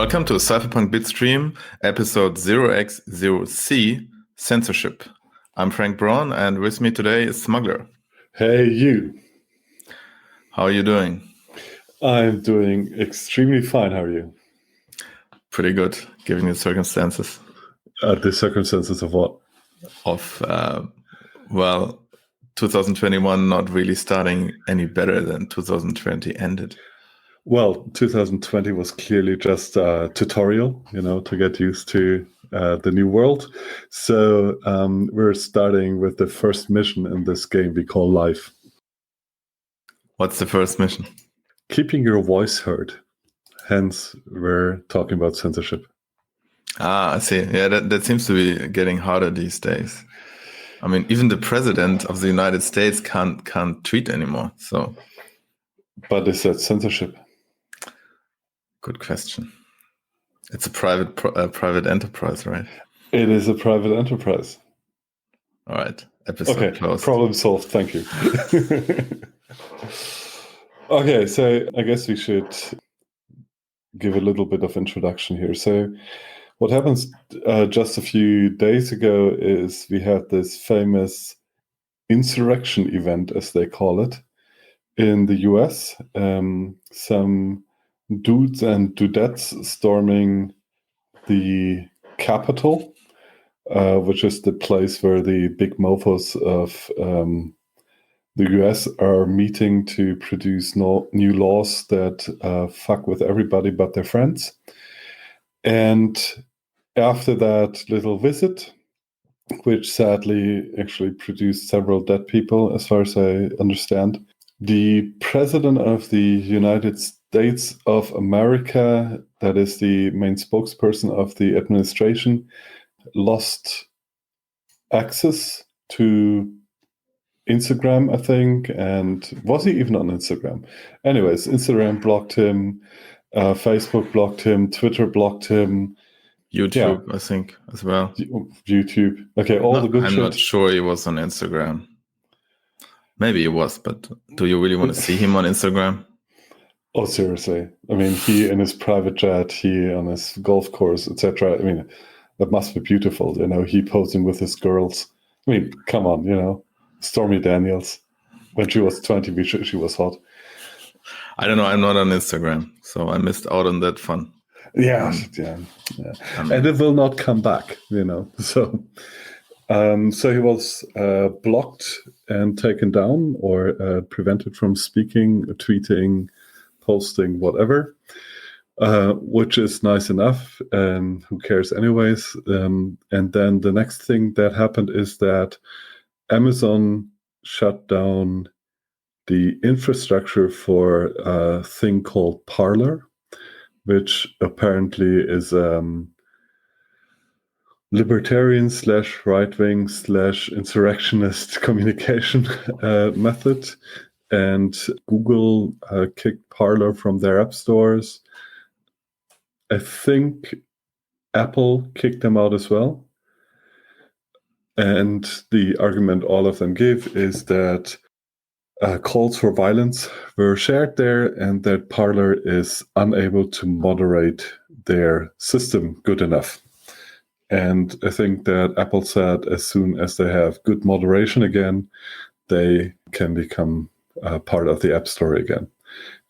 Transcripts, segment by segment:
Welcome to Cypherpunk Bitstream, episode 0x0C, Censorship. I'm Frank Braun, and with me today is Smuggler. Hey, you. How are you doing? I'm doing extremely fine. How are you? Pretty good, given the circumstances. The circumstances of what? Of, 2021 not really starting any better than 2020 ended. Well, 2020 was clearly just a tutorial, to get used to the new world. So we're starting with the first mission in this game we call Life. What's the first mission? Keeping your voice heard. Hence, we're talking about censorship. I see. Yeah, that seems to be getting harder these days. I mean, even the president of the United States can't tweet anymore. So, but is that censorship? Good question. It's a private enterprise, right? It is a private enterprise. All right. Episode closed. Problem solved. Thank you. Okay, so I guess we should give a little bit of introduction here. So what happens just a few days ago is we had this famous insurrection event, as they call it, in the US. Some dudes and dudettes storming the Capitol, which is the place where the big mofos of the US are meeting to produce new laws that fuck with everybody but their friends. And after that little visit, which sadly actually produced several dead people, as far as I understand, the president of the United States of America, that is the main spokesperson of the administration, lost access to Instagram, I think. And was he even on Instagram? Anyways, Instagram blocked him, Facebook blocked him, Twitter blocked him. YouTube, yeah. I think, as well. YouTube. Okay, the good shit. I'm not sure he was on Instagram. Maybe he was, but do you really want to see him on Instagram? Oh, seriously. I mean, he in his private jet, he on his golf course, etc. I mean, that must be beautiful, he posing with his girls. I mean, come on, Stormy Daniels. When she was 20, she was hot. I don't know. I'm not on Instagram, so I missed out on that fun. Yeah. And it will not come back, So he was blocked and taken down or prevented from speaking, tweeting, posting, whatever, which is nice enough. Who cares anyways? And then the next thing that happened is that Amazon shut down the infrastructure for a thing called Parler, which apparently is libertarian / right-wing / insurrectionist communication method. And Google kicked Parler from their app stores. I think Apple kicked them out as well. And the argument all of them give is that calls for violence were shared there and that Parler is unable to moderate their system good enough. And I think that Apple said as soon as they have good moderation again, they can become part of the App Store again.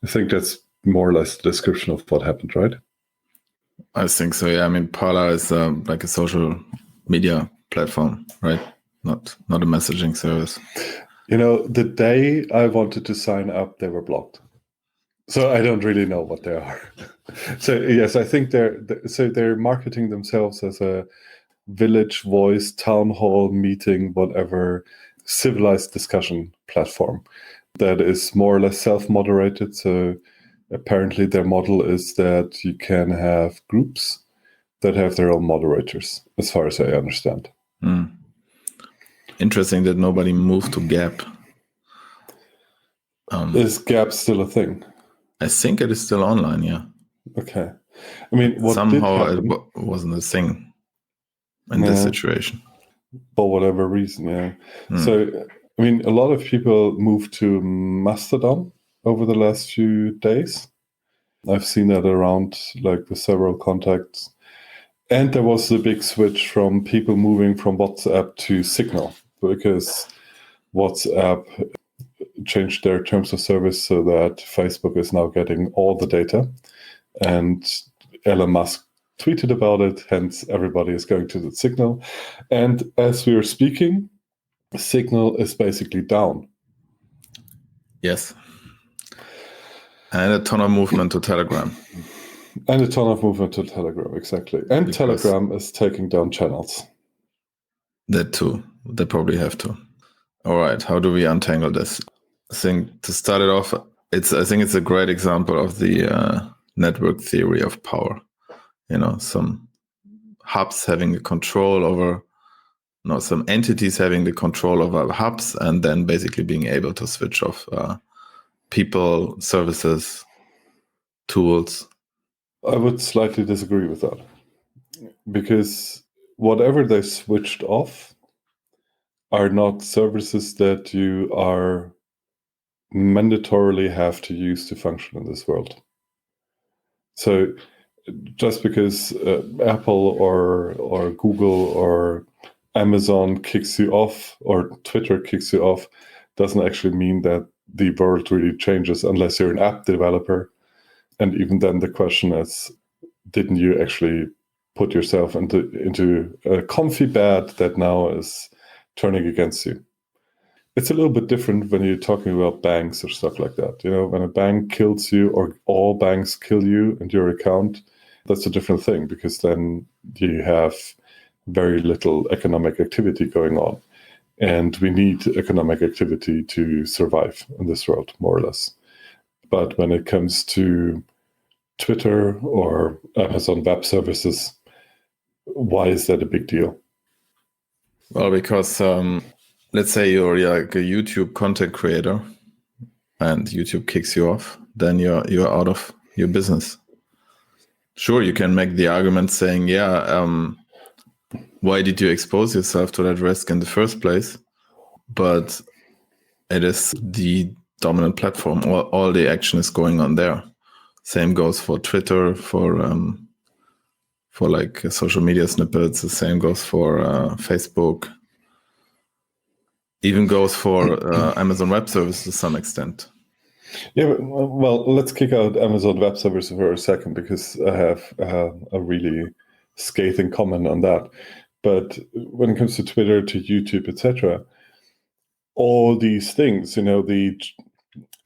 I think that's more or less the description of what happened, right? I think so, yeah. I mean, Parler is like a social media platform, right? Not a messaging service. The day I wanted to sign up, they were blocked. So I don't really know what they are. So yes, I think they're marketing themselves as a village voice, town hall meeting, whatever, civilized discussion platform that is more or less self-moderated. So apparently their model is that you can have groups that have their own moderators, as far as I understand. Interesting that nobody moved to Gap. Is Gap still a thing? I think it is still online, yeah. Okay. I mean, somehow it wasn't a thing in this situation. For whatever reason, yeah. So, I mean, a lot of people moved to Mastodon over the last few days. I've seen that around, like with several contacts. And there was a big switch from people moving from WhatsApp to Signal, because WhatsApp changed their terms of service so that Facebook is now getting all the data. And Elon Musk tweeted about it, hence everybody is going to the Signal. And as we are speaking, Signal is basically down. Yes. And a ton of movement to Telegram. And a ton of movement to Telegram, exactly. And because Telegram is taking down channels. That too. They probably have to. All right. How do we untangle this? I think to start it off, I think it's a great example of the network theory of power. Some hubs having the control over, some entities having the control over hubs, and then basically being able to switch off people, services, tools. I would slightly disagree with that, because whatever they switched off are not services that you are mandatorily have to use to function in this world. So just because Apple or Google or Amazon kicks you off or Twitter kicks you off doesn't actually mean that the world really changes, unless you're an app developer. And even then the question is, didn't you actually put yourself into a comfy bed that now is turning against you? It's a little bit different when you're talking about banks or stuff like that. When a bank kills you or all banks kill you and your account, that's a different thing, because then you have very little economic activity going on. And we need economic activity to survive in this world, more or less. But when it comes to Twitter or Amazon Web Services, why is that a big deal? Well, because let's say you're like a YouTube content creator and YouTube kicks you off, then you're out of your business. Sure, you can make the argument saying, why did you expose yourself to that risk in the first place? But it is the dominant platform. All the action is going on there. Same goes for Twitter, for like social media snippets. The same goes for Facebook. Even goes for Amazon Web Services to some extent. Yeah, well, let's kick out Amazon Web Services for a second, because I have a really scathing comment on that. But when it comes to Twitter, to YouTube, etc., all these things,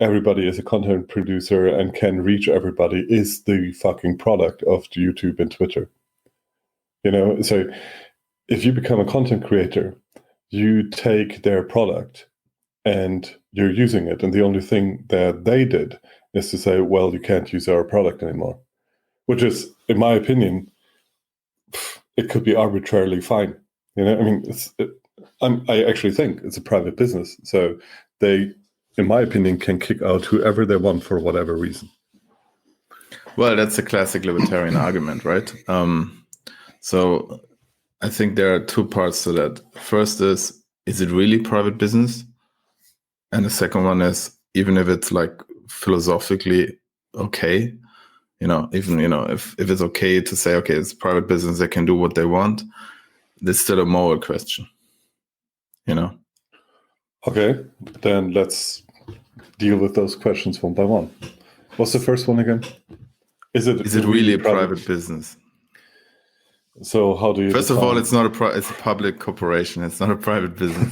everybody is a content producer and can reach everybody, is the fucking product of YouTube and Twitter. So if you become a content creator, you take their product and you're using it, and the only thing that they did is to say, well, you can't use our product anymore, which is, in my opinion, it could be arbitrarily fine. I actually think it's a private business, so they, in my opinion, can kick out whoever they want for whatever reason. Well, that's a classic libertarian argument, right? So I think there are two parts to that. First is it really private business? And the second one is, even if it's like philosophically okay, if it's okay to say, okay, it's private business, they can do what they want, there's still a moral question, Okay, then let's deal with those questions one by one. What's the first one again? Is it really a private business? So how do you First of all, it's not it's a public corporation. It's not a private business.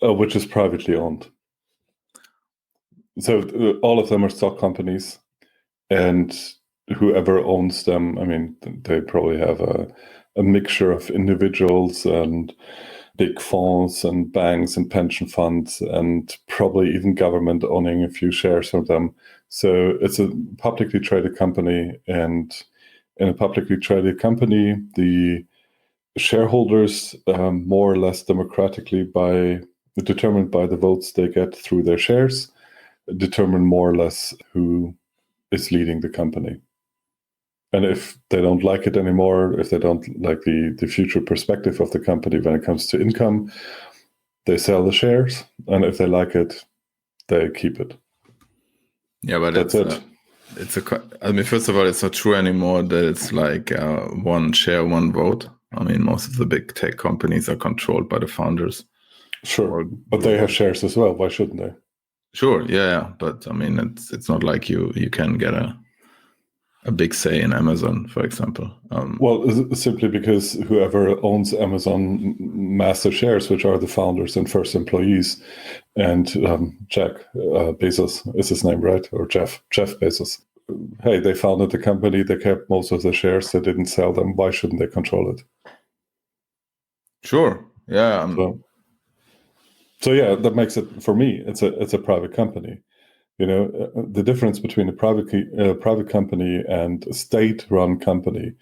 Which is privately owned. So all of them are stock companies, and whoever owns them, they probably have a mixture of individuals and big funds and banks and pension funds, and probably even government owning a few shares from them. So it's a publicly traded company, and in a publicly traded company, the shareholders, more or less democratically determined by the votes they get through their shares, determine more or less who is leading the company. And if they don't like it anymore, if they don't like the future perspective of the company when it comes to income, they sell the shares. And if they like it, they keep it. Yeah, but that's it. I mean, first of all, it's not true anymore that it's like one share, one vote. I mean, most of the big tech companies are controlled by the founders. Sure, but they have shares as well. Why shouldn't they? Sure, yeah, but I mean, it's not like you can get a big say in Amazon, for example. Well, simply because whoever owns Amazon master shares, which are the founders and first employees, and Jack Bezos is his name, right? Or Jeff Bezos. Hey, they founded the company. They kept most of the shares. They didn't sell them. Why shouldn't they control it? Sure, yeah. So yeah, that makes it, for me, it's a private company. You know, the difference between a private company and a state-run company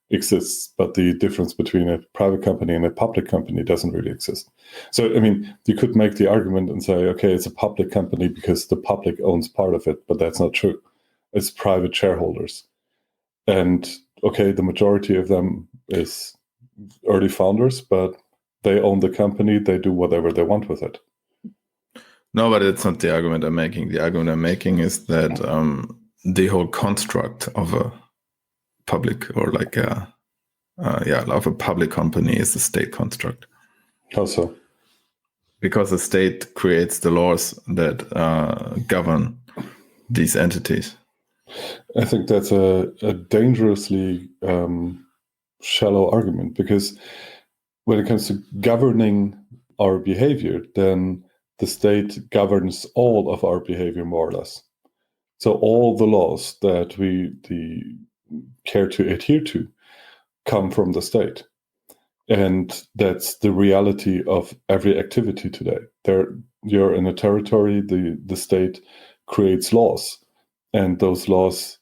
exists, but the difference between a private company and a public company doesn't really exist. So, I mean, you could make the argument and say, okay, it's a public company because the public owns part of it, but that's not true. It's private shareholders. And okay, the majority of them is early founders, but they own the company. They do whatever they want with it. No, but it's not the argument I'm making. The argument I'm making is that the whole construct of a public or like of a public company is a state construct. How so? Because the state creates the laws that govern these entities. I think that's a dangerously shallow argument, because when it comes to governing our behavior, then the state governs all of our behavior, more or less. So all the laws that we care to adhere to come from the state. And that's the reality of every activity today. You're in a territory, the state creates laws, and those laws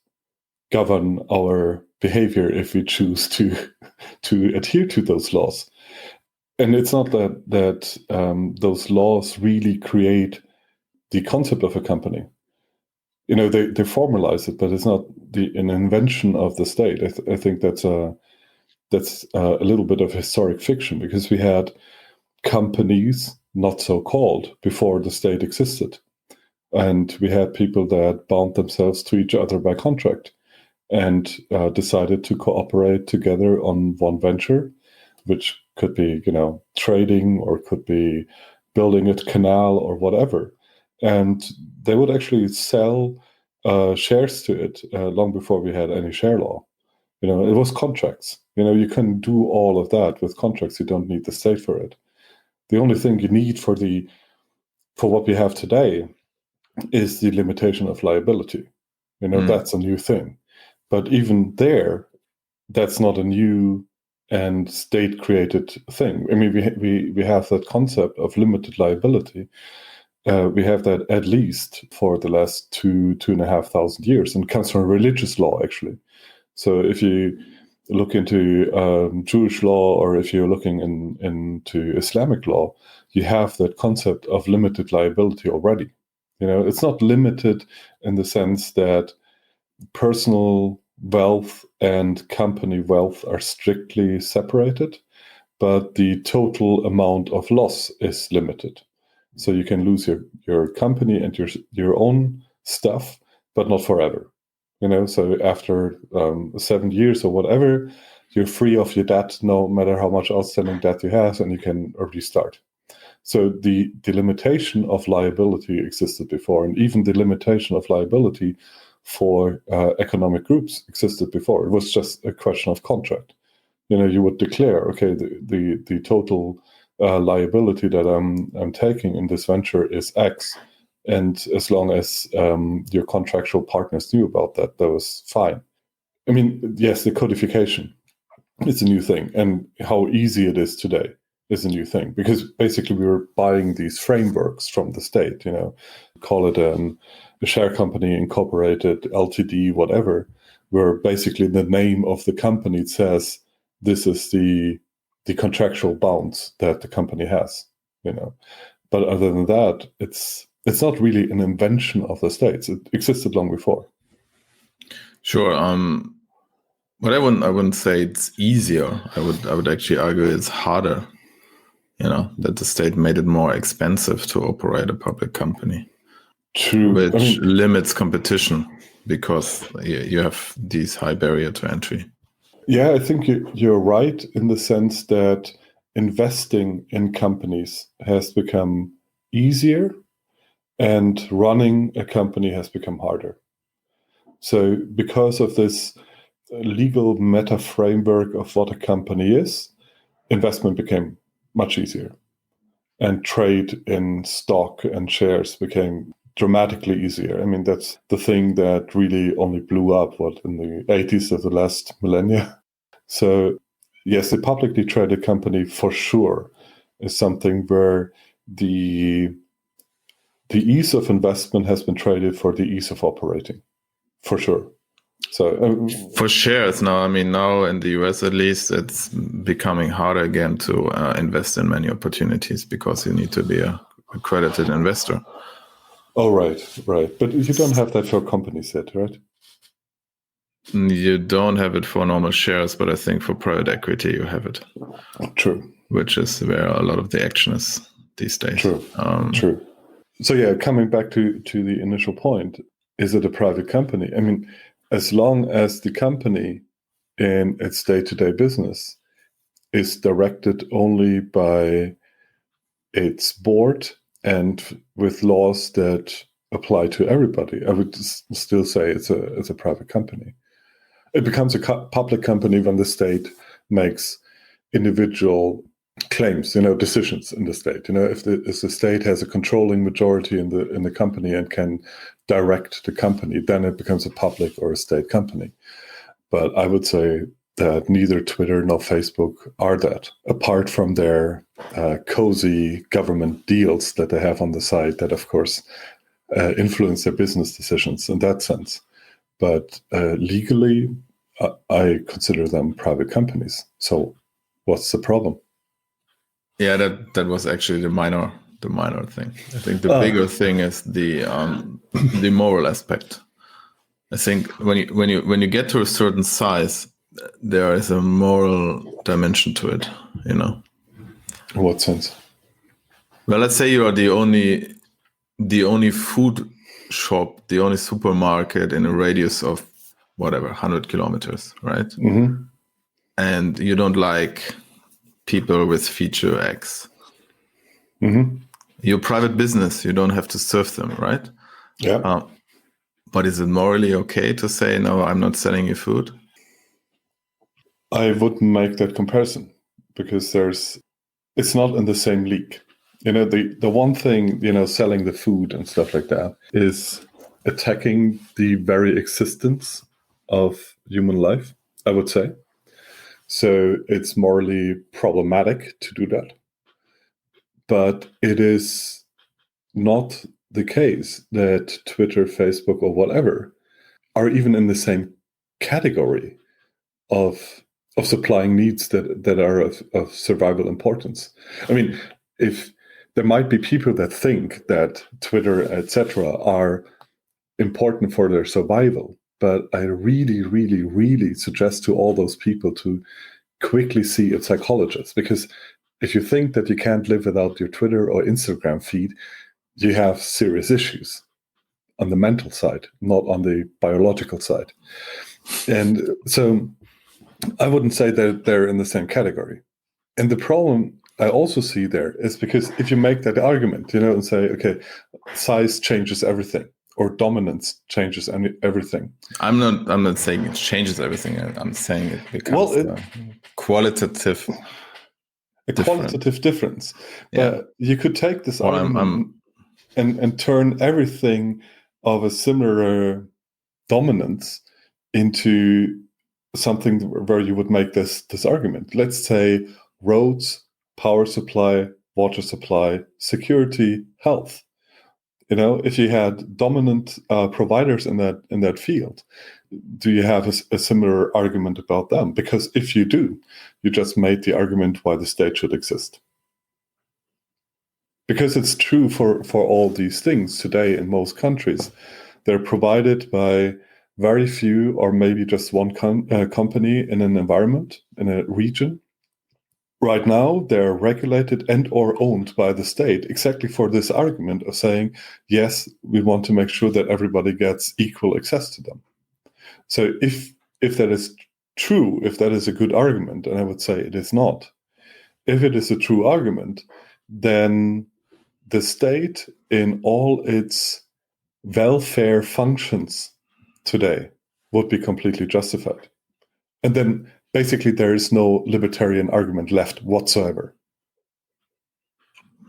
govern our behavior if we choose to adhere to those laws. And it's not that those laws really create the concept of a company. You know, they formalize it, but it's not an invention of the state. I think that's a little bit of historic fiction, because we had companies, not so called, before the state existed. And we had people that bound themselves to each other by contract and decided to cooperate together on one venture, which could be, trading, or could be building a canal or whatever. And they would actually sell shares to it long before we had any share law. It was contracts. You can do all of that with contracts. You don't need the state for it. The only thing you need for what we have today is the limitation of liability. That's a new thing. But even there, that's not a new and state-created thing. I mean, we have that concept of limited liability. We have that at least for the last 2,500 years, and it comes from religious law, actually. So if you look into Jewish law, or if you're looking into Islamic law, you have that concept of limited liability already. It's not limited in the sense that personal wealth and company wealth are strictly separated, but the total amount of loss is limited. So you can lose your company and your own stuff, but not forever. So after 7 years or whatever, you're free of your debt, no matter how much outstanding debt you have, and you can restart. So the limitation of liability existed before, and even the limitation of liability for economic groups existed before. It was just a question of contract. You would declare, okay, the total liability that I'm taking in this venture is X, and as long as your contractual partners knew about that was fine. I mean, yes, the codification is a new thing, and how easy it is today is a new thing, because basically we were buying these frameworks from the state, call it a share company, incorporated, LTD, whatever, where basically the name of the company says this is the contractual bounds that the company has, But other than that, it's not really an invention of the states. It existed long before. Sure. But I wouldn't say it's easier. I would actually argue it's harder. That the state made it more expensive to operate a public company. True. Which limits competition. because you have these high barrier to entry. Yeah, I think you're right in the sense that investing in companies has become easier and running a company has become harder. So because of this legal meta framework of what a company is, investment became much easier. And trade in stock and shares became dramatically easier. I mean, that's the thing that really only blew up, in the 80s of the last millennia. So, yes, a publicly traded company for sure is something where the ease of investment has been traded for the ease of operating, for sure. So for shares now, I mean, now in the US at least, it's becoming harder again to invest in many opportunities because you need to be a accredited investor. Oh, right. But you don't have that for companies yet, right? You don't have it for normal shares, but I think for private equity you have it. True. Which is where a lot of the action is these days. True. So yeah, coming back to the initial point, is it a private company? I mean, as long as the company in its day-to-day business is directed only by its board and with laws that apply to everybody, I would still say it's a private company. It becomes a public company when the state makes individual claims, decisions in the state. If the state has a controlling majority in the company and can direct the company, then it becomes a public or a state company. But I would say that neither Twitter nor Facebook are that, apart from their cozy government deals that they have on the side that, of course, influence their business decisions in that sense. But legally, I consider them private companies. So what's the problem? Yeah, that was actually the minor thing. I think the bigger thing is the moral aspect. I think when you get to a certain size, there is a moral dimension to it. In what sense? Well, let's say you are the only food shop, the only supermarket in a radius of whatever 100 kilometers, right? Mm-hmm. And you don't like people with feature X. Mm-hmm. You're a private business. You don't have to serve them, right? Yeah. But is it morally okay to say, no, I'm not selling you food? I wouldn't make that comparison because it's not in the same league. The one thing, selling the food and stuff like that is attacking the very existence of human life, I would say. So it's morally problematic to do that. But it is not the case that Twitter, Facebook, or whatever are even in the same category of supplying needs that are of survival importance. I mean, if there might be people that think that Twitter, etc., are important for their survival, but I really, really, really suggest to all those people to quickly see a psychologist, because if you think that you can't live without your Twitter or Instagram feed, you have serious issues on the mental side, not on the biological side. And so I wouldn't say that they're in the same category. And the problem I also see there is because if you make that argument, and say, okay, size changes everything, or dominance changes everything. I'm not saying it changes everything. I'm saying it becomes qualitative. A qualitative difference. Yeah. But you could take this argument and turn everything of a similar dominance into something where you would make this argument. Let's say roads, power supply, water supply, security, health. If you had dominant providers in that field, do you have a similar argument about them? Because if you do, you just made the argument why the state should exist. Because it's true for all these things today in most countries. They're provided by very few or maybe just one company in an environment, in a region. Right now, they're regulated and or owned by the state exactly for this argument of saying, yes, we want to make sure that everybody gets equal access to them. So if that is true, if that is a good argument, and I would say it is not, if it is a true argument, then the state in all its welfare functions today would be completely justified. And then basically there is no libertarian argument left whatsoever.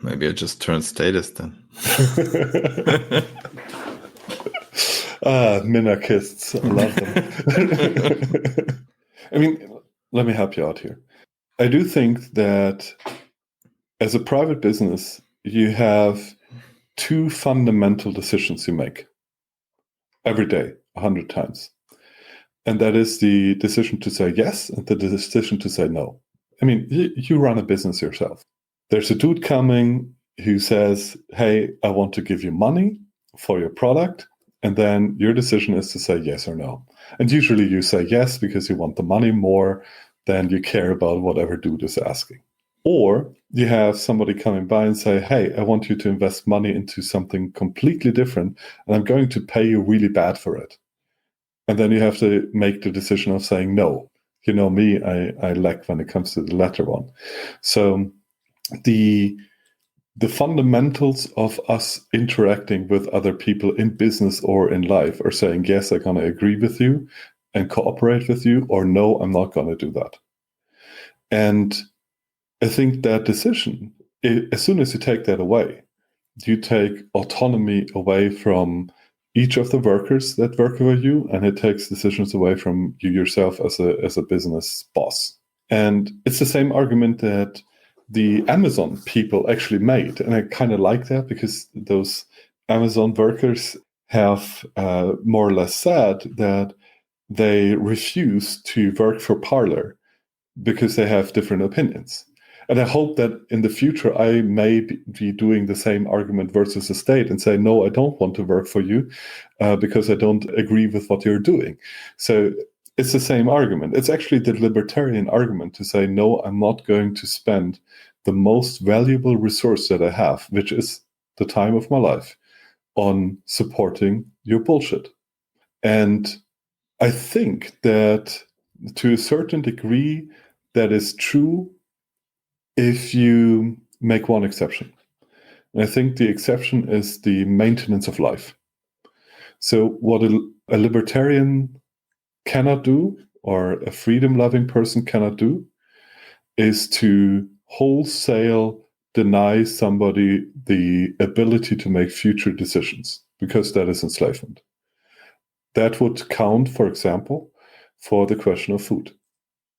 Maybe I just turn statist then. Minarchists, I love them. I mean, let me help you out here. I do think that as a private business, you have two fundamental decisions you make every day, 100 times. And that is the decision to say yes and the decision to say no. I mean, you run a business yourself. There's a dude coming who says, hey, I want to give you money for your product. And then your decision is to say yes or no. And usually you say yes because you want the money more than you care about whatever dude is asking. Or you have somebody coming by and say, hey, I want you to invest money into something completely different, and I'm going to pay you really bad for it. And then you have to make the decision of saying no. You know me, I lack when it comes to the latter one. So the fundamentals of us interacting with other people in business or in life are saying, yes, I'm going to agree with you and cooperate with you, or no, I'm not going to do that. And I think that decision, as soon as you take that away, you take autonomy away from each of the workers that work with you, and it takes decisions away from you yourself as a business boss. And it's the same argument that the Amazon people actually made. And I kind of like that because those Amazon workers have more or less said that they refuse to work for Parler because they have different opinions. And I hope that in the future, I may be doing the same argument versus the state and say, no, I don't want to work for you because I don't agree with what you're doing. So it's the same argument. It's actually the libertarian argument to say, no, I'm not going to spend the most valuable resource that I have, which is the time of my life, on supporting your bullshit. And I think that to a certain degree, that is true if you make one exception. And I think the exception is the maintenance of life. So what a libertarian cannot do, or a freedom-loving person cannot do, is to wholesale deny somebody the ability to make future decisions, because that is enslavement. That would count, for example, for the question of food.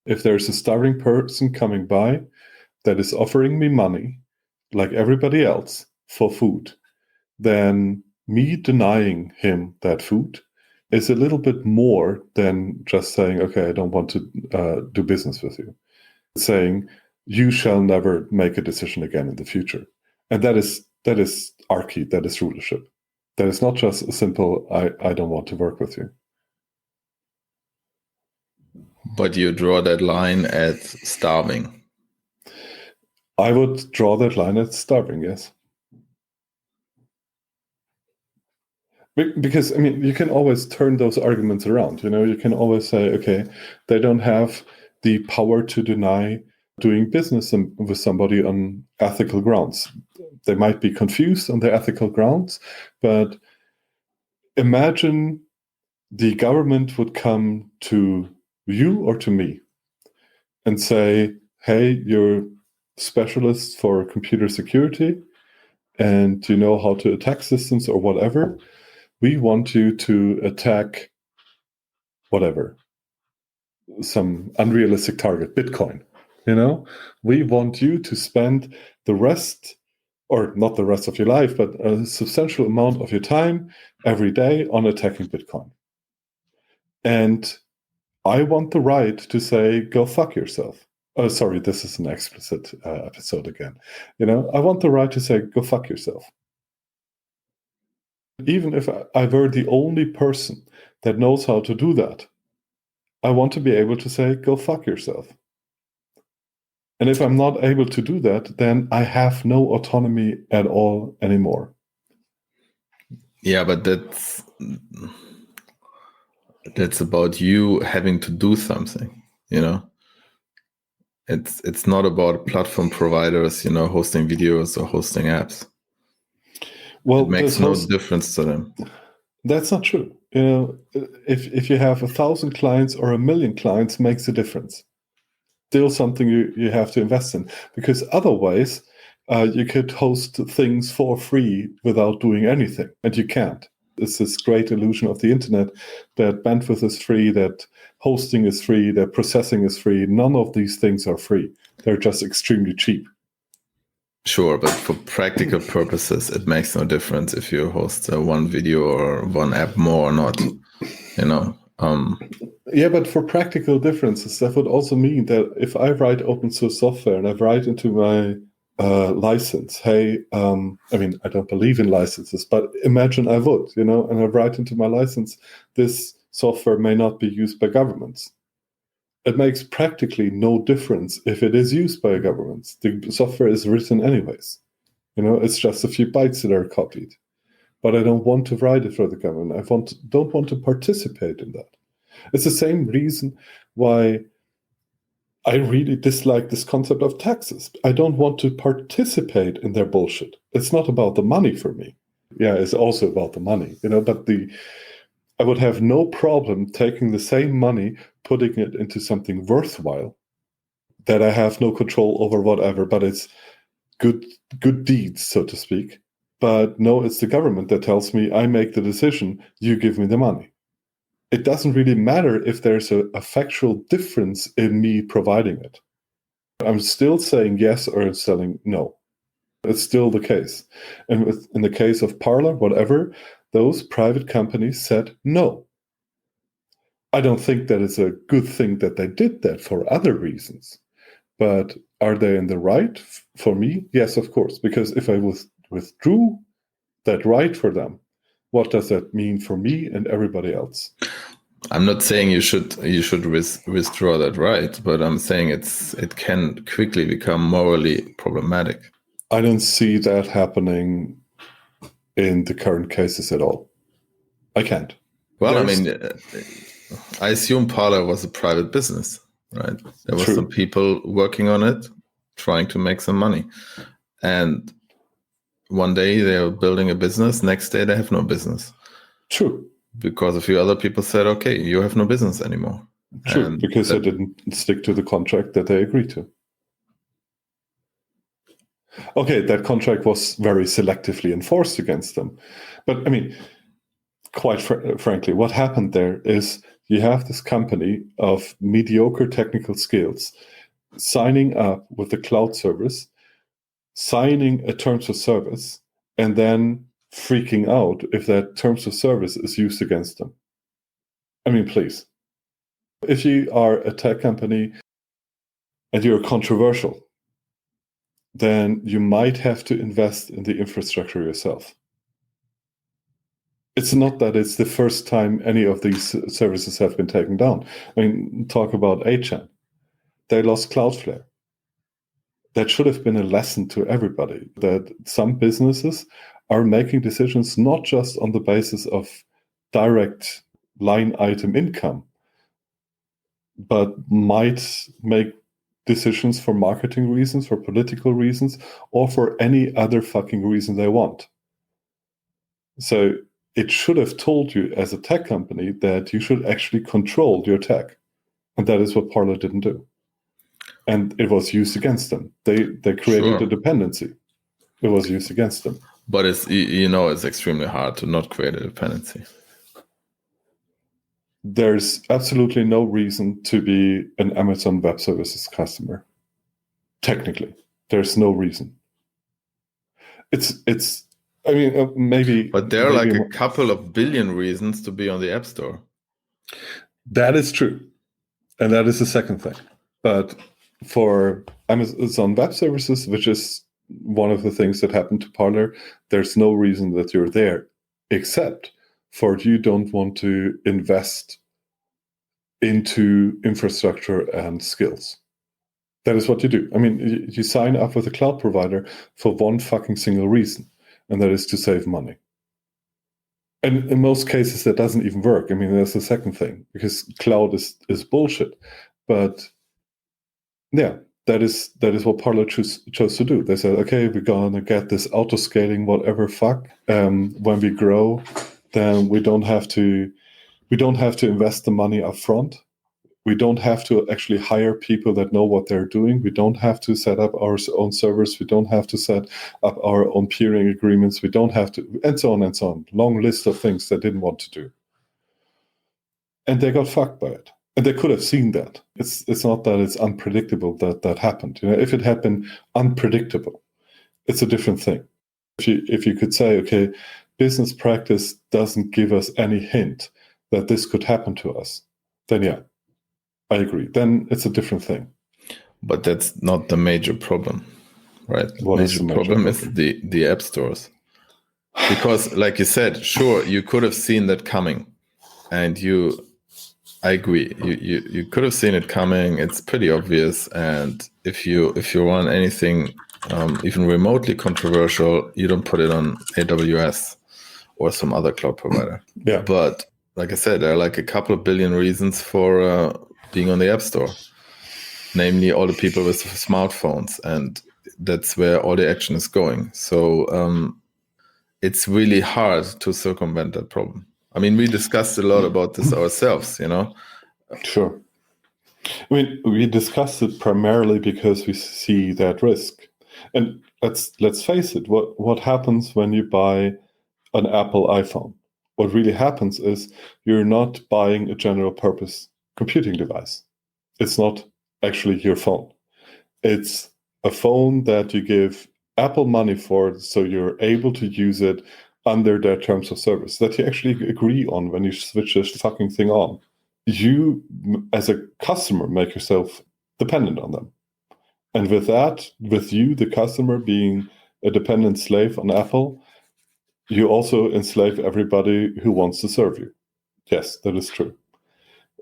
If there's a starving person coming by that is offering me money, like everybody else, for food, then me denying him that food is a little bit more than just saying, okay, I don't want to do business with you. It's saying, you shall never make a decision again in the future. And that is archy, that is rulership. That is not just a simple, I don't want to work with you. But you draw that line at starving. I would draw that line at starving, yes. Because, I mean, you can always turn those arguments around. You can always say, okay, they don't have the power to deny doing business with somebody on ethical grounds. They might be confused on their ethical grounds, but imagine the government would come to you or to me and say, hey, you're specialists for computer security and you know how to attack systems or whatever. We want you to attack whatever, some unrealistic target, Bitcoin. We want you to spend the rest, or not the rest of your life, but a substantial amount of your time every day on attacking Bitcoin. And I want the right to say, go fuck yourself. Oh, sorry, this is an explicit episode again. I want the right to say, go fuck yourself. Even if I were the only person that knows how to do that, I want to be able to say, go fuck yourself. And if I'm not able to do that, then I have no autonomy at all anymore. Yeah, but that's about you having to do something, It's not about platform providers, hosting videos or hosting apps. Well, it makes no difference to them. That's not true. If you have 1,000 clients or 1,000,000 clients, makes a difference. Still something you have to invest in, because otherwise you could host things for free without doing anything, and you can't. It's this great illusion of the internet that bandwidth is free, that hosting is free, that processing is free. None of these things are free. They're just extremely cheap. Sure, but for practical purposes, it makes no difference if you host one video or one app more or not. Yeah, but for practical differences, that would also mean that if I write open source software and I write into my license, hey, I mean, I don't believe in licenses, but imagine I would, and I write into my license, this software may not be used by governments. It makes practically no difference if it is used by governments. The software is written anyways. It's just a few bytes that are copied. But I don't want to write it for the government. I don't want to participate in that. It's the same reason why I really dislike this concept of taxes. I don't want to participate in their bullshit. It's not about the money for me. Yeah, it's also about the money, but I would have no problem taking the same money, putting it into something worthwhile that I have no control over whatever, but it's good deeds, so to speak. But no, it's the government that tells me I make the decision, you give me the money. It doesn't really matter if there's a factual difference in me providing it. I'm still saying yes or saying no. It's still the case. And in the case of Parler, whatever, those private companies said no. I don't think that it's a good thing that they did that for other reasons. But are they in the right? For me, yes, of course. Because if I withdrew that right for them, what does that mean for me and everybody else? I'm not saying you should withdraw that right, but I'm saying it can quickly become morally problematic. I don't see that happening in the current cases at all. I can't. Well, I mean, I assume Parler was a private business, right? There were some people working on it, trying to make some money. And one day they're building a business, next day they have no business. True. Because a few other people said, okay, you have no business anymore. True, because they didn't stick to the contract that they agreed to. Okay, that contract was very selectively enforced against them. But I mean, quite frankly, what happened there is you have this company of mediocre technical skills signing up with the cloud service, signing a terms of service, and then freaking out if that terms of service is used against them. I mean, please. If you are a tech company and you're controversial, then you might have to invest in the infrastructure yourself. It's not that it's the first time any of these services have been taken down. I mean, talk about HN. They lost Cloudflare. That should have been a lesson to everybody, that some businesses are making decisions not just on the basis of direct line item income, but might make decisions for marketing reasons, for political reasons, or for any other fucking reason they want. So it should have told you as a tech company that you should actually control your tech. And that is what Parler didn't do. And it was used against them. They created a dependency. It was used against them. But it's extremely hard to not create a dependency. There's absolutely no reason to be an Amazon Web Services customer. Technically, there's no reason. It's. I mean, maybe. But there are like a couple of billion reasons to be on the App Store. That is true, and that is the second thing. But for Amazon Web Services, which is one of the things that happened to Parler, there's no reason that you're there, except for you don't want to invest into infrastructure and skills. That is what you do. I mean, you sign up with a cloud provider for one fucking single reason, and that is to save money. And in most cases, that doesn't even work. I mean, there's a second thing, because cloud is bullshit. But yeah, that is what Parler chose to do. They said, okay, we're gonna get this auto-scaling whatever fuck. When we grow, then we don't have to invest the money up front. We don't have to actually hire people that know what they're doing. We don't have to set up our own servers. We don't have to set up our own peering agreements. We don't have to, and so on and so on. Long list of things they didn't want to do. And they got fucked by it. And they could have seen that. It's not that it's unpredictable that happened. You know, if it had been unpredictable, it's a different thing. If you could say, okay, business practice doesn't give us any hint that this could happen to us, then yeah, I agree. Then it's a different thing. But that's not the major problem, right? What is the major problem? Is the app stores. Because like you said, sure, you could have seen that coming. And I agree. You could have seen it coming. It's pretty obvious. And if you want anything even remotely controversial, you don't put it on AWS or some other cloud provider. Yeah. But like I said, there are like a couple of billion reasons for being on the App Store, namely all the people with smartphones, and that's where all the action is going. So it's really hard to circumvent that problem. I mean, we discussed a lot about this ourselves, you know? Sure. I mean, we discussed it primarily because we see that risk. And let's face it, what happens when you buy an Apple iPhone? What really happens is you're not buying a general purpose computing device. It's not actually your phone. It's a phone that you give Apple money for, so you're able to use it under their terms of service that you actually agree on when you switch this fucking thing on. You, as a customer, make yourself dependent on them. And with that, with you, the customer, being a dependent slave on Apple, you also enslave everybody who wants to serve you. Yes, that is true.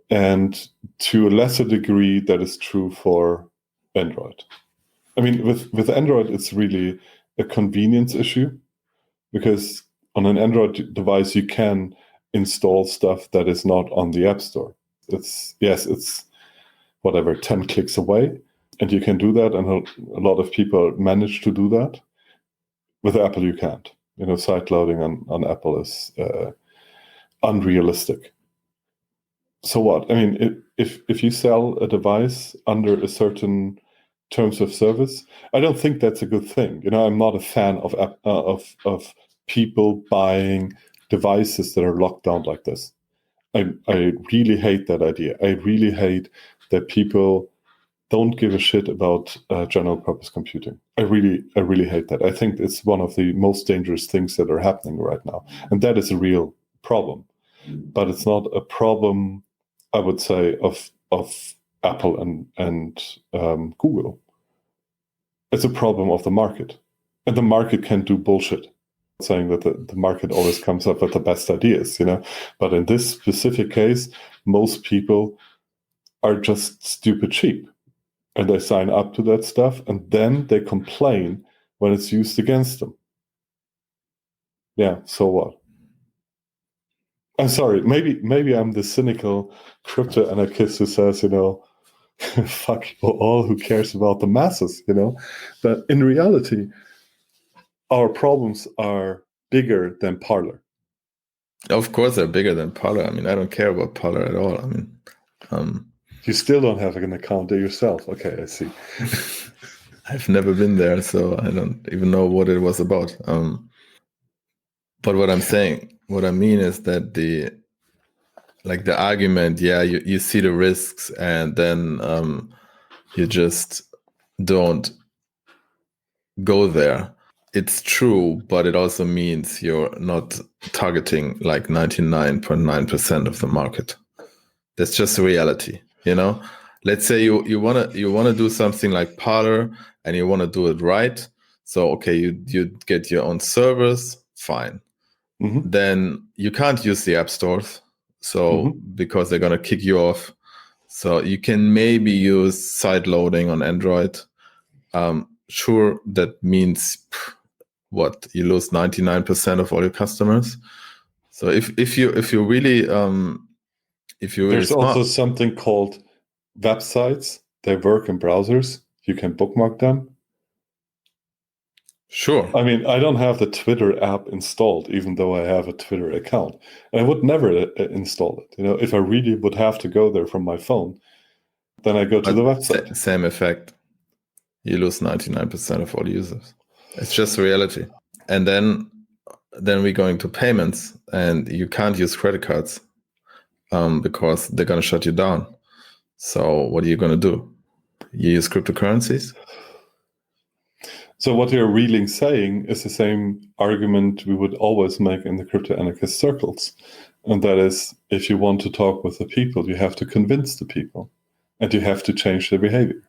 And to a lesser degree, that is true for Android. I mean, with Android, it's really a convenience issue, because on an Android device, you can install stuff that is not on the App Store. It's whatever, 10 clicks away, and you can do that, and a lot of people manage to do that. With Apple, you can't. You know, site loading on Apple is unrealistic. So what? I mean, if you sell a device under a certain terms of service, I don't think that's a good thing. You know, I'm not a fan of people buying devices that are locked down like this. I really hate that idea. I really hate that people don't give a shit about general purpose computing. I really hate that. I think it's one of the most dangerous things that are happening right now, and that is a real problem. But it's not a problem, I would say, of Apple and Google. It's a problem of the market, and the market can do bullshit. Saying that the market always comes up with the best ideas, you know. But in this specific case, most people are just stupid cheap, and they sign up to that stuff, and then they complain when it's used against them. Yeah, so what? I'm sorry, maybe I'm the cynical crypto anarchist who says, you know, fuck you all, who cares about the masses, you know? But in reality, our problems are bigger than Parler. Of course, they're bigger than Parler. I mean, I don't care about Parler at all. I mean, you still don't have an account there yourself. Okay, I see. I've never been there, so I don't even know what it was about. But what I mean is that the argument, yeah, you see the risks, and then you just don't go there. It's true, but it also means you're not targeting like 99.9% of the market. That's just a reality, you know? Let's say you wanna do something like Parler, and you wanna do it right. So okay, you get your own servers, fine. Mm-hmm. Then you can't use the app stores, so because they're gonna kick you off. So you can maybe use side loading on Android. Sure, that means what, you lose 99% of all your customers. So if you're really There's smart, also something called websites. They work in browsers. You can bookmark them. sure. I mean, I don't have the Twitter app installed, even though I have a Twitter account. And I would never install it. If I really would have to go there from my phone, then I go to the website. Same effect. You lose 99% of all users. It's just reality. And then we're going to payments, and you can't use credit cards because they're going to shut you down. So what are you going to do? You use cryptocurrencies? So what you're really saying is the same argument we would always make in the crypto anarchist circles. And that is, if you want to talk with the people, you have to convince the people and you have to change their behavior.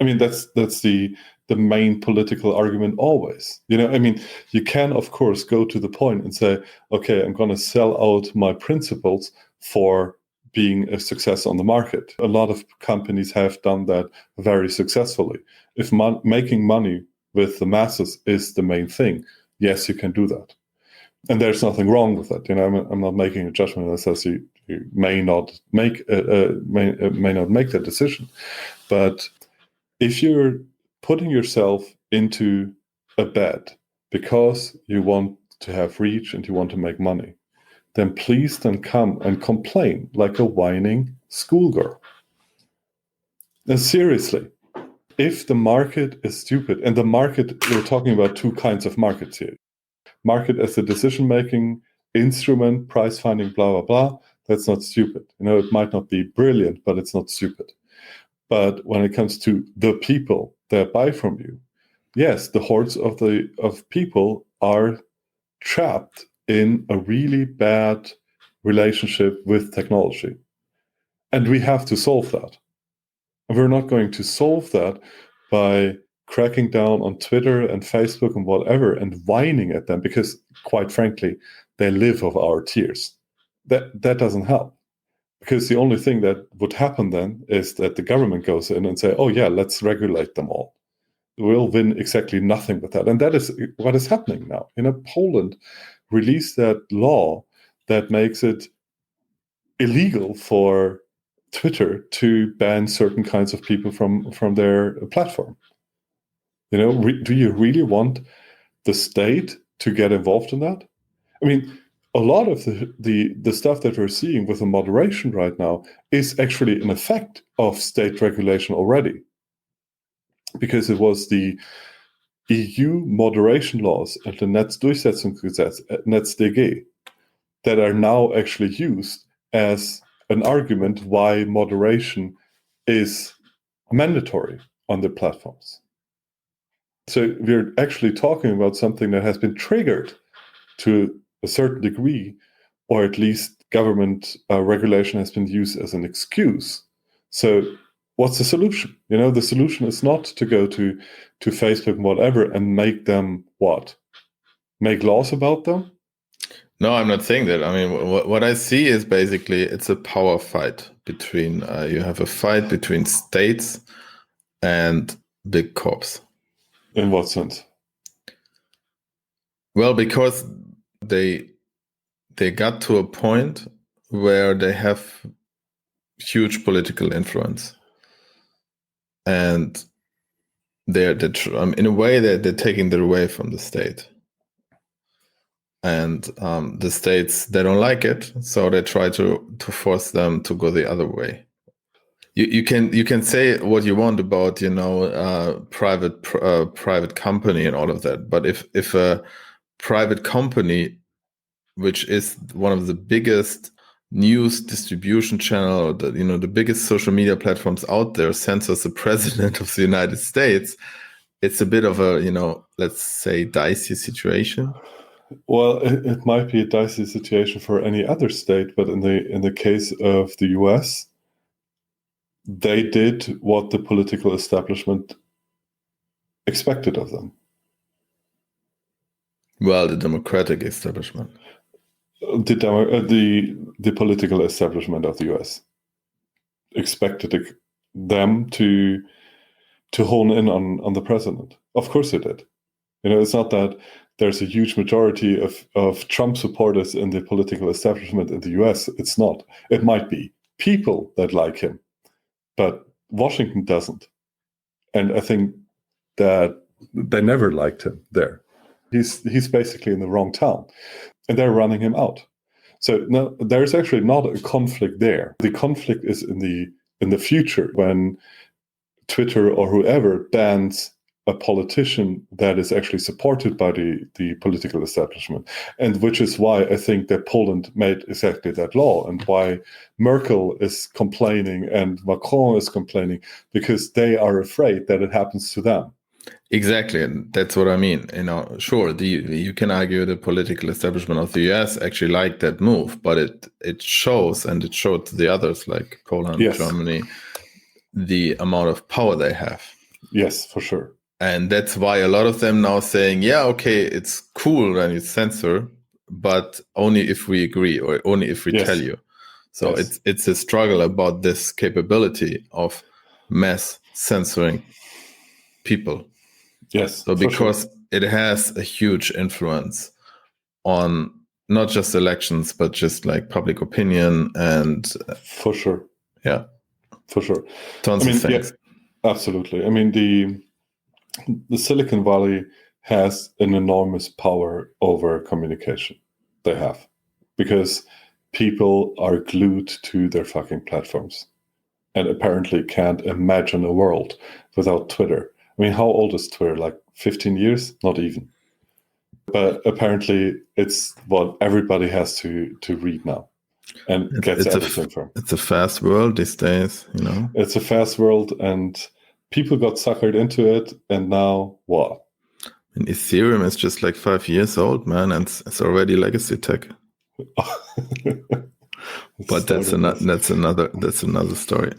I mean, that's the main political argument always. You can, of course, go to the point and say, okay, I'm going to sell out my principles for being a success on the market. A lot of companies have done that very successfully. If making money with the masses is the main thing, yes, you can do that. And there's nothing wrong with it. I'm not making a judgment that says you may not make that decision. But if you're putting yourself into a bed because you want to have reach and you want to make money, then please don't come and complain like a whining schoolgirl. And seriously, if the market is stupid, and the market, we're talking about two kinds of markets here. Market as a decision-making instrument, price finding, blah, blah, blah, that's not stupid. It might not be brilliant, but it's not stupid. But when it comes to the people that buy from you, yes, the hordes of people are trapped in a really bad relationship with technology. And we have to solve that. And we're not going to solve that by cracking down on Twitter and Facebook and whatever and whining at them, because quite frankly, they live off our tears. That doesn't help. Because the only thing that would happen then is that the government goes in and say, oh yeah, let's regulate them all. We'll win exactly nothing with that. And that is what is happening now. Poland released that law that makes it illegal for Twitter to ban certain kinds of people from their platform. Do you really want the state to get involved in that? I mean, a lot of the stuff that we're seeing with the moderation right now is actually an effect of state regulation already. Because it was the EU moderation laws and the Netzdurchsetzungsgesetz, NetzDG, that are now actually used as an argument why moderation is mandatory on the platforms. So we're actually talking about something that has been triggered to a certain degree, or at least government regulation has been used as an excuse. So what's the solution? The solution is not to go to Facebook and whatever and make them what? Make laws about them? No, I'm not saying that. I mean, what I see is basically it's a power fight between, you have a fight between states and big corps. In what sense? Well, because they got to a point where they have huge political influence. And they're in a way they're taking that away from the state. And the states, they don't like it, so they try to force them to go the other way. You can say what you want about private company and all of that, but if a private company, which is one of the biggest news distribution channel, the biggest social media platforms out there, censors the president of the United States, it's a bit of a let's say dicey situation. Well, it might be a dicey situation for any other state, but in the case of the US, they did what the political establishment expected of them. Well, the democratic establishment. The political establishment of the US. expected them to hone in on the president. Of course it did. It's not that there's a huge majority of Trump supporters in the political establishment in the US. It's not. It might be people that like him, but Washington doesn't. And I think that they never liked him there. He's basically in the wrong town, and they're running him out. So no, there's actually not a conflict there. The conflict is in the future when Twitter or whoever bans a politician that is actually supported by the political establishment, and which is why I think that Poland made exactly that law, and why Merkel is complaining and Macron is complaining, because they are afraid that it happens to them. Exactly, and that's what I mean. Sure, you can argue the political establishment of the US actually liked that move, but it shows, and it showed to the others like Poland, Yes. Germany, the amount of power they have. Yes, for sure. And that's why a lot of them now saying, yeah, okay, it's cool when you censor, but only if we agree or only if we tell you. So it's a struggle about this capability of mass censoring people. Yes. So because it has a huge influence on not just elections, but just like public opinion and for sure. Yeah. For sure. Tons of things. Yeah, absolutely. I mean, the Silicon Valley has an enormous power over communication. They have. Because people are glued to their fucking platforms and apparently can't imagine a world without Twitter. I mean, how old is Twitter? Like 15 years? Not even. But apparently it's what everybody has to read now and gets everything from. It's a fast world these days, It's a fast world, and people got suckered into it, and now what? And Ethereum is just like 5 years old, man, and it's already legacy tech. But that's another story.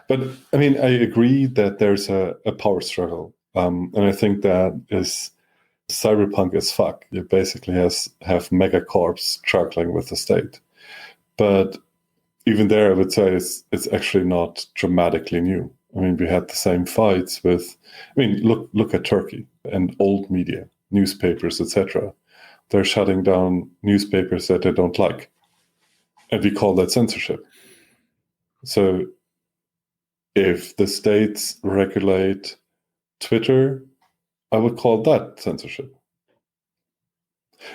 But I mean, I agree that there's a power struggle, and I think that is cyberpunk as fuck. You basically have megacorps struggling with the state, but even there, I would say it's actually not dramatically new. I mean, we had the same fights with. I mean, look at Turkey and old media, newspapers, etc. They're shutting down newspapers that they don't like, and we call that censorship. So, if the states regulate Twitter, I would call that censorship.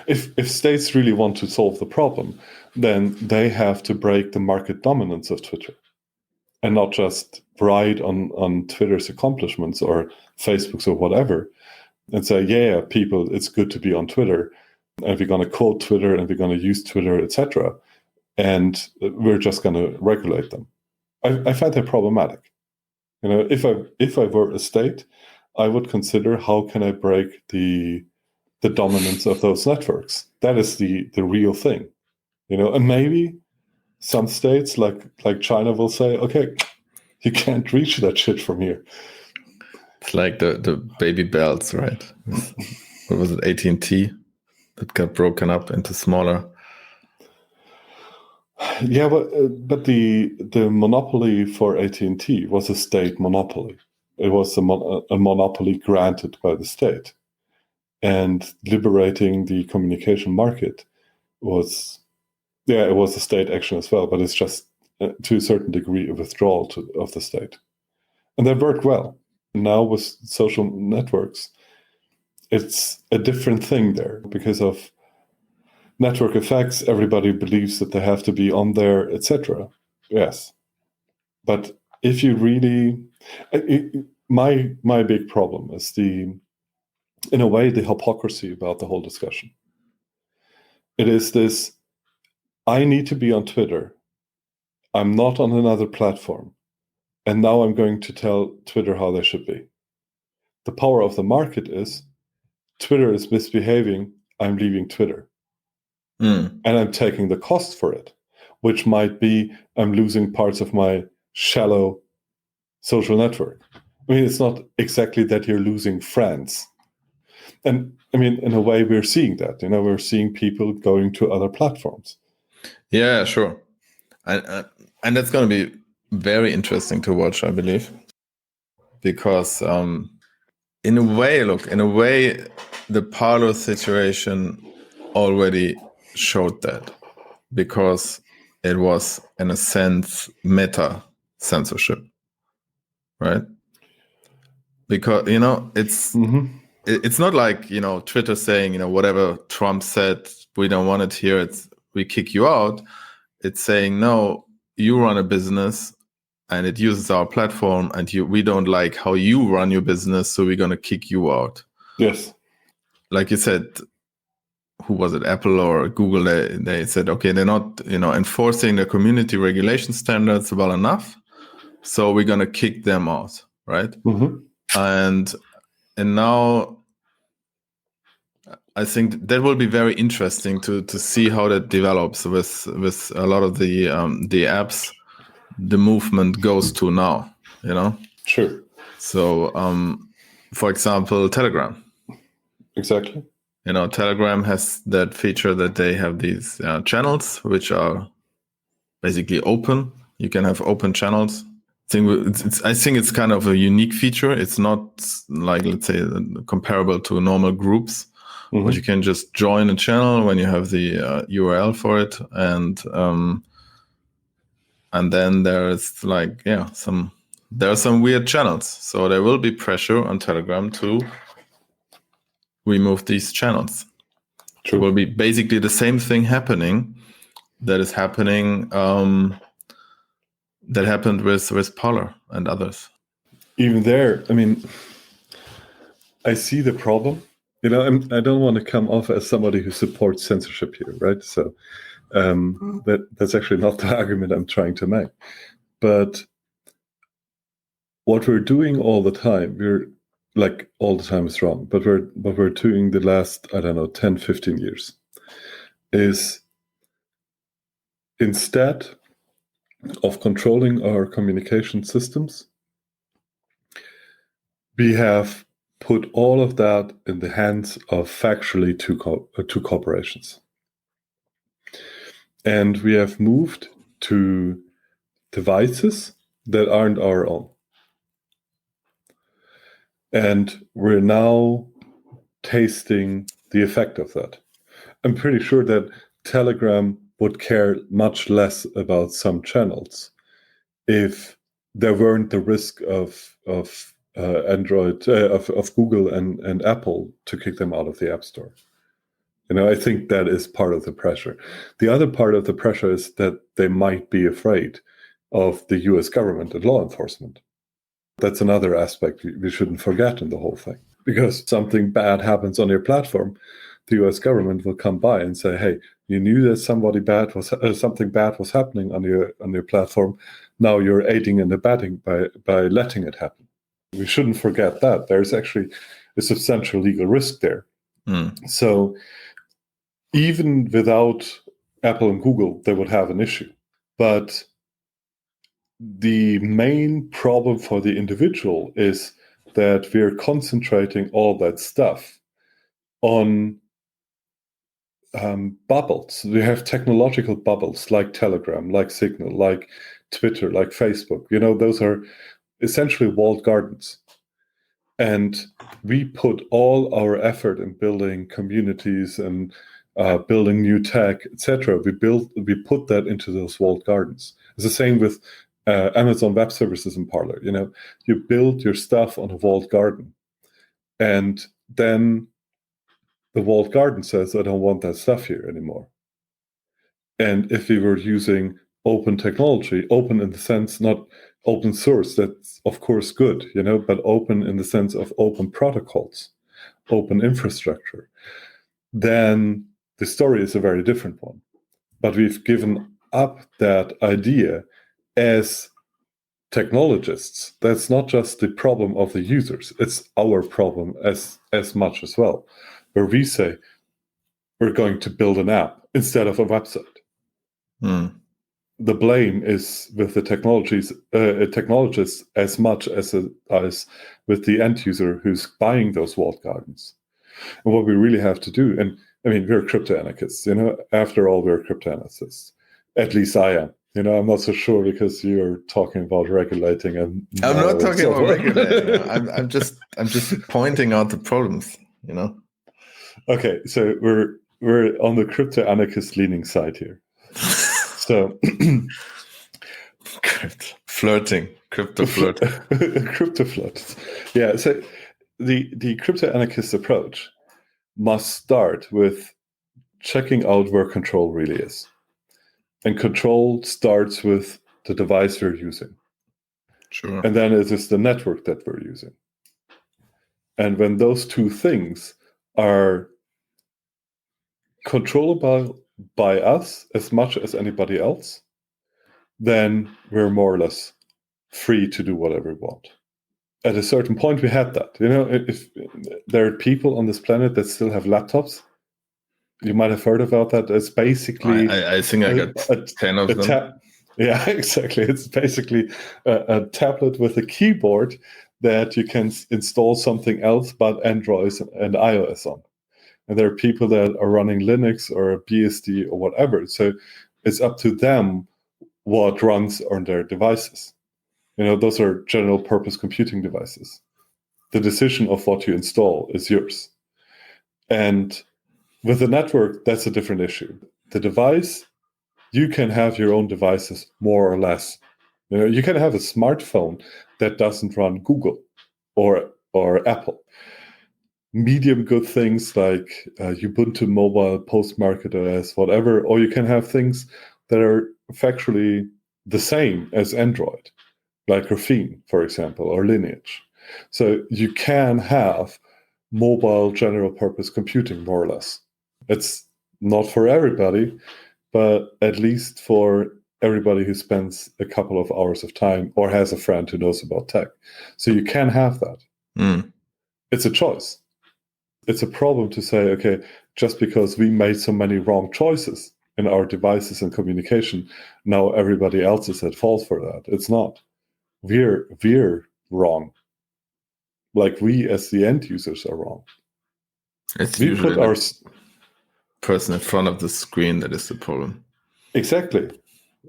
If states really want to solve the problem, then they have to break the market dominance of Twitter and not just ride on Twitter's accomplishments or Facebook's or whatever and say, yeah, people, it's good to be on Twitter, and we're going to quote Twitter and we're going to use Twitter, etc. And we're just going to regulate them. I find that problematic. If I were a state, I would consider how can I break the dominance of those networks. That is the real thing, and maybe some states like China will say, okay, you can't reach that shit from here. It's like the baby belts, right? What was it, AT&T that got broken up into smaller? Yeah, but the monopoly for AT&T was a state monopoly. It was a monopoly granted by the state. And liberating the communication market was a state action as well, but it's just to a certain degree a withdrawal of the state. And that worked well. Now with social networks, it's a different thing there because of network effects. Everybody believes that they have to be on there, etc. Yes. But if you really... my big problem is in a way, the hypocrisy about the whole discussion. It is this, I need to be on Twitter. I'm not on another platform. And now I'm going to tell Twitter how they should be. The power of the market is, Twitter is misbehaving, I'm leaving Twitter. And I'm taking the cost for it, which might be I'm losing parts of my shallow social network. I mean, it's not exactly that you're losing friends. And I mean, in a way, we're seeing that. We're seeing people going to other platforms. Yeah, sure. And that's going to be very interesting to watch, I believe, because in a way, the Parler situation already showed that, because it was, in a sense, meta censorship, right? Because, it's not like, Twitter saying, whatever Trump said, we don't want it here, we kick you out. It's saying, no, you run a business and it uses our platform, and we don't like how you run your business, so we're going to kick you out. Yes. Like you said, who was it, Apple or Google, they said, okay, they're not, enforcing the community regulation standards well enough, so we're going to kick them out, right? And now I think that will be very interesting to see how that develops with a lot of the apps the movement goes to now, Sure. So for example, Telegram. Exactly. Telegram has that feature that they have these channels which are basically open. You can have open channels. I think it's kind of a unique feature. It's not like, let's say, comparable to normal groups, but you can just join a channel when you have the URL for it, and then there's like, there are some weird channels. So there will be pressure on Telegram to remove these channels. True. It will be basically the same thing happening that is happening, that happened with Parler and others. Even there, I mean, I see the problem. I don't want to come off as somebody who supports censorship here, right? So that's actually not the argument I'm trying to make. But what we're doing all the time, all the time is wrong, but what we're doing the last, 10, 15 years is, instead of controlling our communication systems, we have put all of that in the hands of factually two corporations. And we have moved to devices that aren't our own. And we're now tasting the effect of that. I'm pretty sure that Telegram would care much less about some channels if there weren't the risk of Android, of Google and Apple to kick them out of the App Store. I think that is part of the pressure. The other part of the pressure is that they might be afraid of the US government and law enforcement. That's another aspect we shouldn't forget in the whole thing. Because something bad happens on your platform, the US government will come by and say, hey, you knew that something bad was happening on your platform. Now you're aiding and abetting by letting it happen. We shouldn't forget that. There's actually a substantial legal risk there. So even without Apple and Google, they would have an issue. But the main problem for the individual is that we're concentrating all that stuff on bubbles. We have technological bubbles like Telegram, like Signal, like Twitter, like Facebook. Those are essentially walled gardens. And we put all our effort in building communities and building new tech, etc. We put that into those walled gardens. It's the same with Amazon Web Services and Parler. You build your stuff on a walled garden, and then the walled garden says, I don't want that stuff here anymore. And if we were using open technology, open in the sense, not open source, that's of course good, but open in the sense of open protocols, open infrastructure, then the story is a very different one. But we've given up that idea as technologists. That's not just the problem of the users, it's our problem as much as well, where we say we're going to build an app instead of a website. The blame is with the technologists as much as with the end user who's buying those walled gardens. And what we really have to do, and I mean, we're crypto anarchists, after all, we're crypto anarchists. At least I am. I'm not so sure because you're talking about regulating and I'm not talking about regulating. I'm just pointing out the problems. Okay, so we're on the crypto anarchist leaning side here. So crypto flirting. Crypto flirt. Yeah, so the crypto anarchist approach must start with checking out where control really is. And control starts with the device we're using. Sure. And then it is the network that we're using. And when those two things are controllable by us as much as anybody else, then we're more or less free to do whatever we want. At a certain point, we had that. If there are people on this planet that still have laptops, you might have heard about that. It's basically I think I got 10 of them. Yeah, exactly. It's basically a tablet with a keyboard that you can install something else but Android and iOS on. And there are people that are running Linux or BSD or whatever. So it's up to them what runs on their devices. Those are general purpose computing devices. The decision of what you install is yours. And with the network, that's a different issue. The device, you can have your own devices more or less. You can have a smartphone that doesn't run Google or Apple. Medium good things like Ubuntu Mobile, Postmarket OS, whatever, or you can have things that are factually the same as Android, like Graphene, for example, or Lineage. So you can have mobile general purpose computing, more or less. It's not for everybody, but at least for everybody who spends a couple of hours of time or has a friend who knows about tech. So you can have that. It's a choice. It's a problem to say, okay, just because we made so many wrong choices in our devices and communication, now everybody else is at fault for that. It's not. We're wrong. Like we as the end users are wrong. It's usually the person in front of the screen that is the problem. Exactly.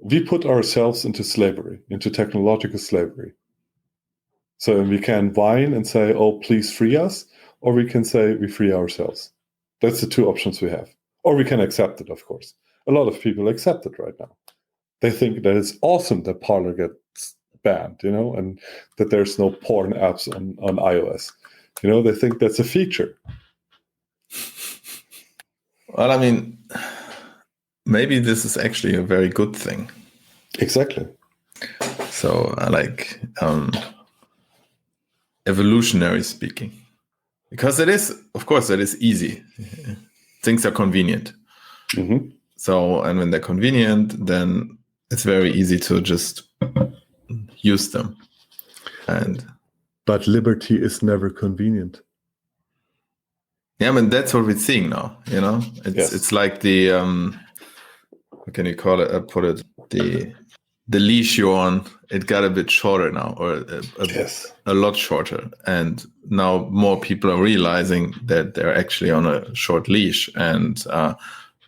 We put ourselves into slavery, into technological slavery. So we can whine and say, oh, please free us, or we can say we free ourselves. That's the two options we have. Or we can accept it, of course. A lot of people accept it right now. They think that it's awesome that Parler gets banned, and that there's no porn apps on iOS. They think that's a feature. Well, I mean, maybe this is actually a very good thing. Exactly. So, evolutionary speaking, because it is, of course, it is easy. Things are convenient. Mm-hmm. So, and when they're convenient, then it's very easy to just use them. But liberty is never convenient. Yeah, I mean, that's what we're seeing now, It's like the, what can you call it? Put it, the leash you're on, it got a bit shorter now, or a lot shorter. And now more people are realizing that they're actually on a short leash and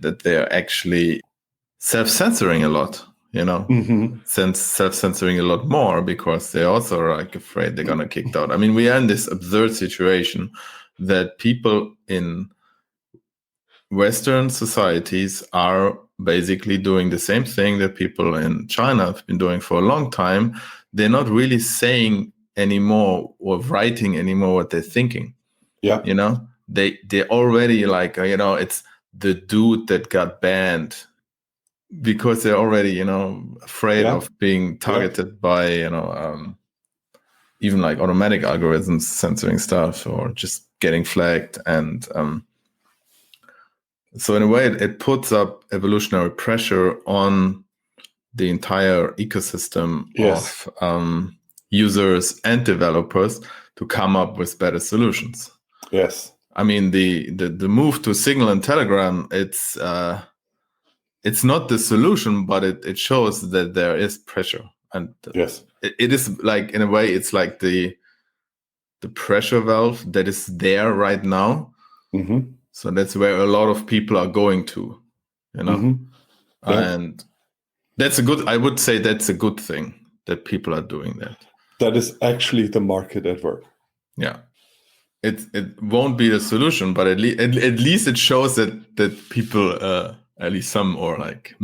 that they're actually self-censoring a lot, self-censoring a lot more because they also are afraid they're going to get kicked out. I mean, we are in this absurd situation that people in Western societies are basically doing the same thing that people in China have been doing for a long time. They're not really saying anymore or writing anymore what they're thinking. Yeah. They already it's the dude that got banned because they're already, afraid of being targeted by, even like automatic algorithms censoring stuff or just getting flagged. And so in a way, it puts up evolutionary pressure on the entire ecosystem of users and developers to come up with better solutions. Yes. I mean, the move to Signal and Telegram, it's not the solution, but it shows that there is pressure. And it is like, in a way, it's like the pressure valve that is there right now. Mm-hmm. So that's where a lot of people are going to, Mm-hmm. and I would say that's a good thing that people are doing that. That is actually the market at work. Yeah. It won't be the solution, but at least it shows that people, at least some, or like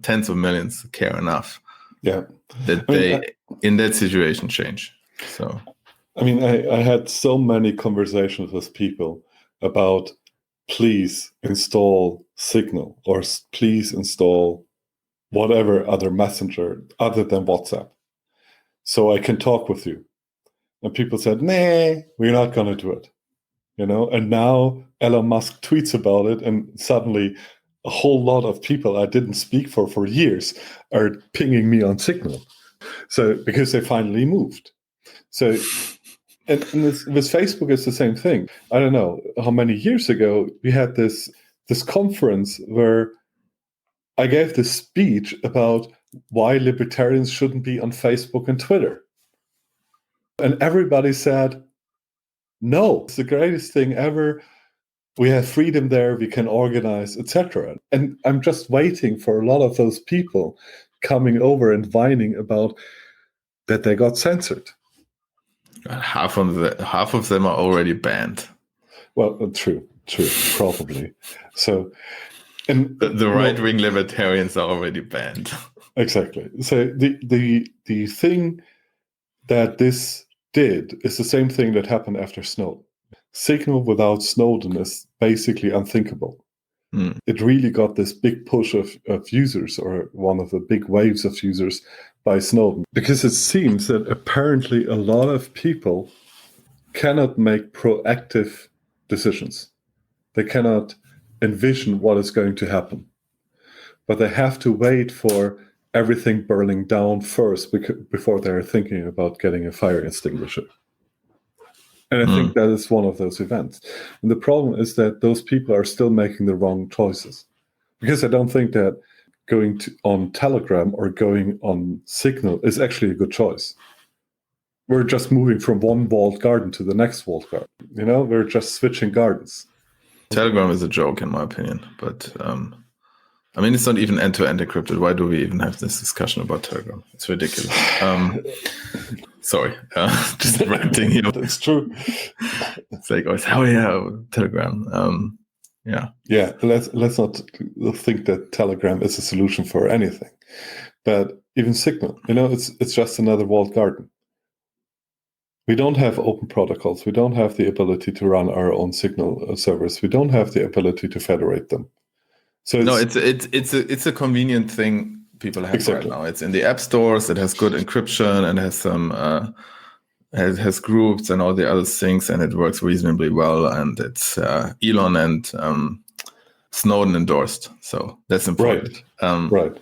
tens of millions, care enough. Yeah. That they in that situation change. So I mean, I had so many conversations with people about please install Signal or please install whatever other messenger other than WhatsApp so I can talk with you. And people said, nah, we're not going to do it. And now Elon Musk tweets about it, and suddenly a whole lot of people I didn't speak for years are pinging me on Signal. So because they finally moved. So and with Facebook, it's the same thing. I don't know how many years ago we had this conference where I gave this speech about why libertarians shouldn't be on Facebook and Twitter. And everybody said, no, it's the greatest thing ever. We have freedom there, we can organize, etc. And I'm just waiting for a lot of those people coming over and whining about that they got censored. half of them are already banned. Well, true, probably. So, and the right-wing libertarians are already banned. Exactly. So the thing that this did is the same thing that happened after Snowden. Signal without Snowden is basically unthinkable. It really got this big push of users, or one of the big waves of users, by Snowden. Because it seems that apparently a lot of people cannot make proactive decisions. They cannot envision what is going to happen. But they have to wait for everything burning down first before they're thinking about getting a fire extinguisher. And I think that is one of those events. And the problem is that those people are still making the wrong choices. Because I don't think that going on Telegram or going on Signal is actually a good choice. We're just moving from one walled garden to the next walled garden. We're just switching gardens. Telegram is a joke, in my opinion. But I mean, it's not even end-to-end encrypted. Why do we even have this discussion about Telegram? It's ridiculous. Sorry, just ranting here. That's true. It's like, oh yeah, Telegram. Yeah. Let's not think that Telegram is a solution for anything. But even Signal, it's just another walled garden. We don't have open protocols. We don't have the ability to run our own Signal servers. We don't have the ability to federate them. So it's a convenient thing people have right now. It's in the app stores. It has good encryption and has some has groups and all the other things, and it works reasonably well. And it's Elon and Snowden endorsed, so that's important. Right.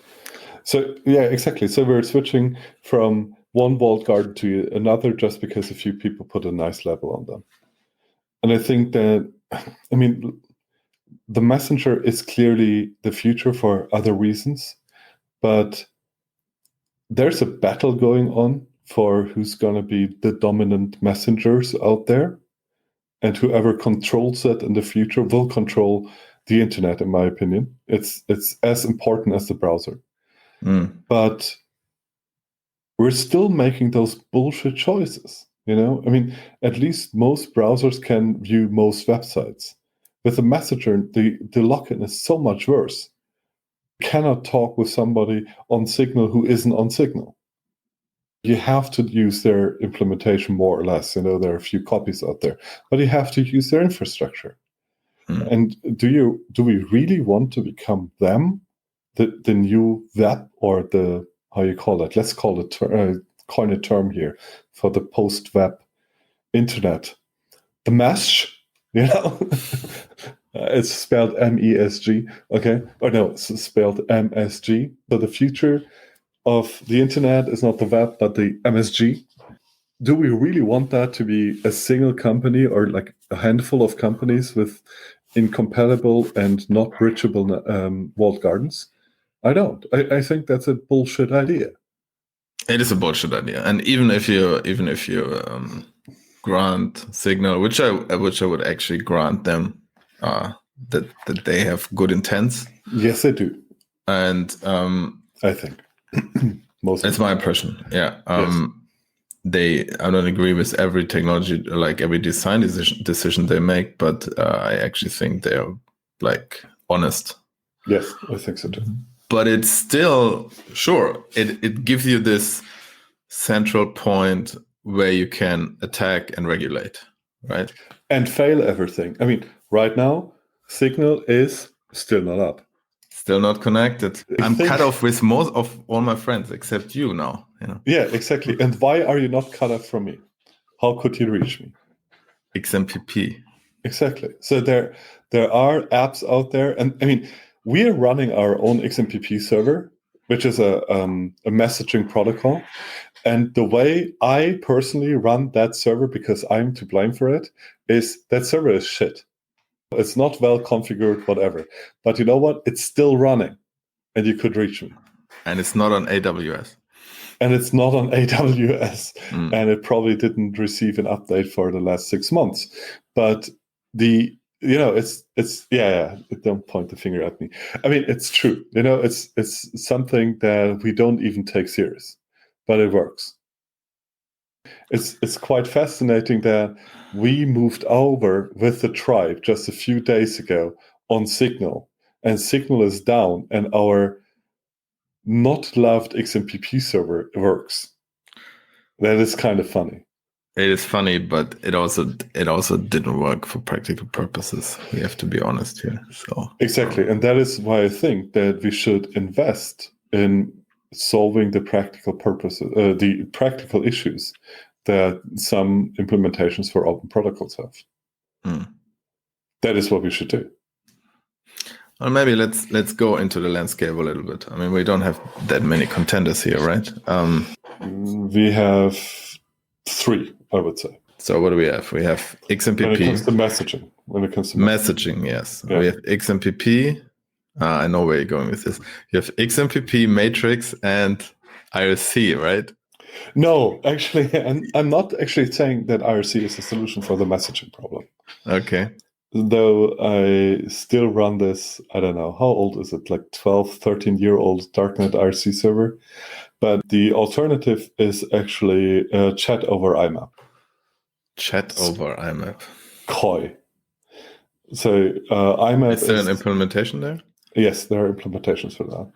So yeah, exactly. So we're switching from one walled garden to another just because a few people put a nice label on them. And I think that, I mean, the messenger is clearly the future for other reasons, but there's a battle going on for who's going to be the dominant messengers out there, and whoever controls it in the future will control the internet, in my opinion. It's as important as the browser. But we're still making those bullshit choices, I mean, at least most browsers can view most websites. With a messenger, the lock-in is so much worse. You cannot talk with somebody on Signal who isn't on Signal. You have to use their implementation more or less. There are a few copies out there, but you have to use their infrastructure. And do we really want to become them, the new web, or the, how you call it? Let's call it coin a term here for the post-web internet, the mesh. It's spelled MESG, okay? Or no, it's spelled MSG. So the future of the internet is not the web, but the MSG. Do we really want that to be a single company, or like a handful of companies with incompatible and not bridgeable walled gardens? I don't. I think that's a bullshit idea. It is a bullshit idea, and even if you grant Signal, which I would actually grant them, that they have good intents. Yes, they do. And I think That's my impression. Yeah. Yes. I don't agree with every technology, like every design decision they make, but I actually think they're like honest. Yes, I think so too. But it's still, sure, it gives you this central point where you can attack and regulate, right? And fail everything. I mean, right now, Signal is still not up. Still not connected. I'm cut off with most of all my friends except you now. Yeah, exactly. And why are you not cut off from me? How could you reach me? XMPP. Exactly. So there are apps out there, and I mean, we are running our own XMPP server, which is a messaging protocol. And the way I personally run that server, because I'm to blame for it, is that server is shit. It's not well configured, whatever. But you know what? It's still running, and you could reach me. And it's not on AWS. And it's not on AWS, and it probably didn't receive an update for the last 6 months. But it's don't point the finger at me. I mean, it's true. It's something that we don't even take serious, but it works. It's quite fascinating that we moved over with the tribe just a few days ago on Signal, and Signal is down, and our not loved XMPP server works. That is kind of funny. It is funny, but it also didn't work for practical purposes. We have to be honest here. So exactly, and that is why I think that we should invest in solving the practical purposes, the practical issues that some implementations for open protocols have. That is what we should do. Well, maybe let's go into the landscape a little bit. I mean, we don't have that many contenders here, right? We have 3, I would say. So what do we have? We have XMPP. When it comes to messaging. Yes. Yeah. We have XMPP. I know where you're going with this. You have XMPP, Matrix, and IRC, right? No, actually, I'm not actually saying that IRC is a solution for the messaging problem. Okay. Though I still run this, I don't know, how old is it? Like 12, 13-year-old Darknet IRC server. But the alternative is actually chat over IMAP. Chat over IMAP. COI. So IMAP is there an implementation there? Yes, there are implementations for that.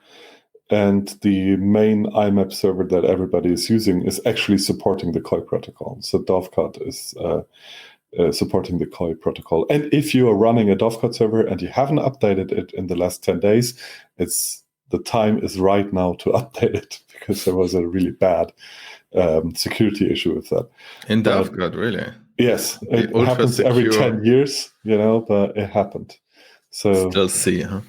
And the main IMAP server that everybody is using is actually supporting the COI protocol. So Dovecot is supporting the COI protocol. And if you are running a Dovecot server and you haven't updated it in the last 10 days, the time is right now to update it, because there was a really bad security issue with that. In Dovecot, really? Yes, it happens every 10 years, but it happened. So still C, huh?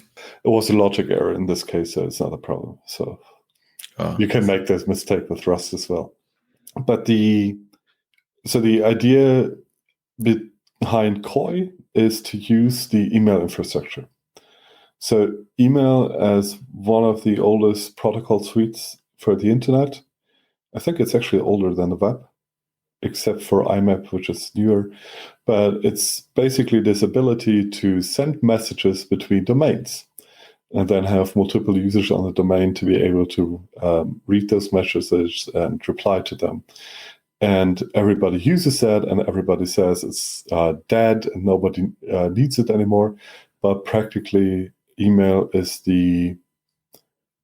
It was a logic error in this case, so it's not a problem. So you can make this mistake with Rust as well. But the idea behind COI is to use the email infrastructure. So email, as one of the oldest protocol suites for the internet, I think it's actually older than the web, except for IMAP, which is newer. But it's basically this ability to send messages between domains and then have multiple users on the domain to be able to read those messages and reply to them. And everybody uses that, and everybody says it's dead and nobody needs it anymore. But practically, email is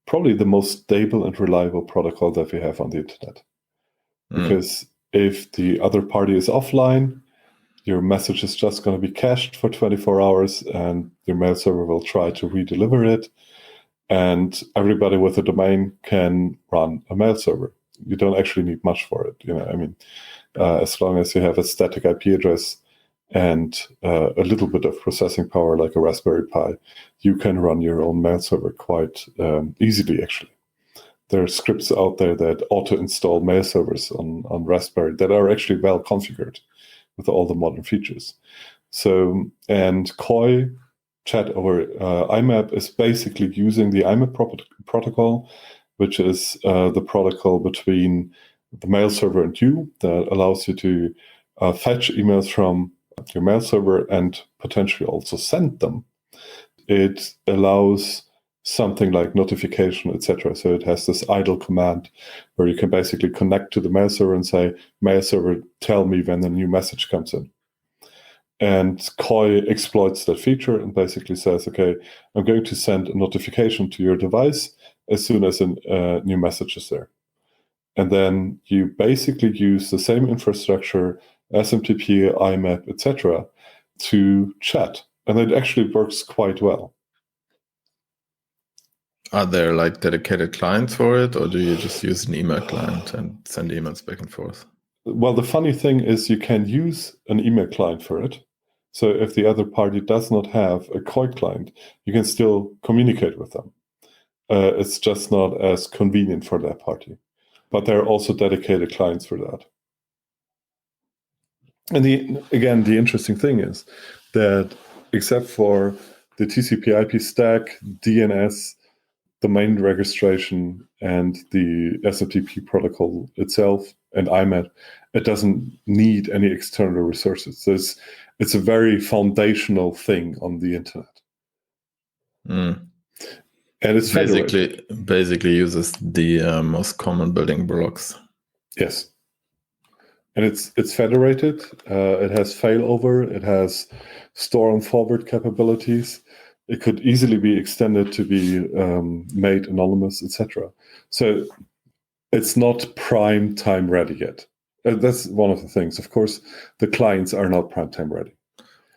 probably the most stable and reliable protocol that we have on the internet. Because if the other party is offline, your message is just going to be cached for 24 hours, and your mail server will try to redeliver it. And everybody with a domain can run a mail server. You don't actually need much for it. As long as you have a static IP address and a little bit of processing power, like a Raspberry Pi, you can run your own mail server quite easily, actually. There are scripts out there that auto-install mail servers on Raspberry that are actually well configured with all the modern features. So, and COI, chat over IMAP, is basically using the IMAP protocol, which is the protocol between the mail server and you, that allows you to fetch emails from your mail server and potentially also send them. It allows something like notification, etc. So it has this idle command where you can basically connect to the mail server and say, mail server, tell me when the new message comes in. And Koi exploits that feature and basically says, okay, I'm going to send a notification to your device as soon as a new message is there. And then you basically use the same infrastructure, SMTP, IMAP, etc., to chat. And it actually works quite well. Are there like dedicated clients for it, or do you just use an email client and send emails back and forth? Well, the funny thing is you can use an email client for it. So if the other party does not have a Koi client, you can still communicate with them. It's just not as convenient for that party. But there are also dedicated clients for that. And the interesting thing is that except for the TCP/IP stack, DNS, domain registration, and the SMTP protocol itself, and IMAP, it doesn't need any external resources. So it's a very foundational thing on the internet. Mm. And it's basically uses the most common building blocks. Yes. And it's federated. It has failover. It has store and forward capabilities. It could easily be extended to be made anonymous, etc. So it's not prime time ready yet. That's one of the things. Of course, the clients are not prime time ready.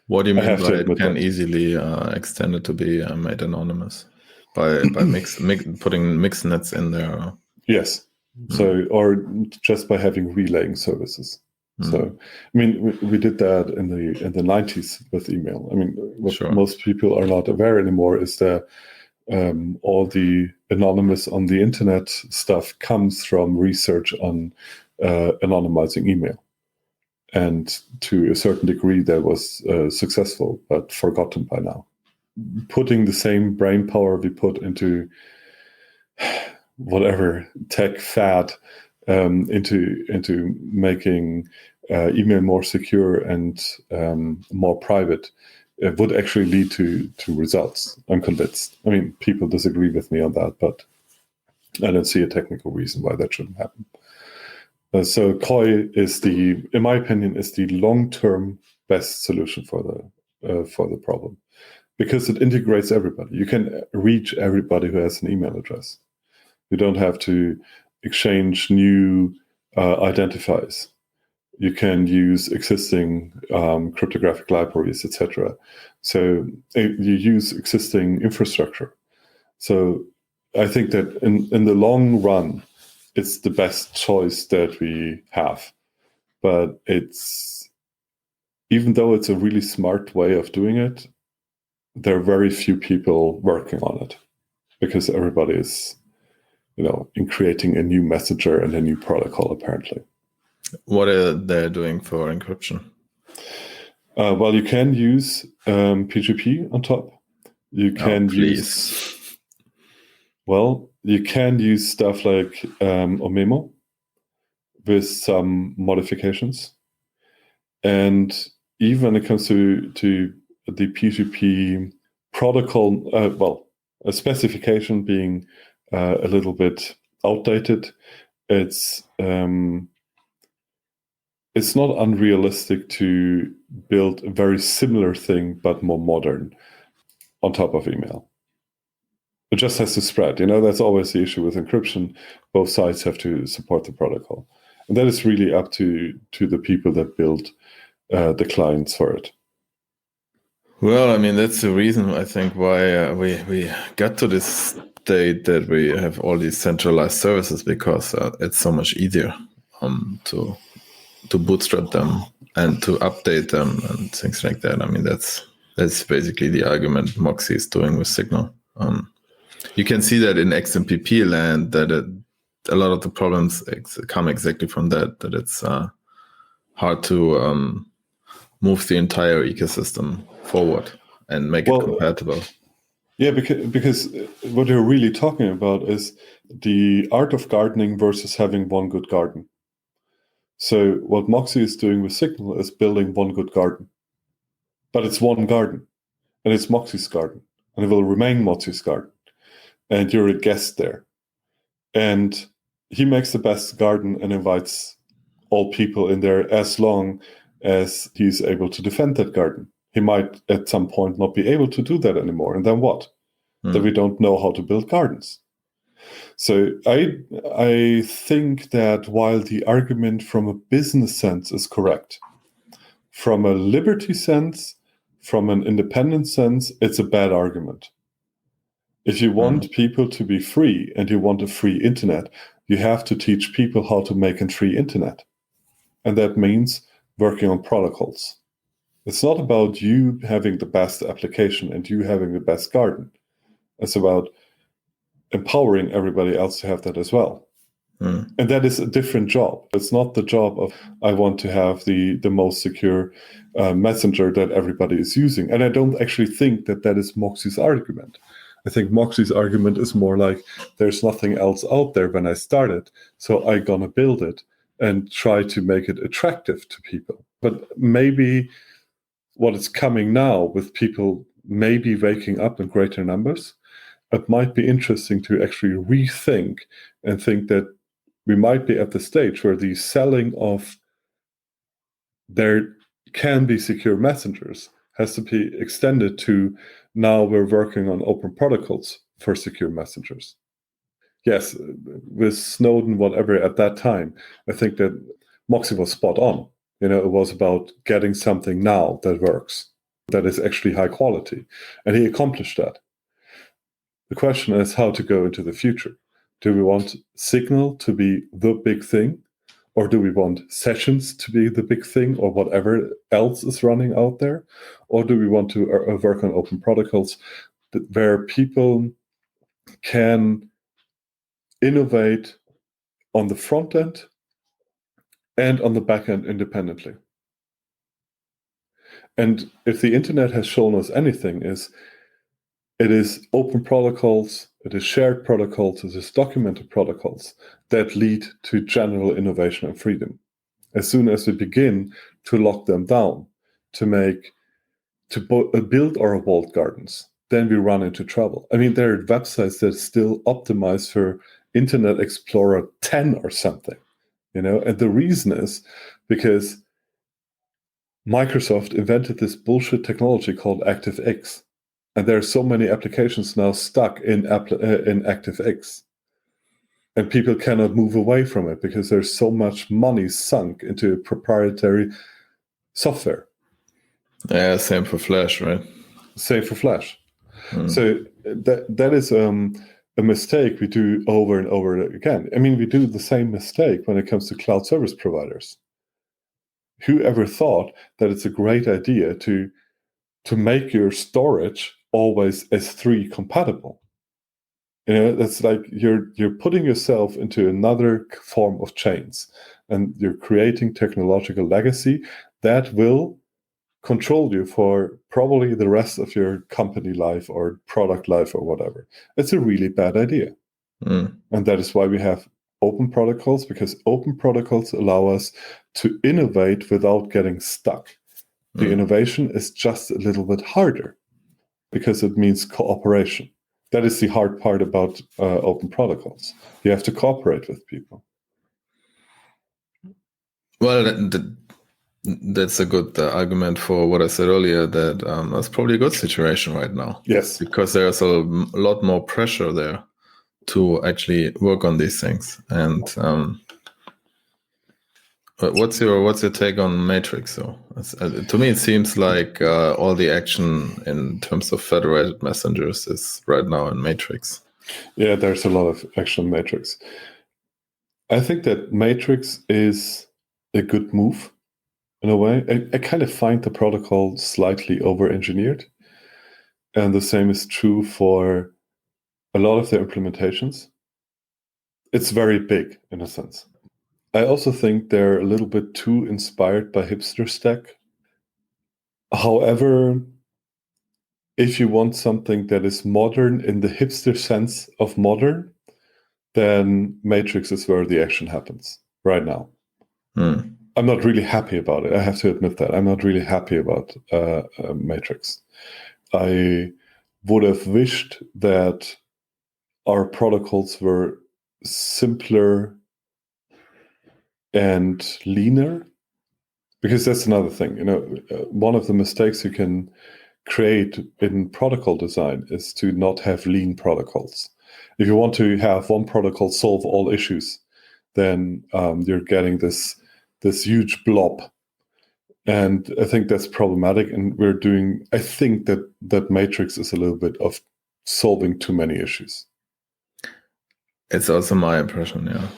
What do you mean by it can easily extend it to be made anonymous? By putting mix nets in there? Yes. So, or just by having relaying services. So, I mean, we did that in the 90s with email. I mean, what most people are not aware anymore is that all the anonymous on the internet stuff comes from research on anonymizing email. And to a certain degree, that was successful, but forgotten by now. Putting the same brain power we put into whatever tech fad into making email more secure and more private would actually lead to results. I'm convinced. I mean, people disagree with me on that, but I don't see a technical reason why that shouldn't happen. So Koi is in my opinion, is the long-term best solution for the problem, because it integrates everybody. You can reach everybody who has an email address. You don't have to exchange new identifiers. You can use existing cryptographic libraries, etc. So you use existing infrastructure. So I think that in the long run, it's the best choice that we have. But even though it's a really smart way of doing it, there are very few people working on it because everybody is, in creating a new messenger and a new protocol, apparently. What are they doing for encryption? Well, you can use PGP on top. You can use... Well, you can use stuff like Omemo with some modifications. And even when it comes to the PGP protocol, a specification being a little bit outdated, it's not unrealistic to build a very similar thing, but more modern on top of email. It just has to spread. That's always the issue with encryption. Both sides have to support the protocol. And that is really up to the people that build the clients for it. Well, I mean, that's the reason I think why we got to this state that we have all these centralized services, because it's so much easier to bootstrap them and to update them and things like that. I mean, that's basically the argument Moxie is doing with Signal. You can see that in XMPP land that a lot of the problems come exactly from that it's hard to move the entire ecosystem forward and make it compatible. Yeah, because what you're really talking about is the art of gardening versus having one good garden. So what Moxie is doing with Signal is building one good garden. But it's one garden, and it's Moxie's garden, and it will remain Moxie's garden. and you're a guest there. And he makes the best garden and invites all people in there as long as he's able to defend that garden. He might at some point not be able to do that anymore. And then what? Then we don't know how to build gardens. So I think that while the argument from a business sense is correct, from a liberty sense, from an independent sense, it's a bad argument. If you want people to be free and you want a free internet, you have to teach people how to make a free internet. And that means working on protocols. It's not about you having the best application and you having the best garden. It's about empowering everybody else to have that as well. And that is a different job. It's not the job of, I want to have the most secure messenger that everybody is using. And I don't actually think that that is Moxie's argument. I think Moxie's argument is more like, there's nothing else out there when I started, so I'm gonna build it and try to make it attractive to people. But maybe what is coming now with people maybe waking up in greater numbers, it might be interesting to actually rethink and think that we might be at the stage where the selling of there can be secure messengers has to be extended to now we're working on open protocols for secure messengers. Yes, with Snowden, whatever, at that time, I think that Moxie was spot on. It was about getting something now that works, that is actually high quality. And he accomplished that. The question is how to go into the future. Do we want Signal to be the big thing? Or do we want sessions to be the big thing, or whatever else is running out there? Or do we want to work on open protocols where people can innovate on the front end and on the back end independently? And if the internet has shown us anything, it is open protocols, it is shared protocols, it is documented protocols that lead to general innovation and freedom. As soon as we begin to lock them down, to build our walled gardens, then we run into trouble. I mean, there are websites that still optimize for Internet Explorer 10 or something, and the reason is because Microsoft invented this bullshit technology called ActiveX. And there are so many applications now stuck in ActiveX. And people cannot move away from it because there's so much money sunk into proprietary software. Yeah, same for Flash, right? Same for Flash. So that is a mistake we do over and over again. I mean, we do the same mistake when it comes to cloud service providers. Whoever thought that it's a great idea to make your storage always S3 compatible? That's like you're putting yourself into another form of chains, and you're creating technological legacy that will control you for probably the rest of your company life or product life or whatever. It's a really bad idea. And that is why we have open protocols, because open protocols allow us to innovate without getting stuck. The innovation is just a little bit harder because it means cooperation. That is the hard part about open protocols. You have to cooperate with people. Well, that's a good argument for what I said earlier, that that's probably a good situation right now. Yes. Because there's a lot more pressure there to actually work on these things. And what's your take on Matrix? So to me, it seems like all the action in terms of federated messengers is right now in Matrix. Yeah, there's a lot of action in Matrix. I think that Matrix is a good move in a way. I kind of find the protocol slightly over-engineered. And the same is true for a lot of the implementations. It's very big in a sense. I also think they're a little bit too inspired by hipster stack. However, if you want something that is modern in the hipster sense of modern, then Matrix is where the action happens right now. I'm not really happy about it. I have to admit that. I'm not really happy about Matrix. I would have wished that our protocols were simpler and leaner, because that's another thing. One of the mistakes you can create in protocol design is to not have lean protocols. If you want to have one protocol solve all issues, then you're getting this huge blob. And I think that's problematic. And I think that Matrix is a little bit of solving too many issues. It's also my impression, yeah.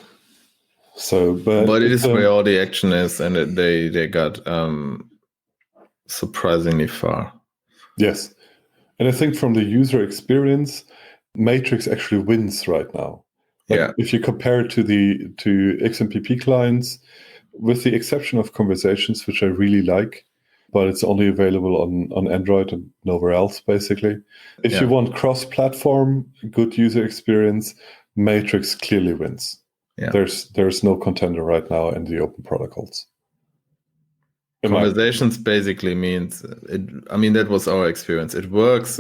So, but it is where all the action is, and they got surprisingly far. Yes. And I think from the user experience, Matrix actually wins right now. If you compare it to XMPP clients, with the exception of conversations, which I really like, but it's only available on Android and nowhere else, basically. If you want cross-platform, good user experience, Matrix clearly wins. Yeah. There's no contender right now in the open protocols. Conversations basically means, that was our experience. It works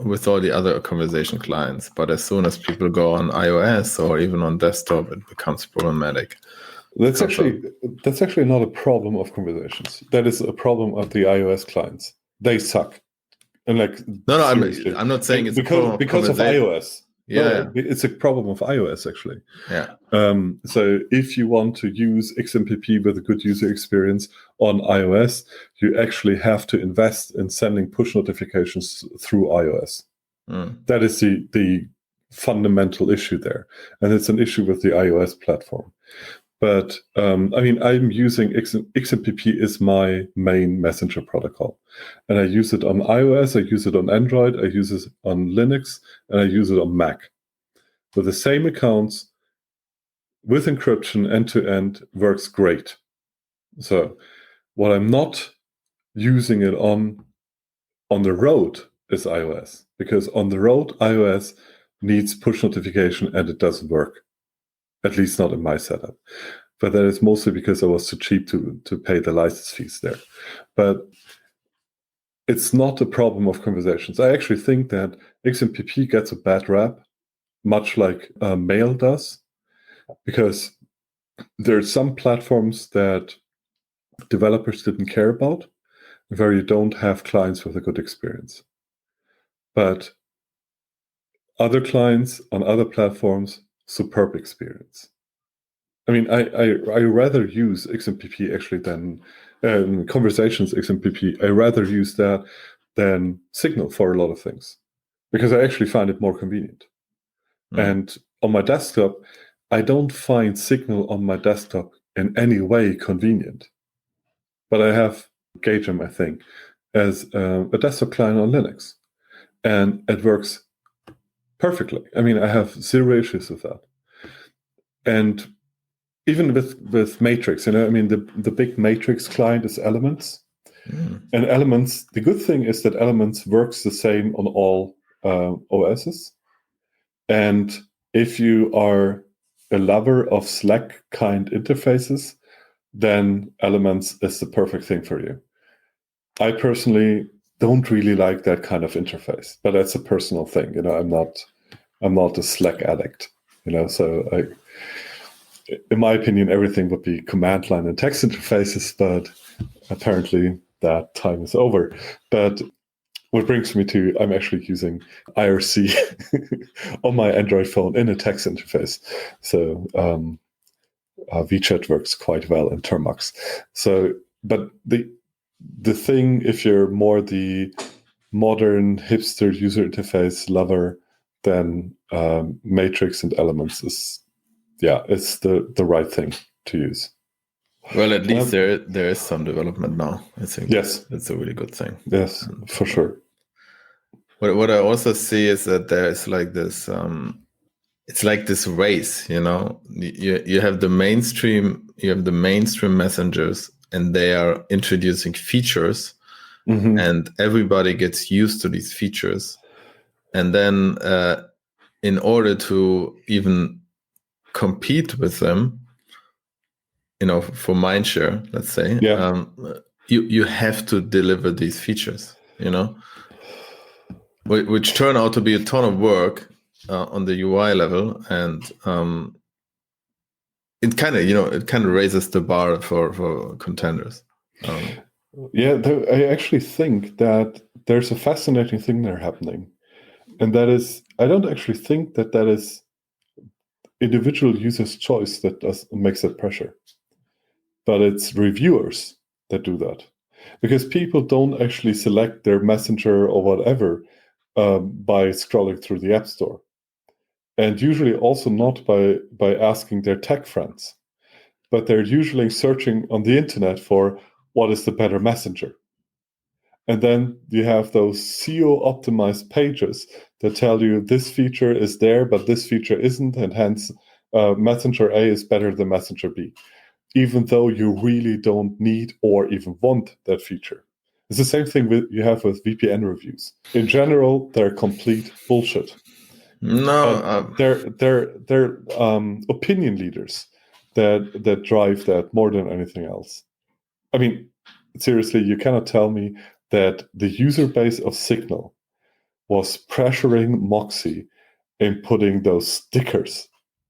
with all the other conversation clients, but as soon as people go on iOS or even on desktop, it becomes problematic. That's actually not a problem of conversations. That is a problem of the iOS clients. They suck. And I'm not saying it's because of iOS. Yeah, no, it's a problem of iOS actually. Yeah. So if you want to use XMPP with a good user experience on iOS, you actually have to invest in sending push notifications through iOS. That is the fundamental issue there, and it's an issue with the iOS platform. But I'm using XMPP is my main messenger protocol, and I use it on iOS, I use it on Android, I use it on Linux, and I use it on Mac. With the same accounts, with encryption end-to-end, works great. So what I'm not using it on the road is iOS, because on the road, iOS needs push notification and it doesn't work. At least not in my setup. But that is mostly because I was too cheap to pay the license fees there. But it's not a problem of conversations. I actually think that XMPP gets a bad rap, much like Mail does, because there are some platforms that developers didn't care about, where you don't have clients with a good experience. But other clients on other platforms, superb experience. I rather use XMPP actually than Conversations XMPP. I rather use that than Signal for a lot of things, because I actually find it more convenient. And on my desktop, I don't find Signal on my desktop in any way convenient. But I have Gagem, I think, as a desktop client on Linux, and it works perfectly. I have zero issues with that. And even with Matrix, the big Matrix client is Elements. And Elements, the good thing is that Elements works the same on all OSs. And if you are a lover of Slack kind interfaces, then Elements is the perfect thing for you. I personally don't really like that kind of interface, but that's a personal thing. I'm not a Slack addict. So in my opinion, everything would be command line and text interfaces, but apparently that time is over. But what brings me to, I'm actually using IRC on my Android phone in a text interface. So VChat works quite well in Termux. So, but the thing, if you're more the modern hipster user interface lover, then Matrix and Elements is, it's the right thing to use. Well, at least there is some development now. I think yes, it's a really good thing. Yes, for sure. What I also see is that there's like this. It's like this race, you have the mainstream, messengers, and they are introducing features, and everybody gets used to these features, and then in order to even compete with them, for mindshare, let's say, you have to deliver these features, which turn out to be a ton of work. on the UI level, and it kind of raises the bar for contenders. I actually think that there's a fascinating thing there happening, and that is, I don't actually think that is individual users' choice that makes that pressure, but it's reviewers that do that, because people don't actually select their messenger or whatever by scrolling through the App Store, and usually also not by asking their tech friends, but they're usually searching on the internet for what is the better messenger. And then you have those SEO optimized pages that tell you this feature is there, but this feature isn't, and hence Messenger A is better than Messenger B, even though you really don't need or even want that feature. It's the same thing you have with VPN reviews. In general, they're complete bullshit. No, they're opinion leaders that drive that more than anything else. I mean, seriously, you cannot tell me that the user base of Signal was pressuring Moxie in putting those stickers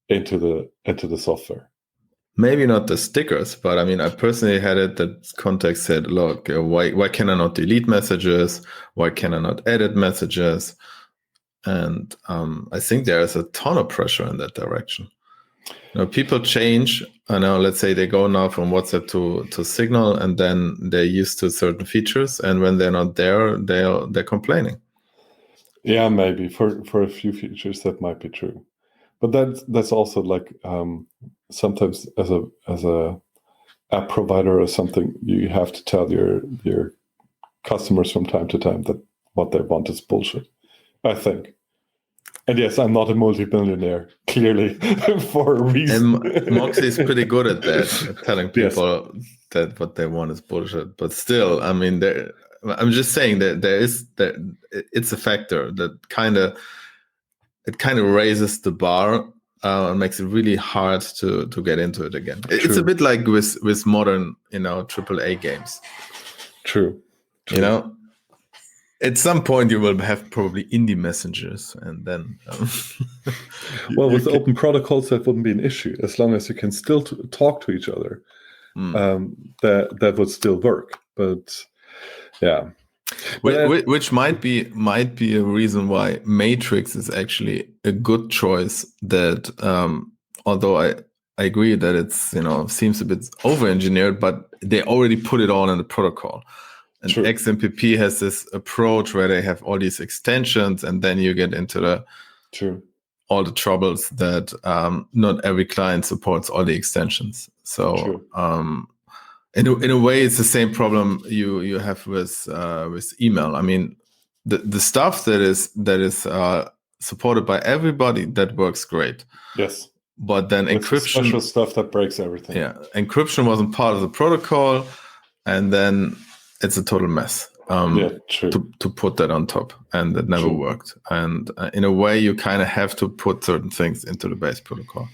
into the software. Maybe not the stickers, but I mean, I personally had it that context said, look, why can I not delete messages? Why can I not edit messages? And I think there is a ton of pressure in that direction. People change. I know, let's say they go now from WhatsApp to Signal, and then they're used to certain features, and when they're not there, they're complaining. Yeah, maybe for a few features that might be true, but that's also like sometimes as a app provider or something, you have to tell your customers from time to time that what they want is bullshit, I think. And yes, I'm not a multi-billionaire, clearly, for a reason. And Moxie is pretty good at that, at telling people that what they want is bullshit. But still, I mean, I'm just saying that it's a factor that kind of raises the bar and makes it really hard to get into it again. True. It's a bit like with modern, AAA games. True. At some point you will have probably indie messengers, and then with open protocols that wouldn't be an issue, as long as you can still talk to each other. That would still work. But yeah, which might be a reason why Matrix is actually a good choice. That although I agree that it's seems a bit over engineered, but they already put it all in the protocol. And True. XMPP has this approach where they have all these extensions, and then you get into all the troubles that not every client supports all the extensions. So in a way, it's the same problem you have with email. I mean, the stuff that is supported by everybody, that works great. Yes. But then encryption, special stuff that breaks everything. Yeah, encryption wasn't part of the protocol, and then it's a total mess to put that on top, and it never worked. And in a way, you kind of have to put certain things into the base protocol.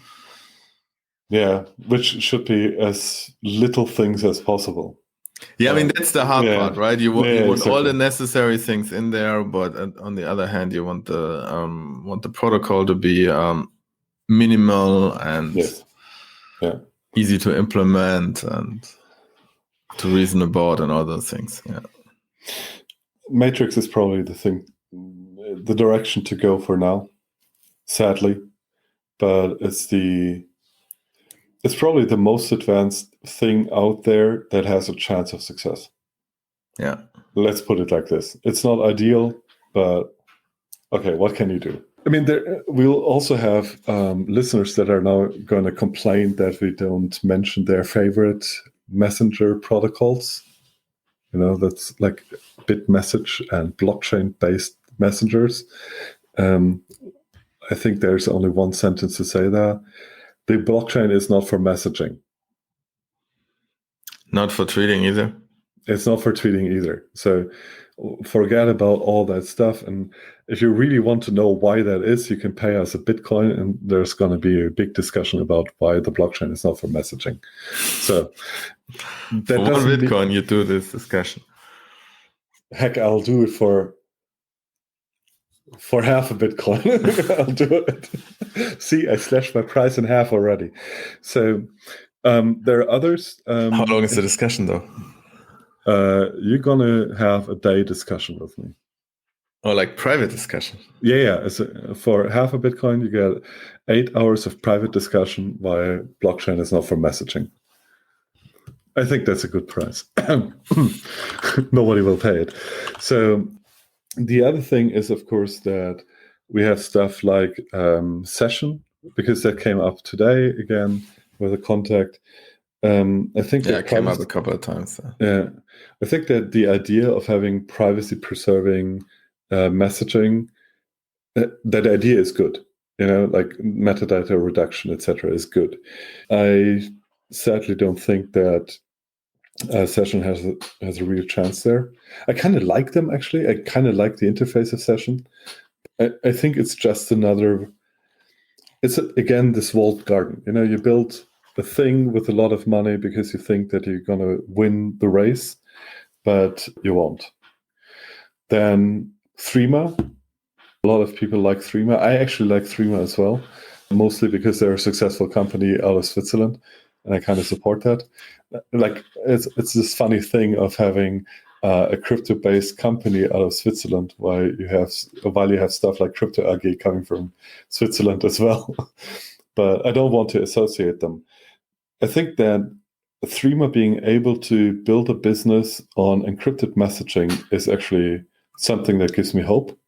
Yeah, which should be as little things as possible. Yeah, I mean, that's the hard part, right? You want exactly. all the necessary things in there, but on the other hand, you want the protocol to be minimal and easy to implement and to reason about and all those things. Yeah, Matrix is probably the direction to go for now, sadly, but it's probably the most advanced thing out there that has a chance of success. Yeah, let's put it like this: it's not ideal, but okay, what can you do? I mean, we'll also have listeners that are now going to complain that we don't mention their favorite messenger protocols. That's like BitMessage and blockchain-based messengers. I think there's only one sentence to say that. The blockchain is not for messaging. Not for tweeting either. It's not for tweeting either. So forget about all that stuff. And if you really want to know why that is, you can pay us a Bitcoin, and there's going to be a big discussion about why the blockchain is not for messaging. So that for one Bitcoin, you do this discussion. Heck, I'll do it for for half a Bitcoin, I'll do it. See, I slashed my price in half already. So there are others. How long is the discussion, though? You're gonna have a day discussion with me. Or like private discussion? Yeah. So for half a Bitcoin, you get 8 hours of private discussion via blockchain is not for messaging. I think that's a good price. Nobody will pay it. So the other thing is, of course, that we have stuff like session, because that came up today again with a contact. I think it came up a couple of times. Yeah, I think that the idea of having privacy preserving messaging, that idea is good. Like metadata reduction, etc., is good. I sadly don't think that Session has a real chance there. I kind of like them, actually. I kind of like the interface of Session. I think it's just another. It's again this walled garden. You build a thing with a lot of money because you think that you're gonna win the race, but you won't. Then Threema. A lot of people like Threema. I actually like Threema as well, mostly because they're a successful company out of Switzerland, and I kind of support that. Like it's this funny thing of having a crypto-based company out of Switzerland, while you have stuff like Crypto AG coming from Switzerland as well. But I don't want to associate them. I think that Threema being able to build a business on encrypted messaging is actually something that gives me hope.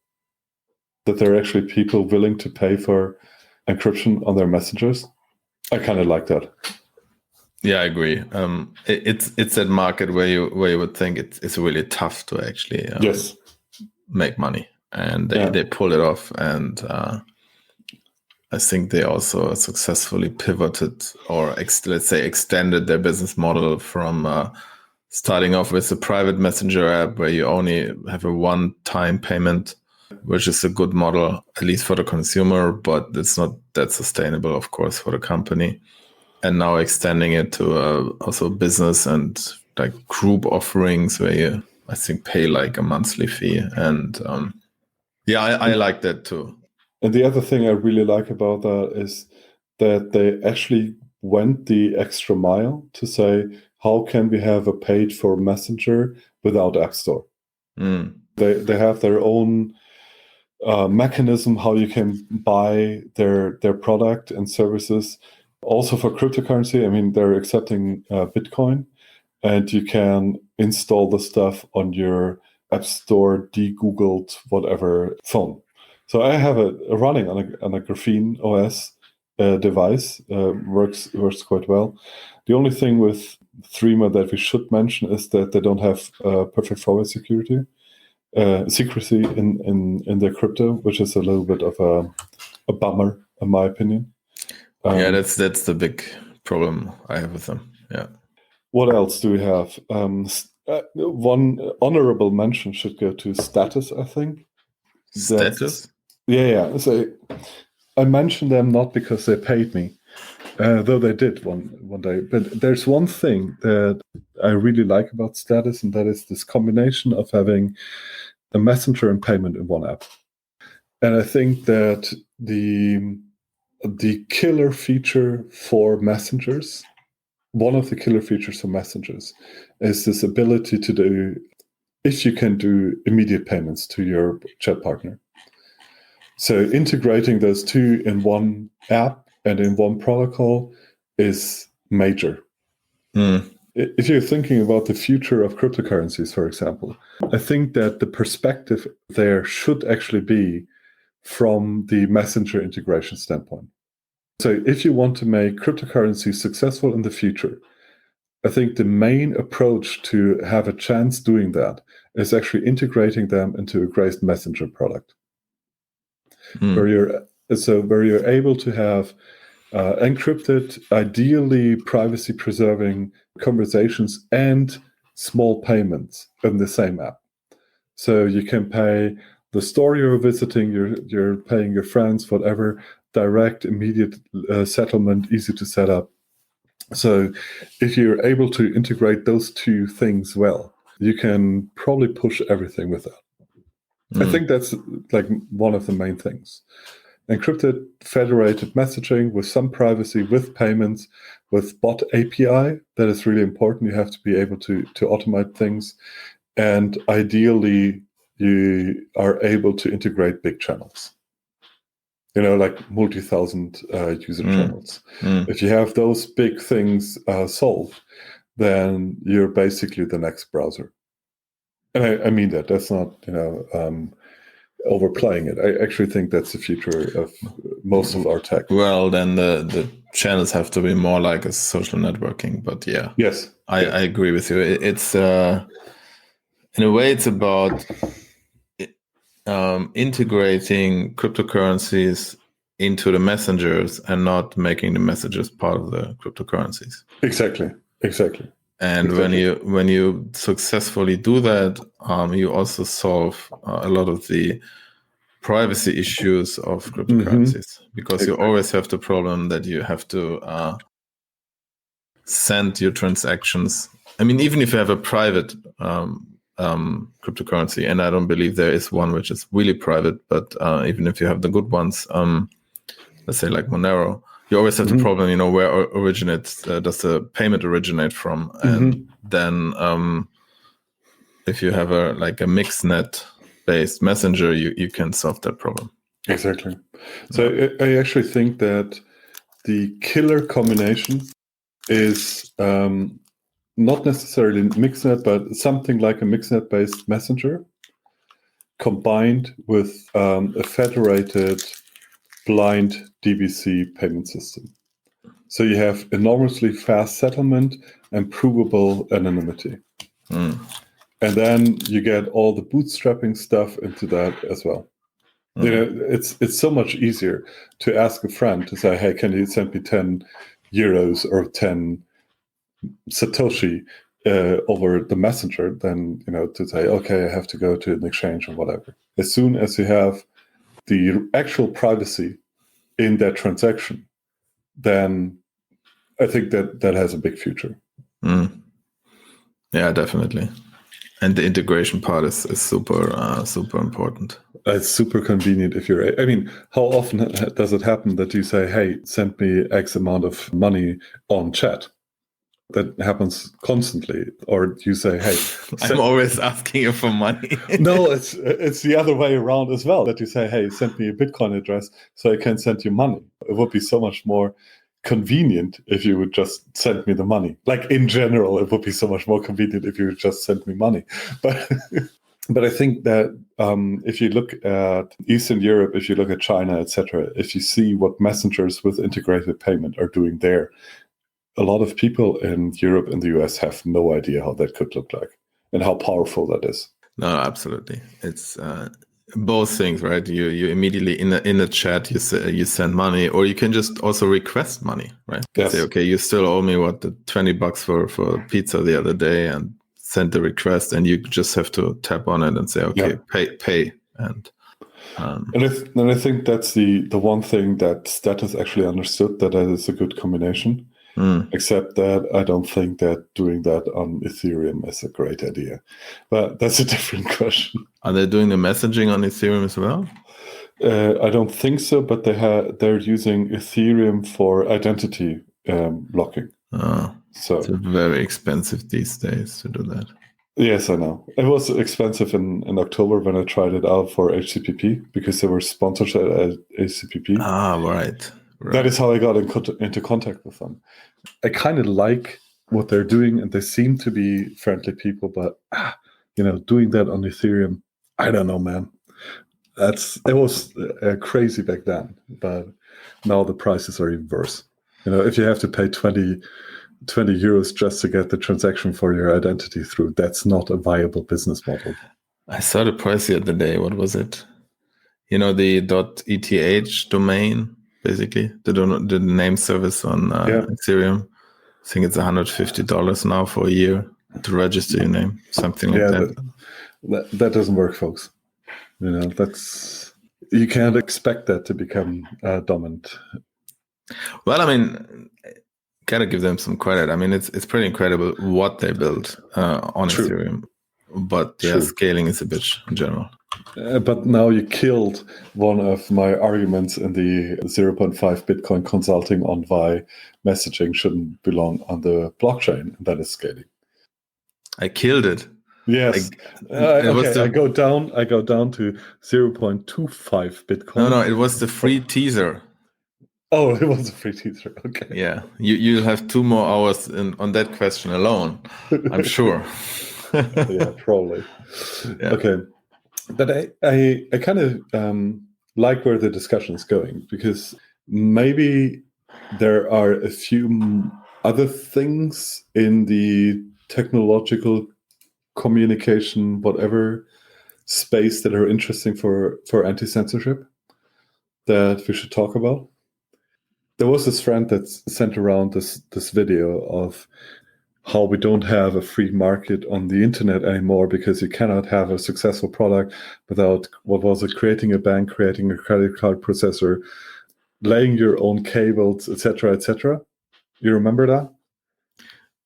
That there are actually people willing to pay for encryption on their messengers. I kind of like that. Yeah, I agree. It's that market where you would think it's really tough to actually make money, and they pull it off. And I think they also successfully pivoted, or let's say extended their business model from starting off with a private messenger app where you only have a one-time payment, which is a good model, at least for the consumer, but it's not that sustainable, of course, for the company. And now extending it to also business and like group offerings where you, I think, pay like a monthly fee. And I like that too. And the other thing I really like about that is that they actually went the extra mile to say, how can we have a paid for Messenger without App Store? They have their own mechanism how you can buy their product and services. Also for cryptocurrency, I mean, they're accepting Bitcoin, and you can install the stuff on your App Store, de-Googled, whatever phone. So I have it running on a Graphene OS device. Works quite well. The only thing with Threema that we should mention is that they don't have perfect forward security. Secrecy in their crypto, which is a little bit of a bummer, in my opinion. That's the big problem I have with them. Yeah. What else do we have? One honorable mention should go to Status, I think. Status? Yeah. So I mentioned them not because they paid me, though they did one day. But there's one thing that I really like about Status, and that is this combination of having a messenger and payment in one app. And I think that the killer feature for messengers, one of the killer features for messengers, is this ability to do, if you can do immediate payments to your chat partner. So integrating those two in one app and in one protocol is major. If you're thinking about the future of cryptocurrencies, for example, I think that the perspective there should actually be from the messenger integration standpoint. So if you want to make cryptocurrencies successful in the future, I think the main approach to have a chance doing that is actually integrating them into a great messenger product. Where you're able to have encrypted, ideally privacy preserving conversations and small payments in the same app. So you can pay the store you're visiting, you're paying your friends, whatever, direct, immediate settlement, easy to set up. So if you're able to integrate those two things well, you can probably push everything with that. I think that's like one of the main things. Encrypted federated messaging with some privacy, with payments, with bot API. That is really important. You have to be able to automate things. And ideally, you are able to integrate big channels. Like multi-thousand user channels. If you have those big things solved, then you're basically the next browser. And I mean that. That's not, overplaying it. I actually think that's the future of most of our tech. Well, then the channels have to be more like a social networking. But yeah, yes, I agree with you. It's in a way, it's about integrating cryptocurrencies into the messengers and not making the messages part of the cryptocurrencies. Exactly. And when you successfully do that, you also solve a lot of the privacy issues of cryptocurrencies, because you always have the problem that you have to send your transactions. I mean, even if you have a private cryptocurrency, and I don't believe there is one which is really private, but even if you have the good ones, let's say like Monero, you always have the problem, where originates does the payment originate from, and then if you have a mixnet based messenger, you can solve that problem. Exactly. So I actually think that the killer combination is not necessarily mixnet, but something like a mixnet based messenger combined with a federated blind DBC payment system. So you have enormously fast settlement and provable anonymity. And then you get all the bootstrapping stuff into that as well. It's so much easier to ask a friend to say, hey, can you send me 10 euros or 10 Satoshi over the messenger than, to say, okay, I have to go to an exchange or whatever. As soon as you have the actual privacy in that transaction, then I think that has a big future. Yeah, definitely. And the integration part is super important. It's super convenient if you're, how often does it happen that you say, hey, send me X amount of money on chat? That happens constantly. Or you say, hey, I'm always asking you for money. No, it's the other way around as well, that you say, hey, send me a Bitcoin address so I can send you money. It would be so much more convenient if you would just send me the money. Like in general, it would be so much more convenient if you would just send me money. But I think that if you look at Eastern Europe, if you look at China, etc., if you see what messengers with integrated payment are doing there, a lot of people in Europe and the US have no idea how that could look like and how powerful that is. No, absolutely. It's both things, right? You immediately in the chat you send money, or you can just also request money, right? Yes. Say, okay, you still owe me the $20 for pizza the other day, and send the request, and you just have to tap on it and say, okay, pay. And I think that's the one thing that has actually understood, that is a good combination. Except that I don't think that doing that on Ethereum is a great idea. But that's a different question. Are they doing the messaging on Ethereum as well? I don't think so, but they're using Ethereum for identity blocking. So it's very expensive these days to do that. Yes, I know. It was expensive in October when I tried it out for HCPP, because they were sponsored at HCPP. Right. That is how I got into contact with them. I kind of like what they're doing, and they seem to be friendly people, but doing that on Ethereum, I don't know, man. It was crazy back then, but now the prices are even worse. If you have to pay 20 euros just to get the transaction for your identity through, that's not a viable business model. I saw the price the other day. What was it? The .eth domain, basically the name service on Ethereum. I think it's $150 now for a year to register your name, something like that. That doesn't work, folks. You can't expect that to become dominant. Well, gotta give them some credit. It's pretty incredible what they built on Ethereum, but scaling is a bitch in general. But now you killed one of my arguments in the 0.5 Bitcoin consulting on why messaging shouldn't belong on the blockchain, and that is scaling. I killed it. Yes. Okay. I go down to 0.25 Bitcoin. No, it was the free teaser. Oh, it was a free teaser. Okay. Yeah, you'll have 2 more hours on that question alone, I'm sure. Yeah, probably. Yeah. Okay. But I kind of like where the discussion is going, because maybe there are a few other things in the technological communication, whatever space, that are interesting for anti-censorship that we should talk about. There was this friend that sent around this video of how we don't have a free market on the internet anymore, because you cannot have a successful product without, what was it, creating a bank, creating a credit card processor, laying your own cables, etc., etc. You remember that?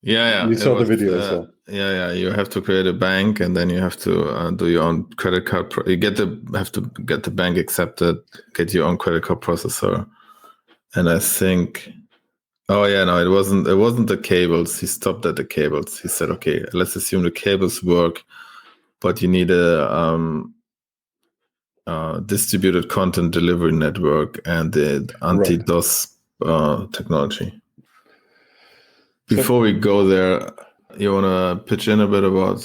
Yeah. You saw the video as well. Yeah. You have to create a bank, and then you have to do your own credit card. You have to get the bank accepted, get your own credit card processor, and I think. Oh yeah, no, it wasn't the cables. He stopped at the cables. He said, okay, let's assume the cables work, but you need a distributed content delivery network and the anti-DOS technology. Before we go there, you want to pitch in a bit about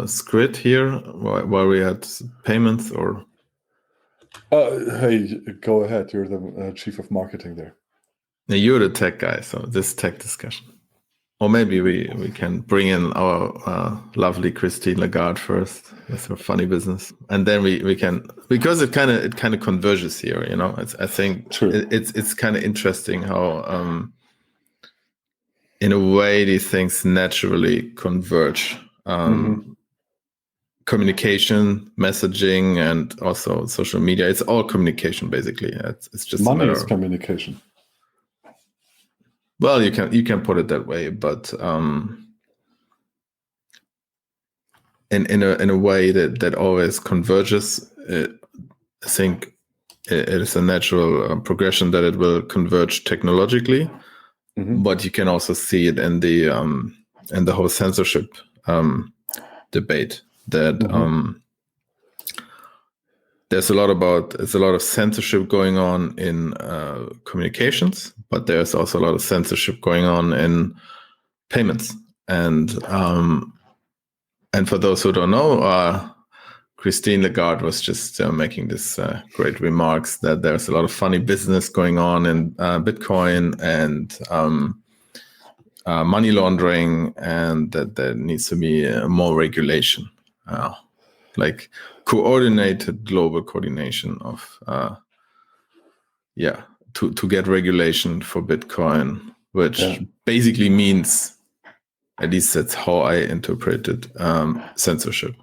Scrit here, while we had payments, or? Hey, go ahead. You're the chief of marketing there. You're the tech guy, so this tech discussion. Or maybe we can bring in our lovely Christine Lagarde first with her funny business, and then we can, because it kind of converges here. I think it's kind of interesting how in a way these things naturally converge. Communication, messaging, and also social media. It's all communication basically. It's just money is communication. Well, you can put it that way, but in a way that always converges. I think it is a natural progression that it will converge technologically, but you can also see it in the whole censorship debate. That there's a lot of censorship going on in communications, but there's also a lot of censorship going on in payments. And for those who don't know, Christine Lagarde was just making this great remarks that there's a lot of funny business going on in Bitcoin and money laundering, and that there needs to be more regulation, like coordinated global coordination of, to get regulation for Bitcoin, which basically means, at least that's how I interpreted censorship.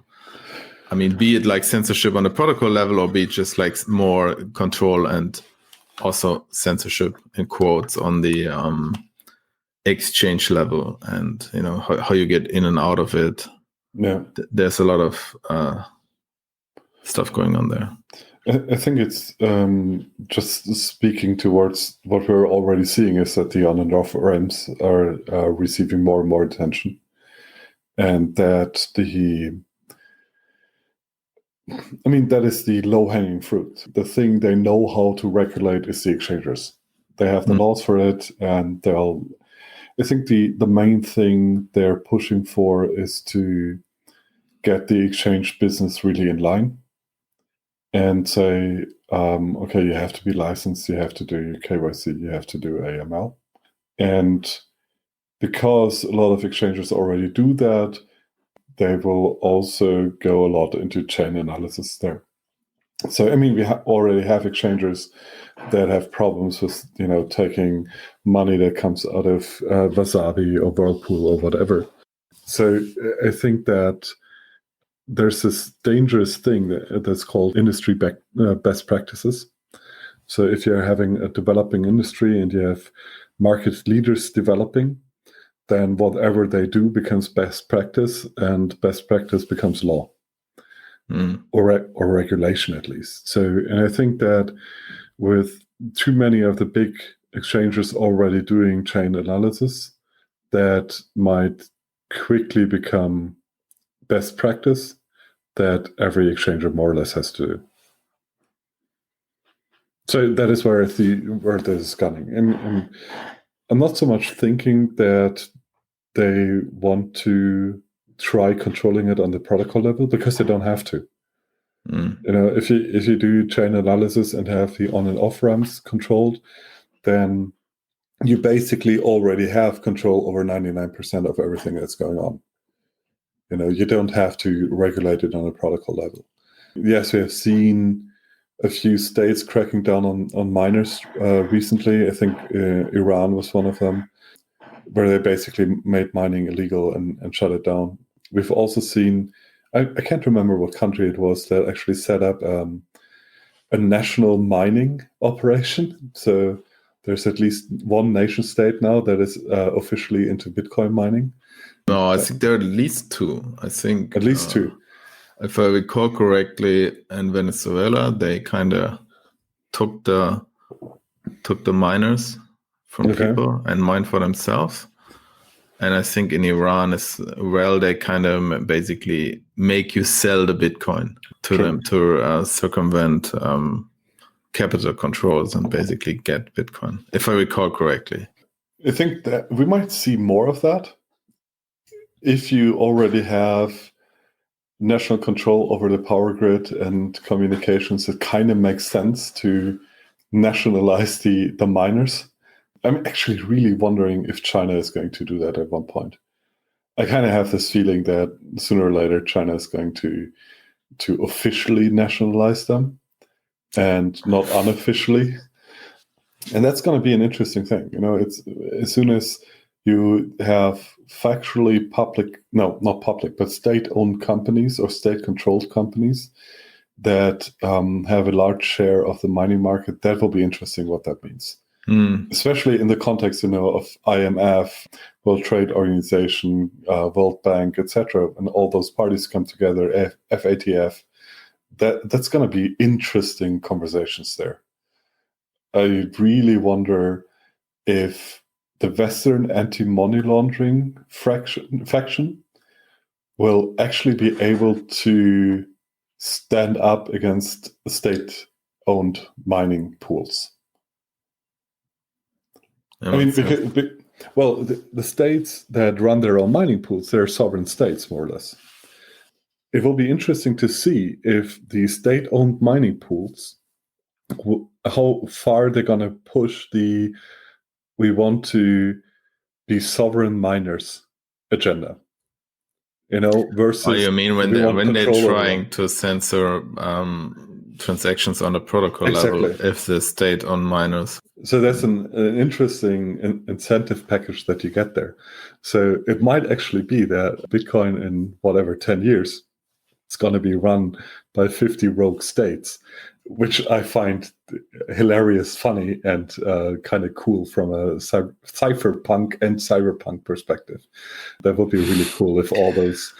I mean, be it like censorship on a protocol level, or be it just like more control and also censorship in quotes on the exchange level, and how you get in and out of it. Yeah, there's a lot of stuff going on there. I think it's just speaking towards what we're already seeing is that the on and off ramps are receiving more and more attention, and that that is the low-hanging fruit. The thing they know how to regulate is the exchanges. They have the laws for it, and I think the main thing they're pushing for is to get the exchange business really in line and say, okay, you have to be licensed, you have to do your KYC, you have to do AML. And because a lot of exchanges already do that, they will also go a lot into chain analysis there. So, we already have exchanges that have problems with, taking money that comes out of Wasabi or Whirlpool or whatever. So I think that there's this dangerous thing that's called industry best practices. So if you're having a developing industry and you have market leaders developing, then whatever they do becomes best practice, and best practice becomes law. or regulation at least. So, and I think that with too many of the big exchanges already doing chain analysis, that might quickly become best practice that every exchanger more or less has to do. So that is where this is going. And I'm not so much thinking that they want to try controlling it on the protocol level, because they don't have to. If you do chain analysis and have the on and off ramps controlled, then you basically already have control over 99% of everything that's going on. You don't have to regulate it on a protocol level. Yes, we have seen a few states cracking down on miners recently. I think Iran was one of them, where they basically made mining illegal and shut it down. We've also seen, I can't remember what country it was that actually set up a national mining operation. So there's at least one nation state now that is officially into Bitcoin mining. No, I think there are at least two. I think at least two. If I recall correctly, in Venezuela, they kind of took the miners from people and mined for themselves. And I think in Iran as well, they kind of basically make you sell the Bitcoin to them to circumvent capital controls and basically get Bitcoin, if I recall correctly. I think that we might see more of that if you already have national control over the power grid and communications. It kind of makes sense to nationalize the miners. I'm actually really wondering if China is going to do that at one point. I kind of have this feeling that sooner or later China is going to officially nationalize them and not unofficially. And that's going to be an interesting thing. It's as soon as you have factually not public, but state-owned companies or state-controlled companies that have a large share of the mining market, that will be interesting what that means. Especially in the context, of IMF, World Trade Organization, World Bank, etc., and all those parties come together, FATF. That's going to be interesting conversations there. I really wonder if the Western anti-money laundering faction will actually be able to stand up against state-owned mining pools. The states that run their own mining pools, they're sovereign states, more or less. It will be interesting to see if the state-owned mining pools, how far they're going to push the "we want to be sovereign miners" agenda. Versus. Oh, you mean when they're trying to censor transactions on a protocol level if the state-owned miners? So that's an interesting incentive package that you get there. So it might actually be that Bitcoin in 10 years, it's going to be run by 50 rogue states, which I find hilarious, funny, and kind of cool from a cypherpunk and cyberpunk perspective. That would be really cool if all those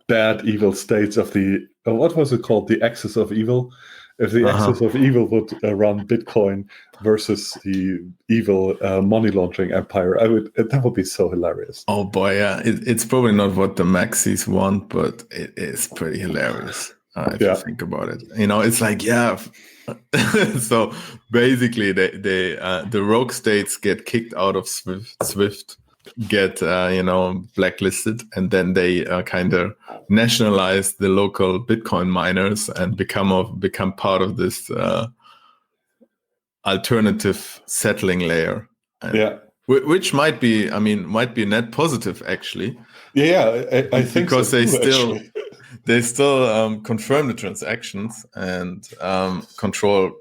bad, evil states of the, what was it called? The axis of evil? If the axis of evil would run Bitcoin versus the evil money laundering empire, that would be so hilarious. Oh boy, yeah. It's probably not what the maxis want, but it is pretty hilarious if you think about it. It's like, so basically the rogue states get kicked out of Swift, get blacklisted, and then they kind of nationalize the local Bitcoin miners and become part of this alternative settling layer. Which might be a net positive actually. I think because so they still confirm the transactions and control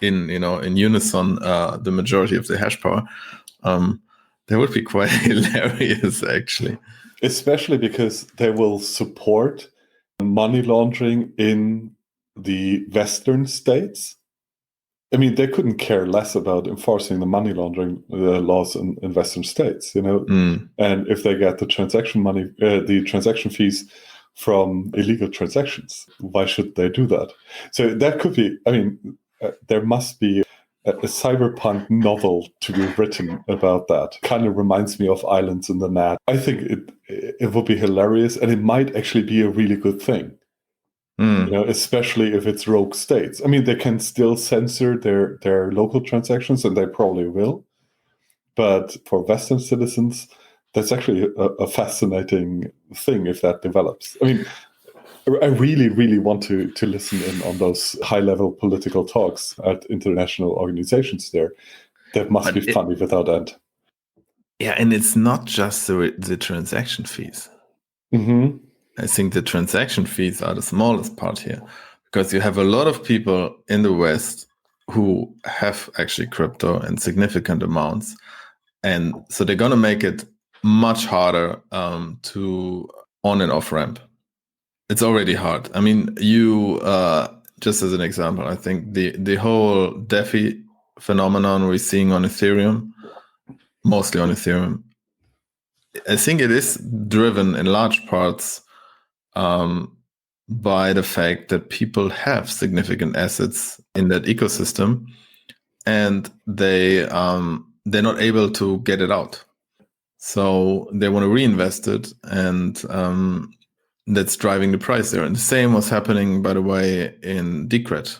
in unison the majority of the hash power. That would be quite hilarious, actually. Especially because they will support money laundering in the Western states. They couldn't care less about enforcing the money laundering laws in Western states, And if they get the transaction fees from illegal transactions. Why should they do that? So that could be, there must be a cyberpunk novel to be written about that. Kind of reminds me of Islands in the Net. I think it would be hilarious, and it might actually be a really good thing. Especially if it's rogue states. I mean, they can still censor their local transactions, and they probably will. But for Western citizens, that's actually a fascinating thing if that develops. I mean, I really, really want to listen in on those high-level political talks at international organizations there. That must be funny without end. Yeah, and it's not just the transaction fees. Mm-hmm. I think the transaction fees are the smallest part here, because you have a lot of people in the West who have actually crypto in significant amounts. And so they're going to make it much harder to on and off ramp. It's already hard. I mean, just as an example, I think the whole DeFi phenomenon we're seeing on Ethereum, mostly on Ethereum, I think it is driven in large parts by the fact that people have significant assets in that ecosystem, and they're not able to get it out. So they want to reinvest it, and that's driving the price there. And the same was happening, by the way, in Decred.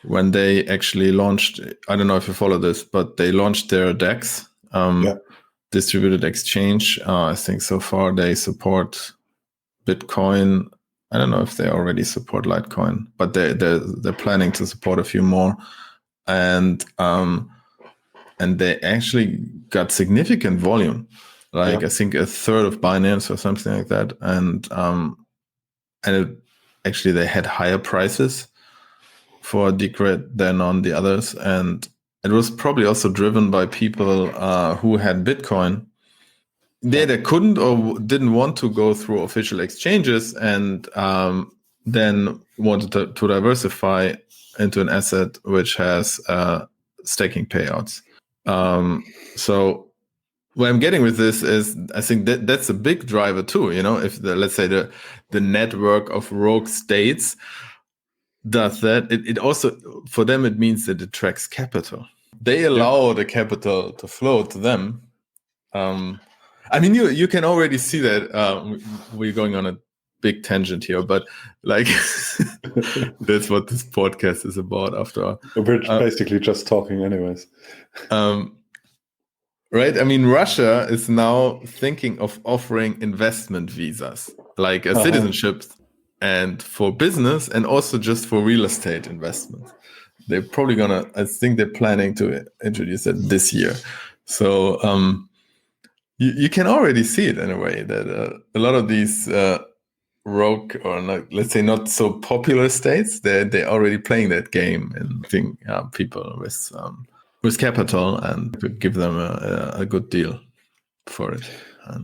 When they actually launched, I don't know if you follow this, but they launched their DEX, distributed exchange. I think so far they support Bitcoin. I don't know if they already support Litecoin, but they're planning to support a few more, and they actually got significant volume, I think a third of Binance or something like that, and actually they had higher prices for Decred than on the others, and it was probably also driven by people who had Bitcoin. They couldn't or didn't want to go through official exchanges, and then wanted to diversify into an asset which has staking payouts. So what I'm getting with this is, I think that's a big driver too. If let's say the network of rogue states does that, it also, for them, it means that it attracts capital. They allow the capital to flow to them. I mean, you can already see that we're going on a big tangent here, but like that's what this podcast is about. After all, we're basically just talking, anyways. Right? I mean, Russia is now thinking of offering investment visas, like a citizenship, and for business, and also just for real estate investment. They're probably I think they're planning to introduce it this year. So you can already see it in a way that a lot of these rogue, or not, let's say not so popular states, they're already playing that game, and think people with capital and to give them a good deal for it.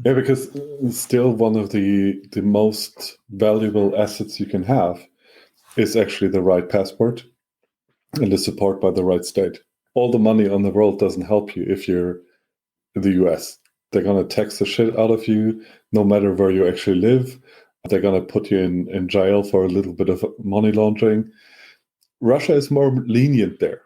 Because still one of the most valuable assets you can have is actually the right passport and the support by the right state. All the money on the world doesn't help you if you're in the US. They're going to tax the shit out of you no matter where you actually live. They're going to put you in jail for a little bit of money laundering. Russia is more lenient there.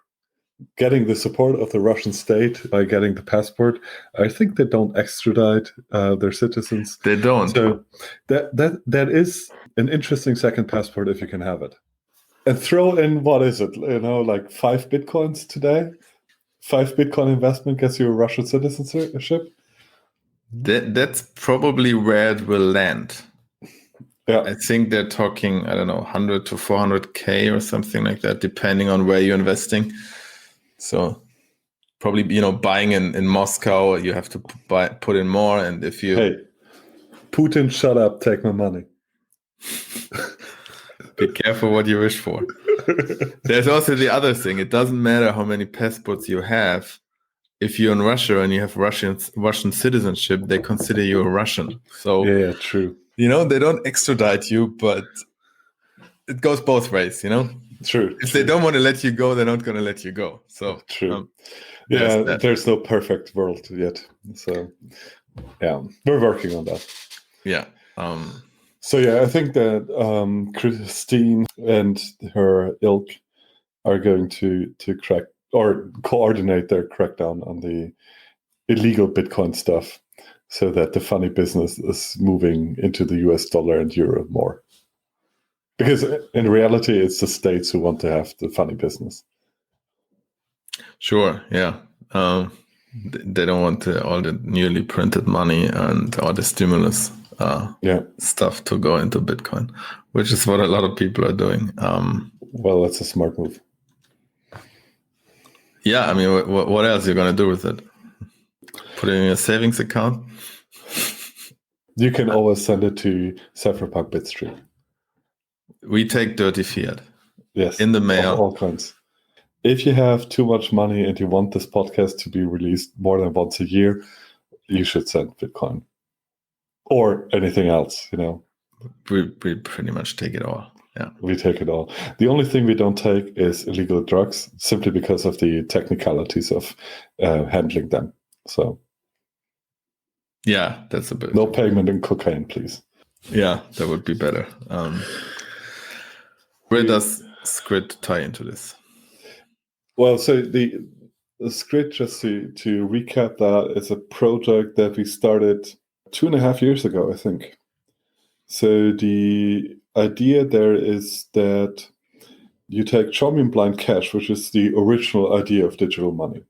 Getting the support of the Russian state by getting the passport, I think they don't extradite their citizens. They don't. So that is an interesting second passport if you can have it. And throw in, what is it? Like 5 Bitcoins today? 5 Bitcoin investment gets you a Russian citizenship? That's probably where it will land. Yeah. I think they're talking, I don't know, 100 to 400K or something like that, depending on where you're investing. So probably, buying in Moscow, you have to put in more. And if you... Hey, Putin, shut up, take my money. Be careful what you wish for. There's also the other thing. It doesn't matter how many passports you have. If you're in Russia and you have Russian citizenship, they consider you a Russian. So yeah, true. They don't extradite you, but it goes both ways, True. If they don't want to let you go, they're not going to let you go. So true. There's no perfect world yet. So yeah, we're working on that. Yeah. So yeah, I think that Christine and her ilk are going to crack or coordinate their crackdown on the illegal Bitcoin stuff, so that the funny business is moving into the US dollar and euro more. Because in reality, it's the states who want to have the funny business. Sure, yeah. They don't want all the newly printed money and all the stimulus stuff to go into Bitcoin, which is what a lot of people are doing. Well, that's a smart move. Yeah, I mean, what else are you going to do with it? Put it in your savings account? You can always send it to Cypherpunk Bitstream. We take dirty fiat. Yes. In the mail. Of all kinds. If you have too much money and you want this podcast to be released more than once a year, you should send Bitcoin. Or anything else, We pretty much take it all. Yeah. We take it all. The only thing we don't take is illegal drugs, simply because of the technicalities of handling them. So, yeah, that's a bit. No payment in cocaine, please. Yeah, that would be better. Where does Scrit tie into this? Well, so the Scrit, just to recap that, is a project that we started 2.5 years ago, I think. So the idea there is that you take Chromium Blind Cash, which is the original idea of digital money.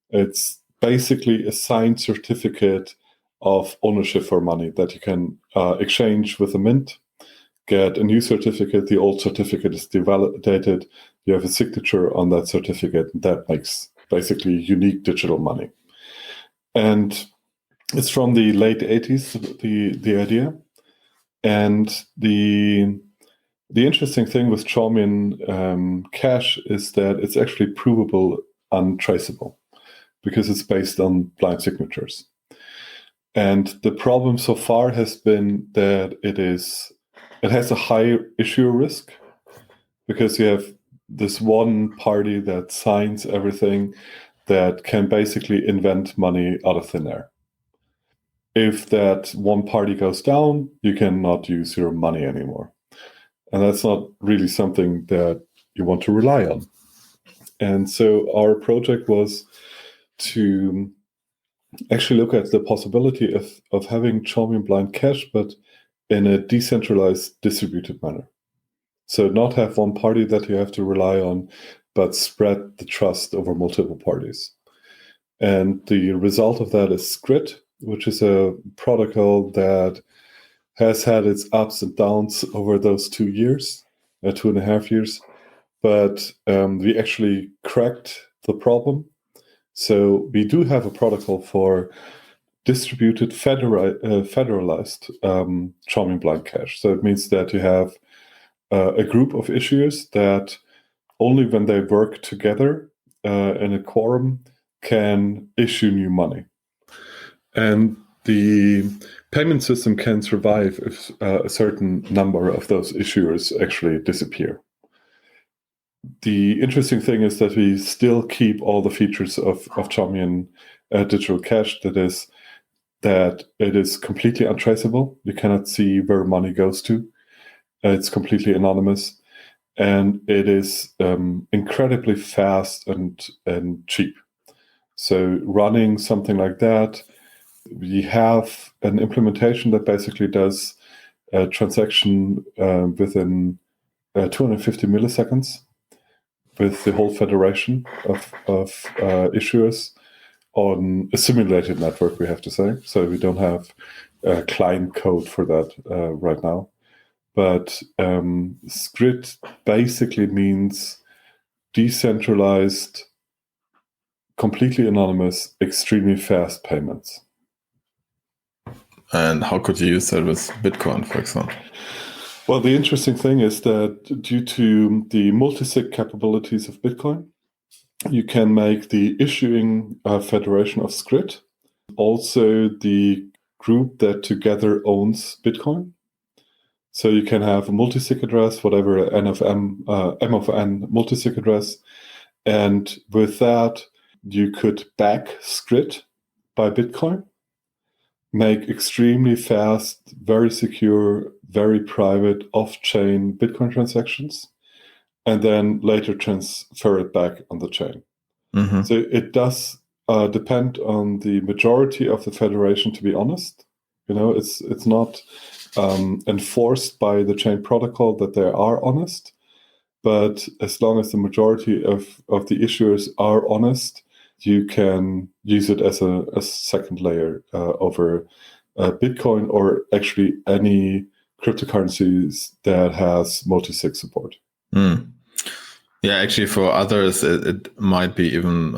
It's basically a signed certificate of ownership for money that you can exchange with a mint, get a new certificate. The old certificate is devalidated. You have a signature on that certificate. And that makes basically unique digital money. And it's from the late 80s, the idea. And the interesting thing with Chromium Cash is that it's actually provable untraceable, because it's based on blind signatures. And the problem so far has been that it has a high issuer risk, because you have this one party that signs everything that can basically invent money out of thin air. If that one party goes down, you cannot use your money anymore. And that's not really something that you want to rely on. And so our project was to actually look at the possibility of having Chromium Blind Cash, but in a decentralized, distributed manner. So not have one party that you have to rely on, but spread the trust over multiple parties. And the result of that is Scrit, which is a protocol that has had its ups and downs over those 2 years, 2.5 years. But we actually cracked the problem. So we do have a protocol for distributed federalized Chromium Blind Cash. So it means that you have a group of issuers that only when they work together in a quorum can issue new money. And the payment system can survive if a certain number of those issuers actually disappear. The interesting thing is that we still keep all the features of Chromium Digital Cash. That it is completely untraceable. You cannot see where money goes to. It's completely anonymous. And it is incredibly fast and cheap. So running something like that, we have an implementation that basically does a transaction within 250 milliseconds with the whole federation of issuers on a simulated network, we have to say. So we don't have client code for that right now. But Scrit basically means decentralized, completely anonymous, extremely fast payments. And how could you use that with Bitcoin, for example? Well, the interesting thing is that due to the multi-sig capabilities of Bitcoin, you can make the issuing federation of Scrit also the group that together owns Bitcoin. So you can have a multi-sig address, whatever M of N multi-sig address. And with that, you could back Scrit by Bitcoin, make extremely fast, very secure, very private off-chain Bitcoin transactions and then later transfer it back on the chain. Mm-hmm. So it does depend on the majority of the federation, to be honest. It's not enforced by the chain protocol that they are honest, but as long as the majority of the issuers are honest, you can use it as a second layer over Bitcoin or actually any cryptocurrencies that has multi-sig support. Yeah, actually for others, it might be even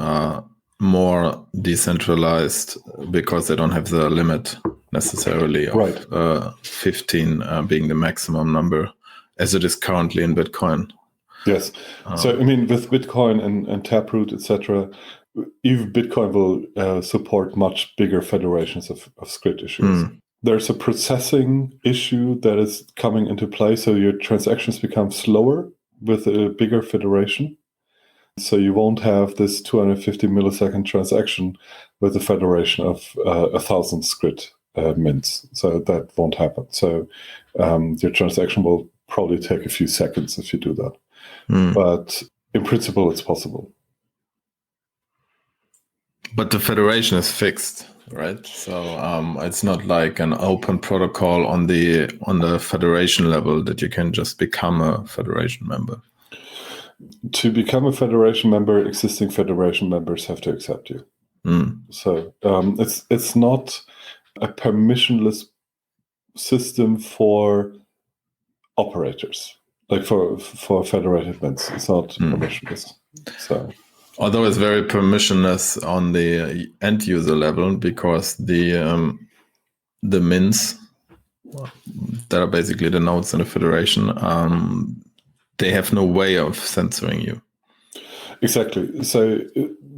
more decentralized because they don't have the limit necessarily of 15 being the maximum number as it is currently in Bitcoin. Yes. So, I mean, with Bitcoin and Taproot, etc., even Bitcoin will support much bigger federations of Scrit issues. There's a processing issue that is coming into play, so your transactions become slower with a bigger federation. So you won't have this 250 millisecond transaction with a federation of 1,000 Scrit mints. So that won't happen. So your transaction will probably take a few seconds if you do that. But in principle, it's possible. But the federation is fixed, right? So it's not like an open protocol on the federation level that you can just become a federation member. To become a federation member, existing federation members have to accept you. So it's not a permissionless system for operators, like for federated mints. It's not permissionless. So, although it's very permissionless on the end user level, because the mints that are basically the nodes in the federation, they have no way of censoring you. Exactly. So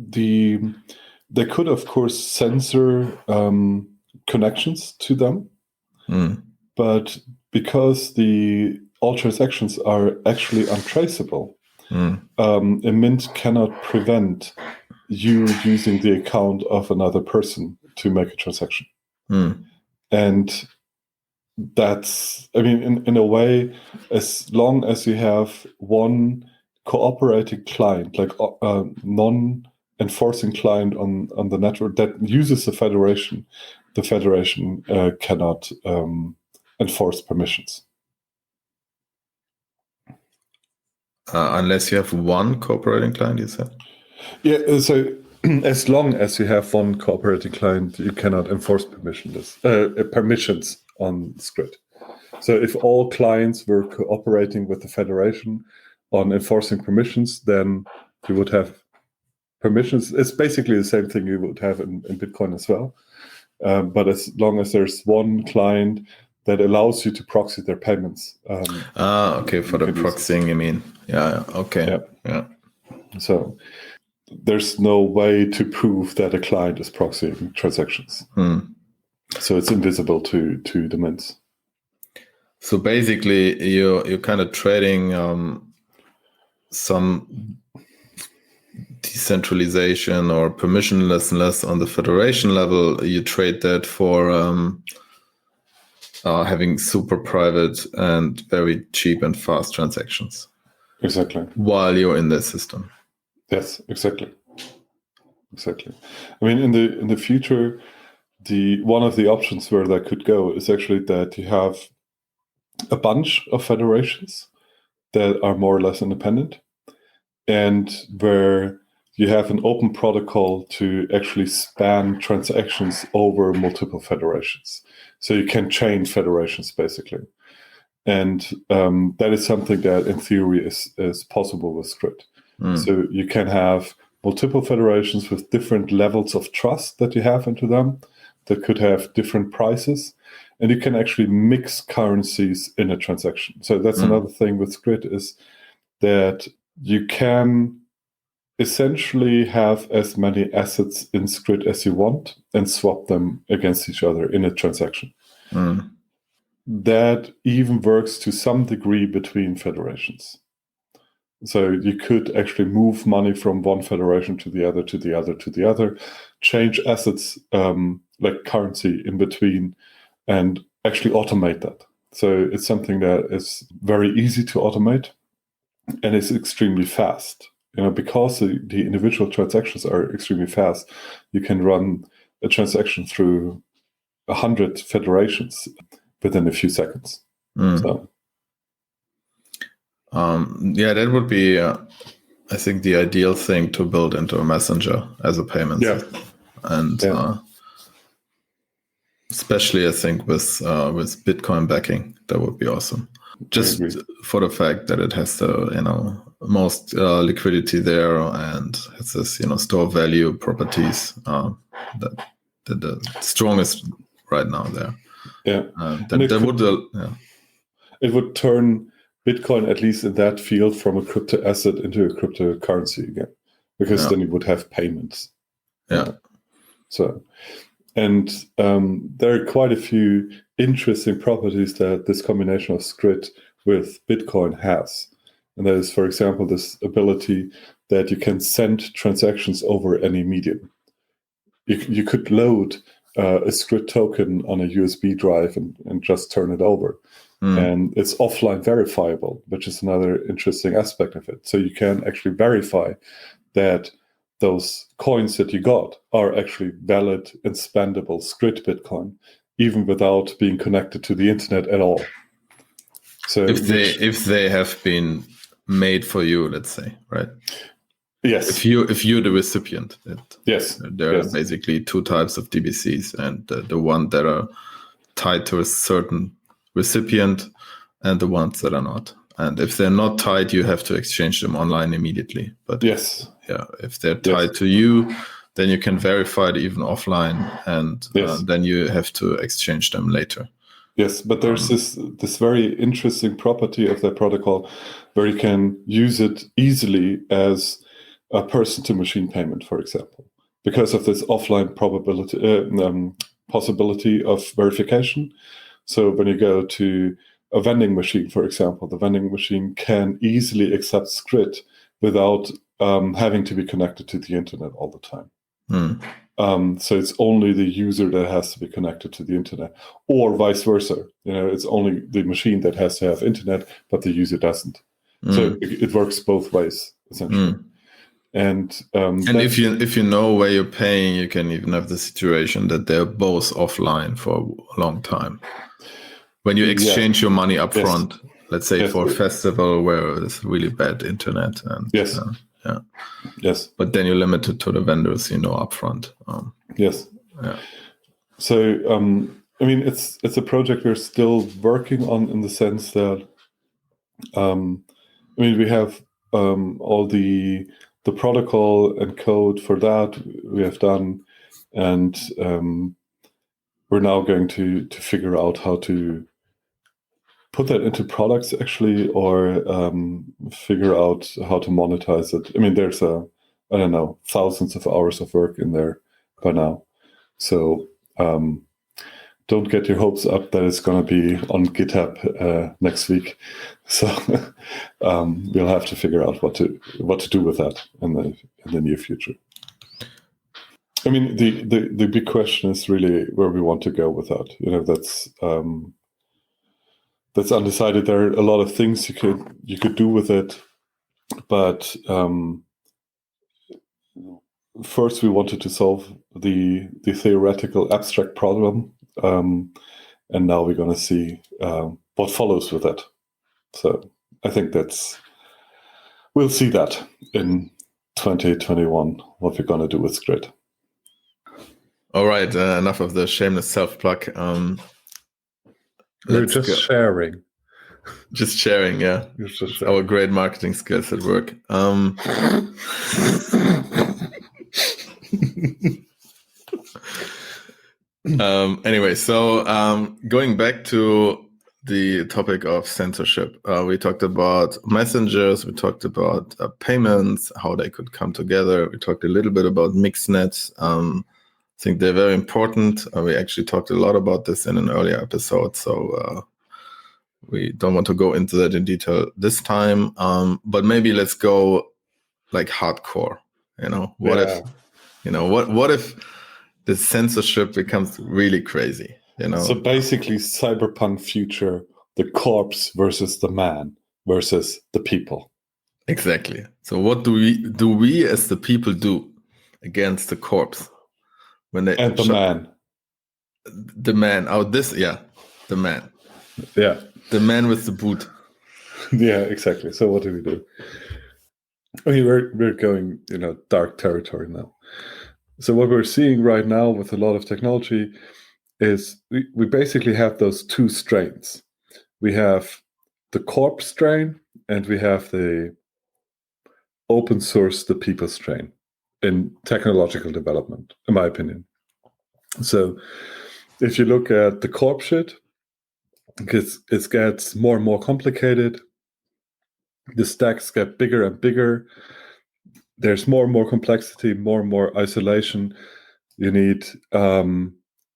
they could, of course, censor connections to them, but because all transactions are actually untraceable, a mint cannot prevent you using the account of another person to make a transaction. And that's, I mean, in a way, as long as you have one cooperating client, like a non-enforcing client on the network that uses the federation cannot enforce permissions. Unless you have one cooperating client, you said? Yeah, so as long as you have one cooperating client, you cannot enforce permissions on Scrit. So if all clients were cooperating with the federation on enforcing permissions, then you would have permissions. It's basically the same thing you would have in Bitcoin as well. But as long as there's one client that allows you to proxy their payments. Okay, for the proxying, you mean? Yeah, okay. Yeah. So there's no way to prove that a client is proxying transactions. So it's invisible to the mints. So basically, you're kind of trading some decentralization or permissionlessness on the federation level. You trade that for having super private and very cheap and fast transactions. Exactly. While you're in the system. Yes, exactly. I mean, in the future, one of the options where that could go is actually that you have a bunch of federations that are more or less independent, and where you have an open protocol to actually span transactions over multiple federations. So you can chain federations, basically. And that is something that, in theory, is possible with Scrit. So you can have multiple federations with different levels of trust that you have into them that could have different prices. And you can actually mix currencies in a transaction. So that's another thing with Scrit, is that you can essentially have as many assets in Scrit as you want and swap them against each other in a transaction. That even works to some degree between federations. So you could actually move money from one federation to the other, to the other, to the other, change assets like currency in between, and actually automate that. So it's something that is very easy to automate and is extremely fast. Because the individual transactions are extremely fast, you can run a transaction through 100 federations within a few seconds. So. That would be, I think, the ideal thing to build into a messenger as a payment system. And especially, I think, with Bitcoin backing, that would be awesome. Just for the fact that it has the most liquidity there and has this store value properties that the strongest right now there. It would turn Bitcoin, at least in that field, from a crypto asset into a cryptocurrency again, because then you would have payments. And there are quite a few interesting properties that this combination of Scrit with Bitcoin has. And that is, for example, this ability that you can send transactions over any medium. You could load a Scrit token on a USB drive and just turn it over. And it's offline verifiable, which is another interesting aspect of it. So you can actually verify that those coins that you got are actually valid and spendable Scrit Bitcoin, even without being connected to the internet at all. So if they have been made for you, let's say, right? Yes. If you're the recipient, there are basically two types of DBCs, and the one that are tied to a certain recipient and the ones that are not. And if they're not tied, you have to exchange them online immediately. But if they're tied to you, then you can verify it even offline, and then you have to exchange them later. Yes, but there's this very interesting property of that protocol where you can use it easily as a person-to-machine payment, for example, because of this offline possibility of verification. So when you go to a vending machine, for example, the vending machine can easily accept Scrit without having to be connected to the internet all the time. So it's only the user that has to be connected to the internet, or vice versa. It's only the machine that has to have internet, but the user doesn't. So it works both ways, essentially. And if you know where you're paying, you can even have the situation that they're both offline for a long time. When you exchange your money up front, let's say for a festival where there's really bad internet, and but then you're limited to the vendors, up front. So it's a project we're still working on, in the sense that we have all the protocol and code for that we have done, and we're now going to figure out how to put that into products, actually, or figure out how to monetize it. There's thousands of hours of work in there by now. So don't get your hopes up that it's going to be on GitHub next week. So we'll have to figure out what to do with that in the near future. The big question is really where we want to go with that. That's undecided. There are a lot of things you could do with it, but first we wanted to solve the theoretical abstract problem, and now we're going to see what follows with that. So I think we'll see that in 2021, what we're going to do with Scrit. All right, enough of the shameless self-plug. We're just sharing. Just sharing, yeah. It's our great marketing skills at work. Anyway, so going back to the topic of censorship, we talked about messengers, we talked about payments, how they could come together. We talked a little bit about mixed nets. I think they're very important. We actually talked a lot about this in an earlier episode, so we don't want to go into that in detail this time. But maybe let's go like hardcore. What if the censorship becomes really crazy? So basically, Cyberpunk future the corpse versus the man versus the people. Exactly. So what do we as the people do against the corpse when they and the man? The man. Oh, the man. Yeah, the man with the boot. Yeah, exactly. So what do we do? I mean, we're going dark territory now. So what we're seeing right now with a lot of technology is we basically have those two strains. We have the corpse strain and we have the open source, the people strain in technological development, in my opinion. So if you look at the corpse shit, it gets more and more complicated. The stacks get bigger and bigger. There's more and more complexity, more and more isolation. You need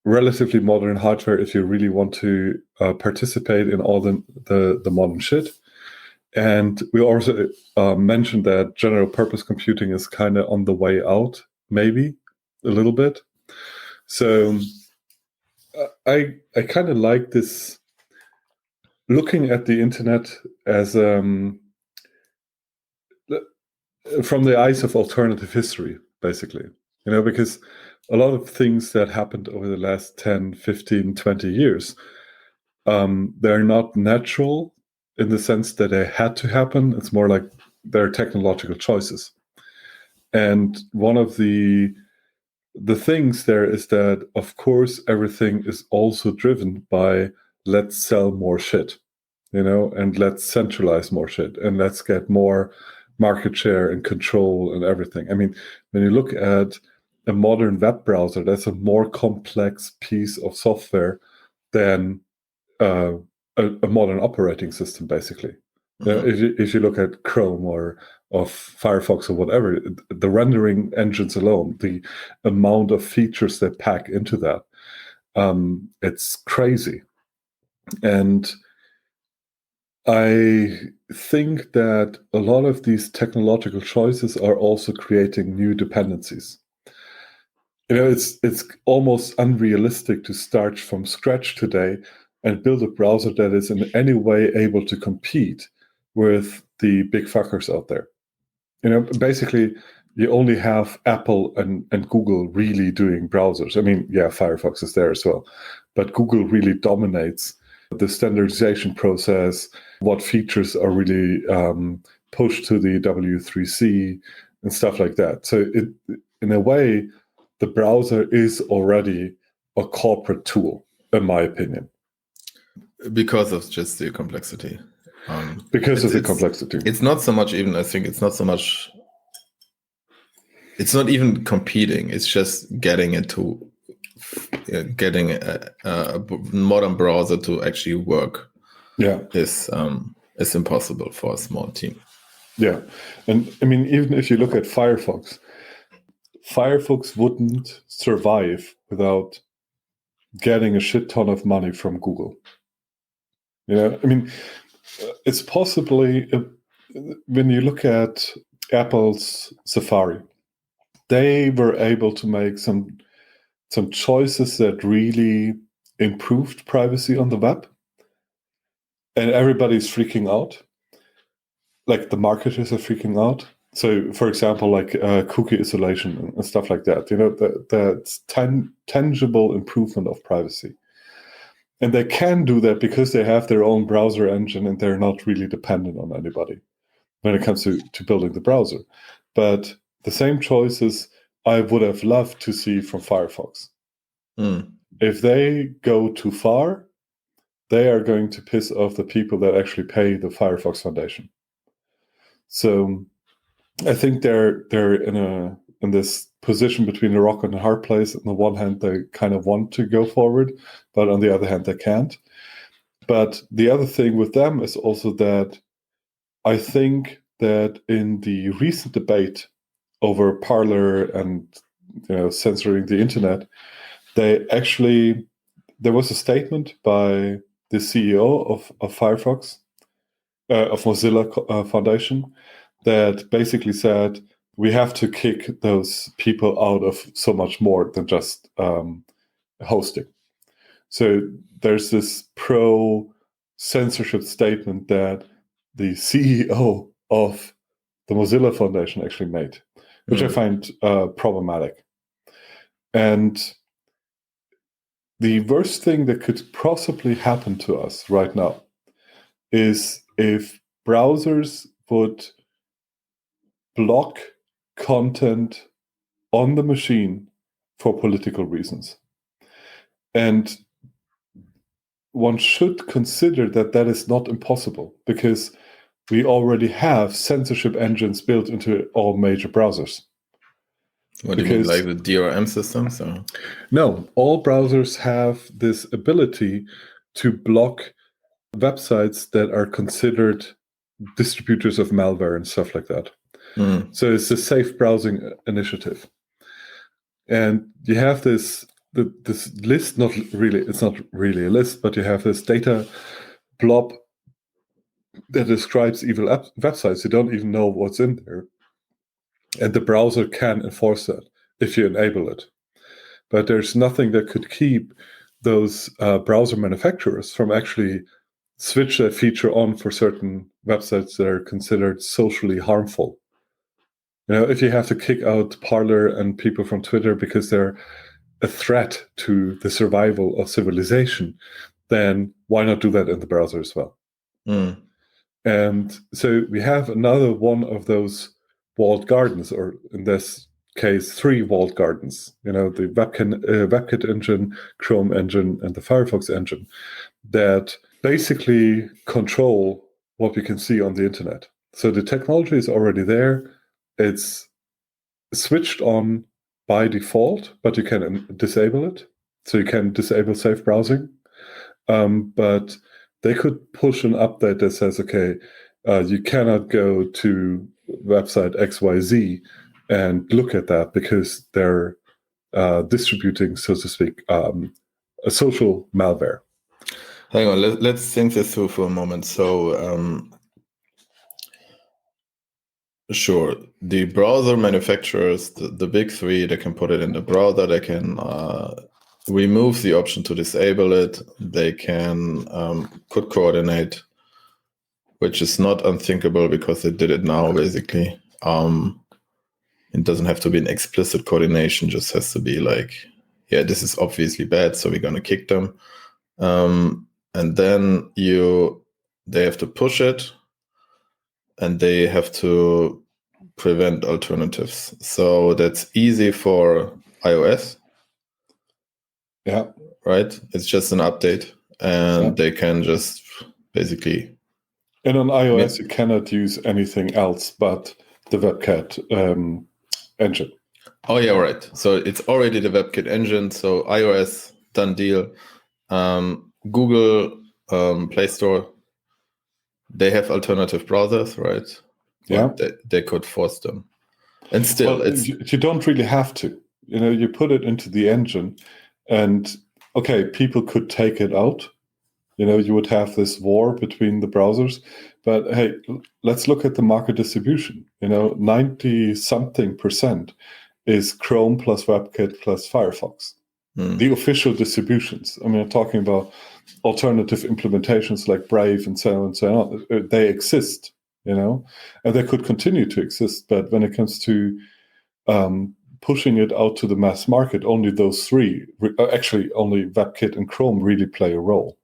relatively modern hardware if you really want to participate in all the modern shit. And we also mentioned that general purpose computing is kind of on the way out, maybe a little bit. So I kind of like this, looking at the internet as from the eyes of alternative history, basically. Because a lot of things that happened over the last 10, 15, 20 years, they're not natural in the sense that they had to happen. It's more like they're technological choices. And one of the things there is that, of course, everything is also driven by let's sell more shit, and let's centralize more shit, and let's get more market share and control and everything. I mean, when you look at a modern web browser, that's a more complex piece of software than a modern operating system, basically. Mm-hmm. If you look at Chrome or of Firefox or whatever, the rendering engines alone, the amount of features they pack into that, it's crazy. And I think that a lot of these technological choices are also creating new dependencies. It's almost unrealistic to start from scratch today and build a browser that is in any way able to compete with the big fuckers out there. Basically, you only have Apple and Google really doing browsers. I mean, yeah, Firefox is there as well, but Google really dominates the standardization process, what features are really pushed to the W3C and stuff like that. So in a way, the browser is already a corporate tool, in my opinion. Because of just the complexity. Because of the complexity. It's not so much even, I think it's not so much, it's not even competing. It's just getting a modern browser to actually work. Yeah. Is impossible for a small team. Yeah. And I mean, even if you look at Firefox wouldn't survive without getting a shit ton of money from Google. I mean, it's possibly, when you look at Apple's Safari, they were able to make some choices that really improved privacy on the web. And everybody's freaking out. Like the marketers are freaking out. So, for example, like cookie isolation and stuff like that, that's tangible improvement of privacy. And they can do that because they have their own browser engine and they're not really dependent on anybody when it comes to building the browser. But the same choices I would have loved to see from Firefox. If they go too far, they are going to piss off the people that actually pay the Firefox Foundation. So I think they're in this position between a rock and a hard place. On the one hand, they kind of want to go forward, but on the other hand, they can't. But the other thing with them is also that I think that in the recent debate over Parler and censoring the internet, there was a statement by the CEO of Firefox, of Mozilla Foundation, that basically said, we have to kick those people out of so much more than just hosting. So there's this pro censorship statement that the CEO of the Mozilla Foundation actually made, which I find problematic. And the worst thing that could possibly happen to us right now is if browsers would block content on the machine for political reasons. And one should consider that that is not impossible, because we already have censorship engines built into all major browsers. What do you mean, like the DRM systems? Or? No, all browsers have this ability to block websites that are considered distributors of malware and stuff like that. So it's a safe browsing initiative. And you have this list, it's not really a list, but you have this data blob that describes evil websites. You don't even know what's in there. And the browser can enforce that if you enable it. But there's nothing that could keep those browser manufacturers from actually switch that feature on for certain websites that are considered socially harmful. If you have to kick out Parler and people from Twitter because they're a threat to the survival of civilization, then why not do that in the browser as well? And so we have another one of those walled gardens, or in this case, 3 walled gardens, the WebKit engine, Chrome engine, and the Firefox engine, that basically control what we can see on the internet. So the technology is already there. It's switched on by default, but you can disable it. So you can disable safe browsing. But they could push an update that says, okay, you cannot go to website XYZ and look at that because they're distributing, so to speak, a social malware. Hang on, let's think this through for a moment. So, sure, the browser manufacturers, the big 3, they can put it in the browser, they can remove the option to disable it, they could coordinate, which is not unthinkable because they did it now, basically. It doesn't have to be an explicit coordination, just has to be like, yeah, this is obviously bad, so we're going to kick them. And then they have to push it, and they have to prevent alternatives. So that's easy for iOS. Yeah. Right? It's just an update, and they can just basically... And on iOS, you cannot use anything else but the WebKit engine. Oh, yeah, right. So it's already the WebKit engine. So iOS, done deal. Google Play Store, they have alternative browsers, right? Yeah. They could force them. And still, you don't really have to. You put it into the engine, and okay, people could take it out. You would have this war between the browsers, but hey, let's look at the market distribution. 90-something% is Chrome plus WebKit plus Firefox. The official distributions. I mean, I'm talking about alternative implementations like Brave and so on and so on. They exist, and they could continue to exist. But when it comes to pushing it out to the mass market, only those 3, actually only WebKit and Chrome really play a role.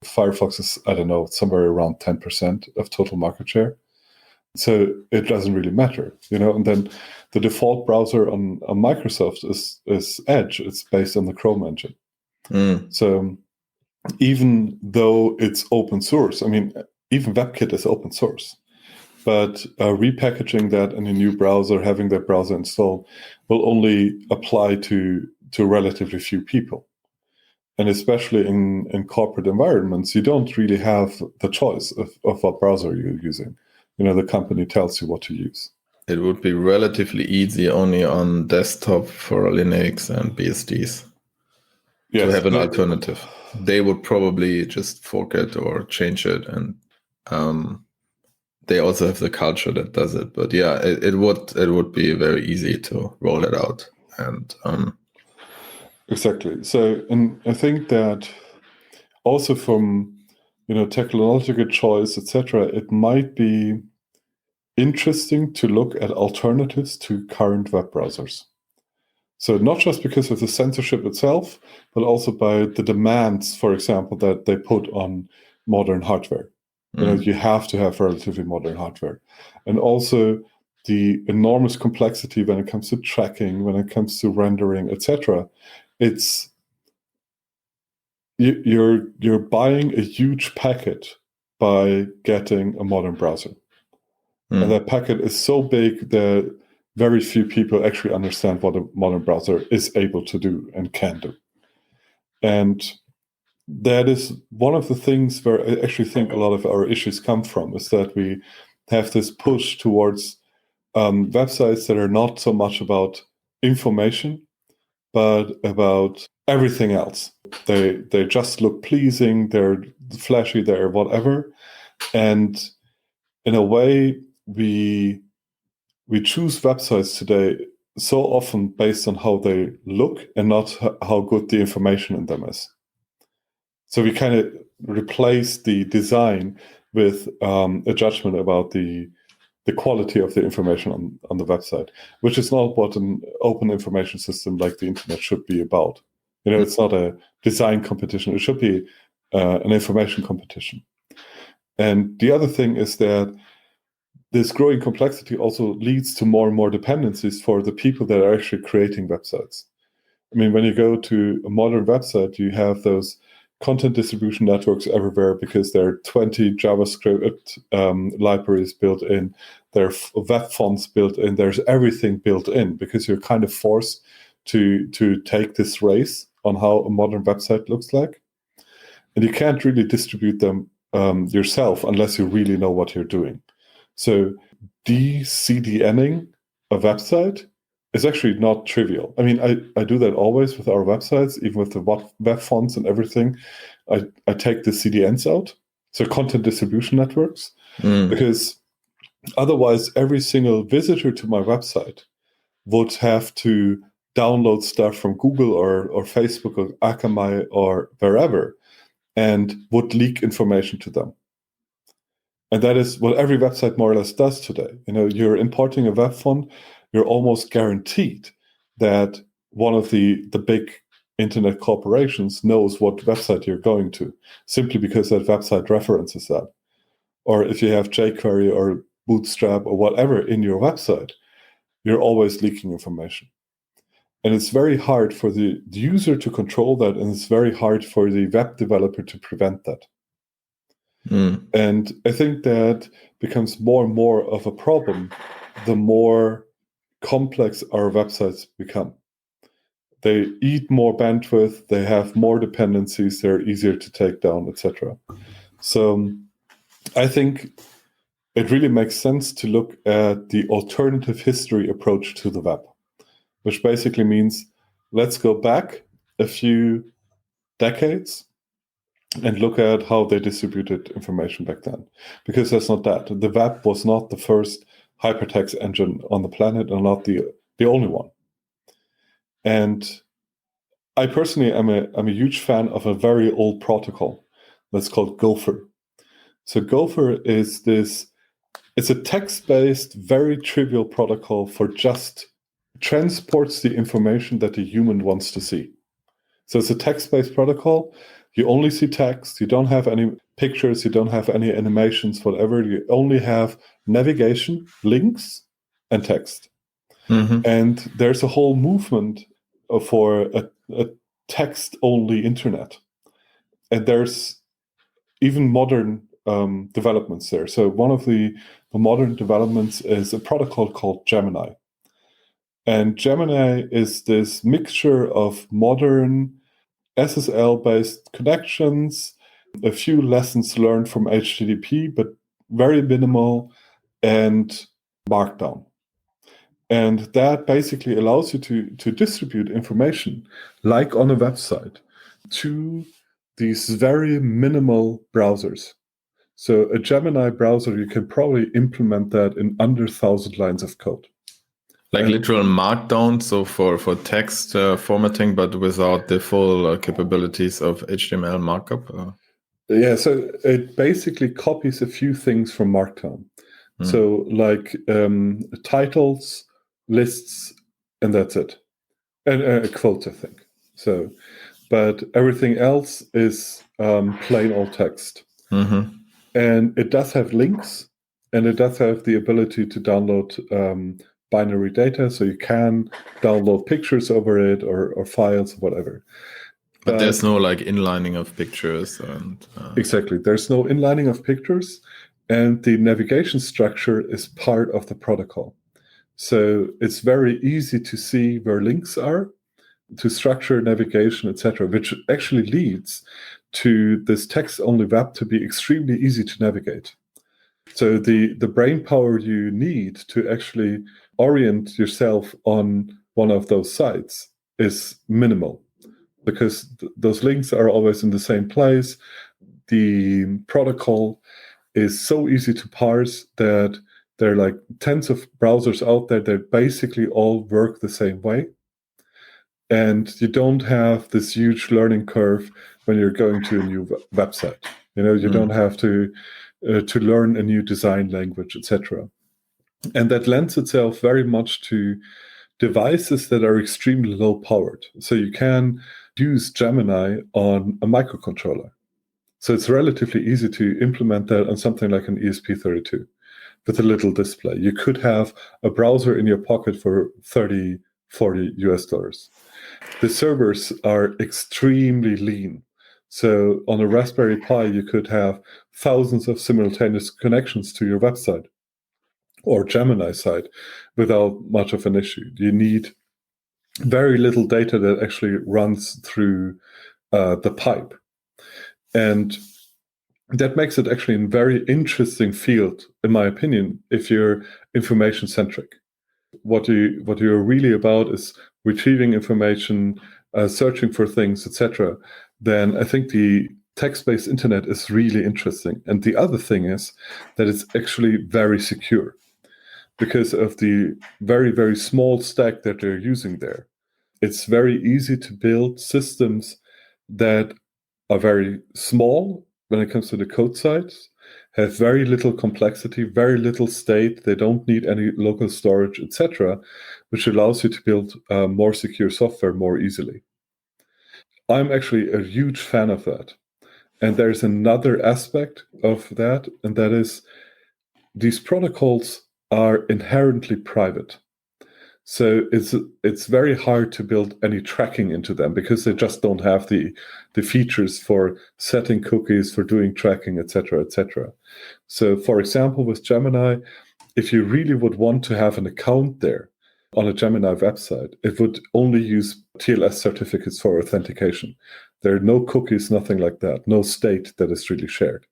Firefox is, I don't know, somewhere around 10% of total market share. So it doesn't really matter, and then the default browser on Microsoft is Edge. It's based on the Chrome engine. So even though it's open source, I mean, even WebKit is open source, but repackaging that in a new browser, having that browser installed, will only apply to relatively few people. And especially in corporate environments, you don't really have the choice of what browser you're using. The company tells you what to use. It would be relatively easy only on desktop for Linux and BSDs to have an alternative. They would probably just fork it or change it, and they also have the culture that does it. But yeah, it would be very easy to roll it out. And exactly. So, and I think that also from technological choice, etc., it might be interesting to look at alternatives to current web browsers. So not just because of the censorship itself, but also by the demands, for example, that they put on modern hardware. You have to have relatively modern hardware. And also the enormous complexity when it comes to tracking, when it comes to rendering, etc. It's you're buying a huge packet by getting a modern browser. And that packet is so big that very few people actually understand what a modern browser is able to do and can do. And that is one of the things where I actually think a lot of our issues come from, is that we have this push towards websites that are not so much about information, but about everything else. They just look pleasing, they're flashy, they're whatever. And in a way, we choose websites today so often based on how they look and not how good the information in them is. So we kind of replace the design with a judgment about the quality of the information on the website, which is not what an open information system like the internet should be about. It's not a design competition. It should be an information competition. And the other thing is that this growing complexity also leads to more and more dependencies for the people that are actually creating websites. I mean, when you go to a modern website, you have those content distribution networks everywhere because there are 20 JavaScript libraries built in, there are web fonts built in, there's everything built in because you're kind of forced to take this race on how a modern website looks like. And you can't really distribute them yourself unless you really know what you're doing. So de-CDNing a website is actually not trivial. I mean, I do that always with our websites, even with the web fonts and everything. I take the CDNs out, so content distribution networks, because otherwise every single visitor to my website would have to download stuff from Google or Facebook or Akamai or wherever and would leak information to them. And that is what every website more or less does today. You're importing a web font, you're almost guaranteed that one of the big internet corporations knows what website you're going to, simply because that website references that. Or if you have jQuery or Bootstrap or whatever in your website, you're always leaking information. And it's very hard for the user to control that, and it's very hard for the web developer to prevent that. And I think that becomes more and more of a problem the more complex our websites become. They eat more bandwidth, they have more dependencies, they're easier to take down, etc. So I think it really makes sense to look at the alternative history approach to the web, which basically means let's go back a few decades and look at how they distributed information back then. Because that's not that. The web was not the first hypertext engine on the planet and not the only one. And I personally am a huge fan of a very old protocol that's called Gopher. So Gopher is it's a text-based, very trivial protocol for just transports the information that the human wants to see. So it's a text-based protocol. You only see text. You don't have any pictures. You don't have any animations, whatever. You only have navigation, links, and text. And there's a whole movement for a text-only internet. And there's even modern developments there. So one of the modern developments is a protocol called Gemini. And Gemini is this mixture of modern SSL-based connections, a few lessons learned from HTTP, but very minimal, and Markdown. And that basically allows you to distribute information, like on a website, to these very minimal browsers. So a Gemini browser, you can probably implement that in under 1,000 lines of code. Like literal markdown, so for text formatting, but without the full capabilities of HTML markup? Yeah, so it basically copies a few things from Markdown. So like titles, lists, and that's it. And quotes, I think. So, but everything else is plain old text. Mm-hmm. And it does have links, and it does have the ability to download binary data, so you can download pictures over it or files, whatever. But there's no like inlining of pictures and Exactly. There's no inlining of pictures, and the navigation structure is part of the protocol. So it's very easy to see where links are, to structure navigation, etc., which actually leads to this text-only web to be extremely easy to navigate. So the brain power you need to actually orient yourself on one of those sites is minimal, because those links are always in the same place. The protocol is so easy to parse that there are like tens of browsers out there that basically all work the same way. And you don't have this huge learning curve when you're going to a new website. You don't have to learn a new design language, etc. And that lends itself very much to devices that are extremely low powered. So you can use Gemini on a microcontroller. So it's relatively easy to implement that on something like an ESP32 with a little display. You could have a browser in your pocket for 30, 40 US dollars. The servers are extremely lean. So on a Raspberry Pi, you could have thousands of simultaneous connections to your website or Gemini site without much of an issue. You need very little data that actually runs through the pipe. And that makes it actually a very interesting field, in my opinion, if you're information centric. What you're really about is retrieving information, searching for things, etc. Then I think the text-based internet is really interesting. And the other thing is that it's actually very secure because of the very, very small stack that they're using there. It's very easy to build systems that are very small when it comes to the code side, have very little complexity, very little state. They don't need any local storage, etc., which allows you to build more secure software more easily. I'm actually a huge fan of that. And there's another aspect of that, and that is these protocols are inherently private. So it's very hard to build any tracking into them because they just don't have the features for setting cookies, for doing tracking, etc., etc. So, for example, with Gemini, if you really would want to have an account there on a Gemini website, it would only use TLS certificates for authentication. There are no cookies, nothing like that, no state that is really shared.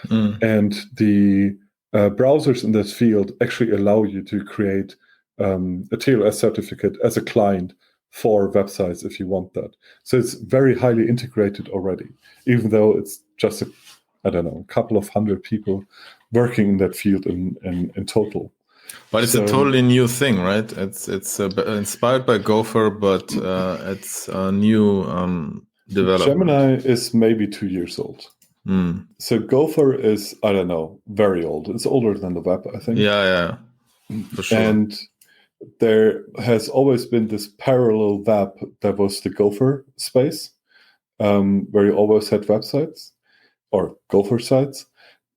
And the browsers in this field actually allow you to create a TLS certificate as a client for websites if you want that. So it's very highly integrated already, even though it's just a couple of hundred people working in that field in total. But it's a totally new thing, right? It's inspired by Gopher, but it's a new development. Gemini is maybe 2 years old. So Gopher is, I don't know, very old. It's older than the web, I think. Yeah, for sure. And there has always been this parallel web that was the Gopher space, where you always had websites or Gopher sites.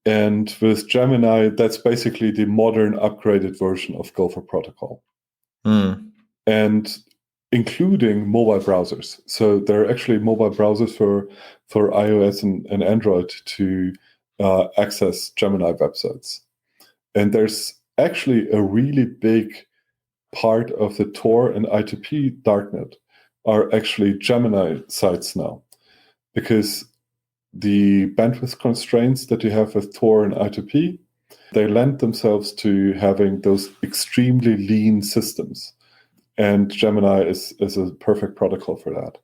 And with Gemini, that's basically the modern upgraded version of Gopher protocol. And including mobile browsers. So there are actually mobile browsers for iOS and Android to access Gemini websites. And there's actually a really big part of the Tor and I2P darknet are actually Gemini sites now, because the bandwidth constraints that you have with Tor and I2P, they lend themselves to having those extremely lean systems. And Gemini is a perfect protocol for that.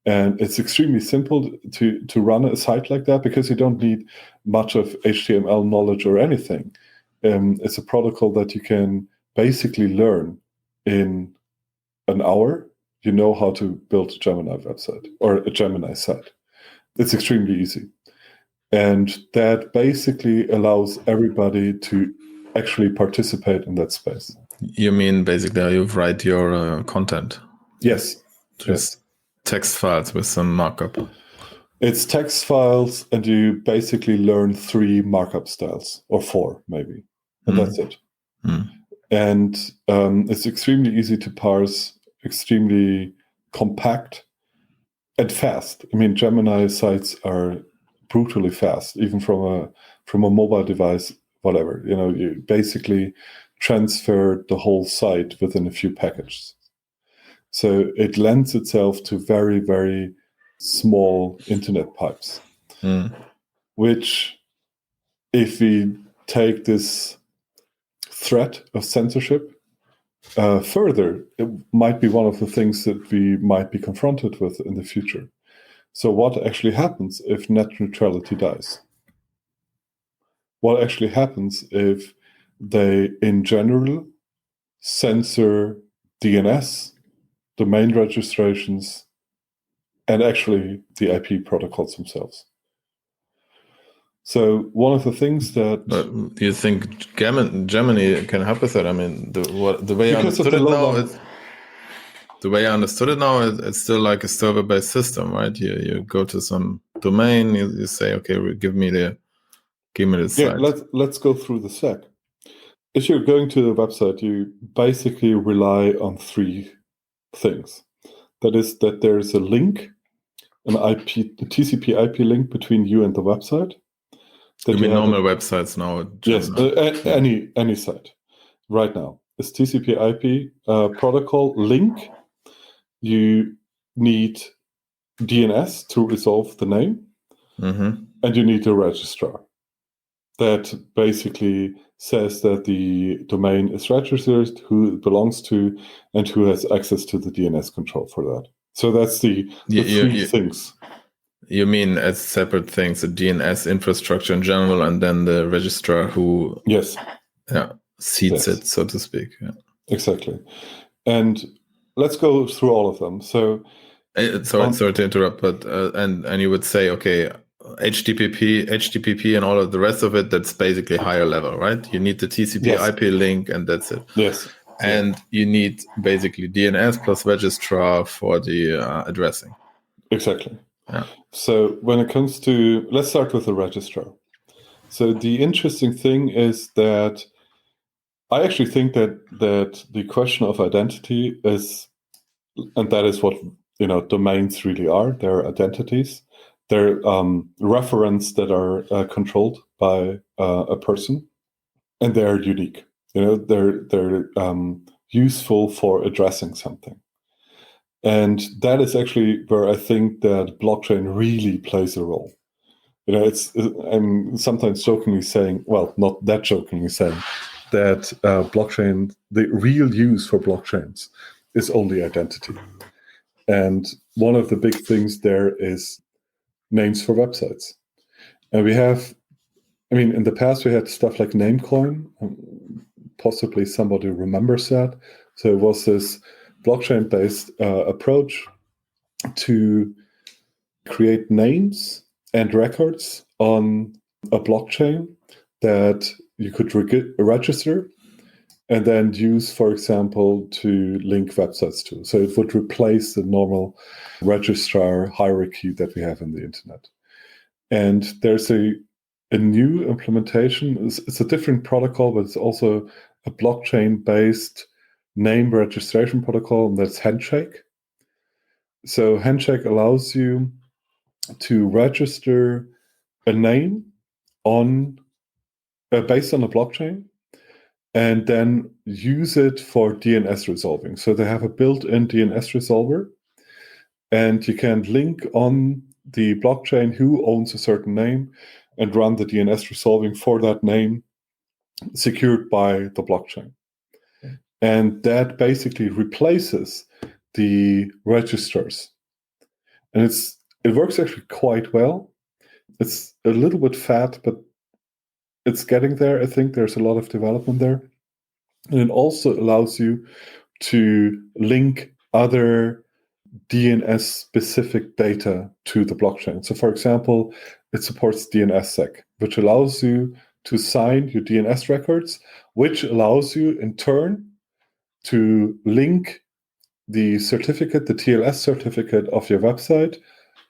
And it's extremely simple to run a site like that because you don't need much of HTML knowledge or anything. It's a protocol that you can basically learn in an hour. You know how to build a Gemini website or a Gemini site. It's extremely easy. And that basically allows everybody to actually participate in that space. You mean basically how you write your content? Yes. Just text files with some markup. It's text files, and you basically learn 3 markup styles, or 4 maybe, and that's it. And it's extremely easy to parse, extremely compact and fast. I mean, Gemini sites are brutally fast, even from a mobile device, whatever. You basically transfer the whole site within a few packages. So it lends itself to very, very small internet pipes, which, if we take this threat of censorship further, it might be one of the things that we might be confronted with in the future. So what actually happens if net neutrality dies? What actually happens if they, in general, censor DNS, domain registrations, and actually the IP protocols themselves? So one of the things that... But do you think Gemini can help with that? I mean, the way I understood it now, the way I understood it now, it's still like a server-based system, right? You go to some domain, you say, okay, give me the site. Let's go through the stack. If you're going to the website, you basically rely on 3 things. That is, that there's a link, a TCP/IP link between you and the website. You mean normal websites now? Yes, any site right now. It's TCP/IP protocol link. You need DNS to resolve the name, and you need a registrar that basically says that the domain is registered, who it belongs to, and who has access to the DNS control for that. So that's the 3 things. You mean as separate things, the DNS infrastructure in general, and then the registrar who seeds it, so to speak. Yeah. Exactly. And let's go through all of them. So sorry to interrupt, but and you would say, okay, HTTP and all of the rest of it, that's basically higher level, right? You need the TCP/IP link, and that's it. Yes. And you need basically DNS plus registrar for the addressing. Exactly. Yeah. So when it comes to, let's start with the registrar. So the interesting thing is that I actually think that the question of identity is, and that is what domains really are. They're identities. They're reference that are controlled by a person, and they're unique. They're useful for addressing something. And that is actually where I think that blockchain really plays a role. I'm sometimes jokingly saying, well, not that jokingly saying, that blockchain, the real use for blockchains is only identity. And one of the big things there is names for websites. And we have, in the past we had stuff like Namecoin. Possibly somebody remembers that. So it was this blockchain-based approach to create names and records on a blockchain that you could register and then use, for example, to link websites to. So it would replace the normal registrar hierarchy that we have in the internet. And there's a new implementation. It's a different protocol, but it's also a blockchain-based name registration protocol, and that's Handshake. So Handshake allows you to register a name based on a blockchain, and then use it for DNS resolving. So they have a built-in DNS resolver, and you can link on the blockchain who owns a certain name and run the DNS resolving for that name, secured by the blockchain. And that basically replaces the registrars. And it works actually quite well. It's a little bit fat, but it's getting there. I think there's a lot of development there. And it also allows you to link other DNS-specific data to the blockchain. So, for example, it supports DNSSEC, which allows you to sign your DNS records, which allows you, in turn, to link the certificate, the TLS certificate of your website,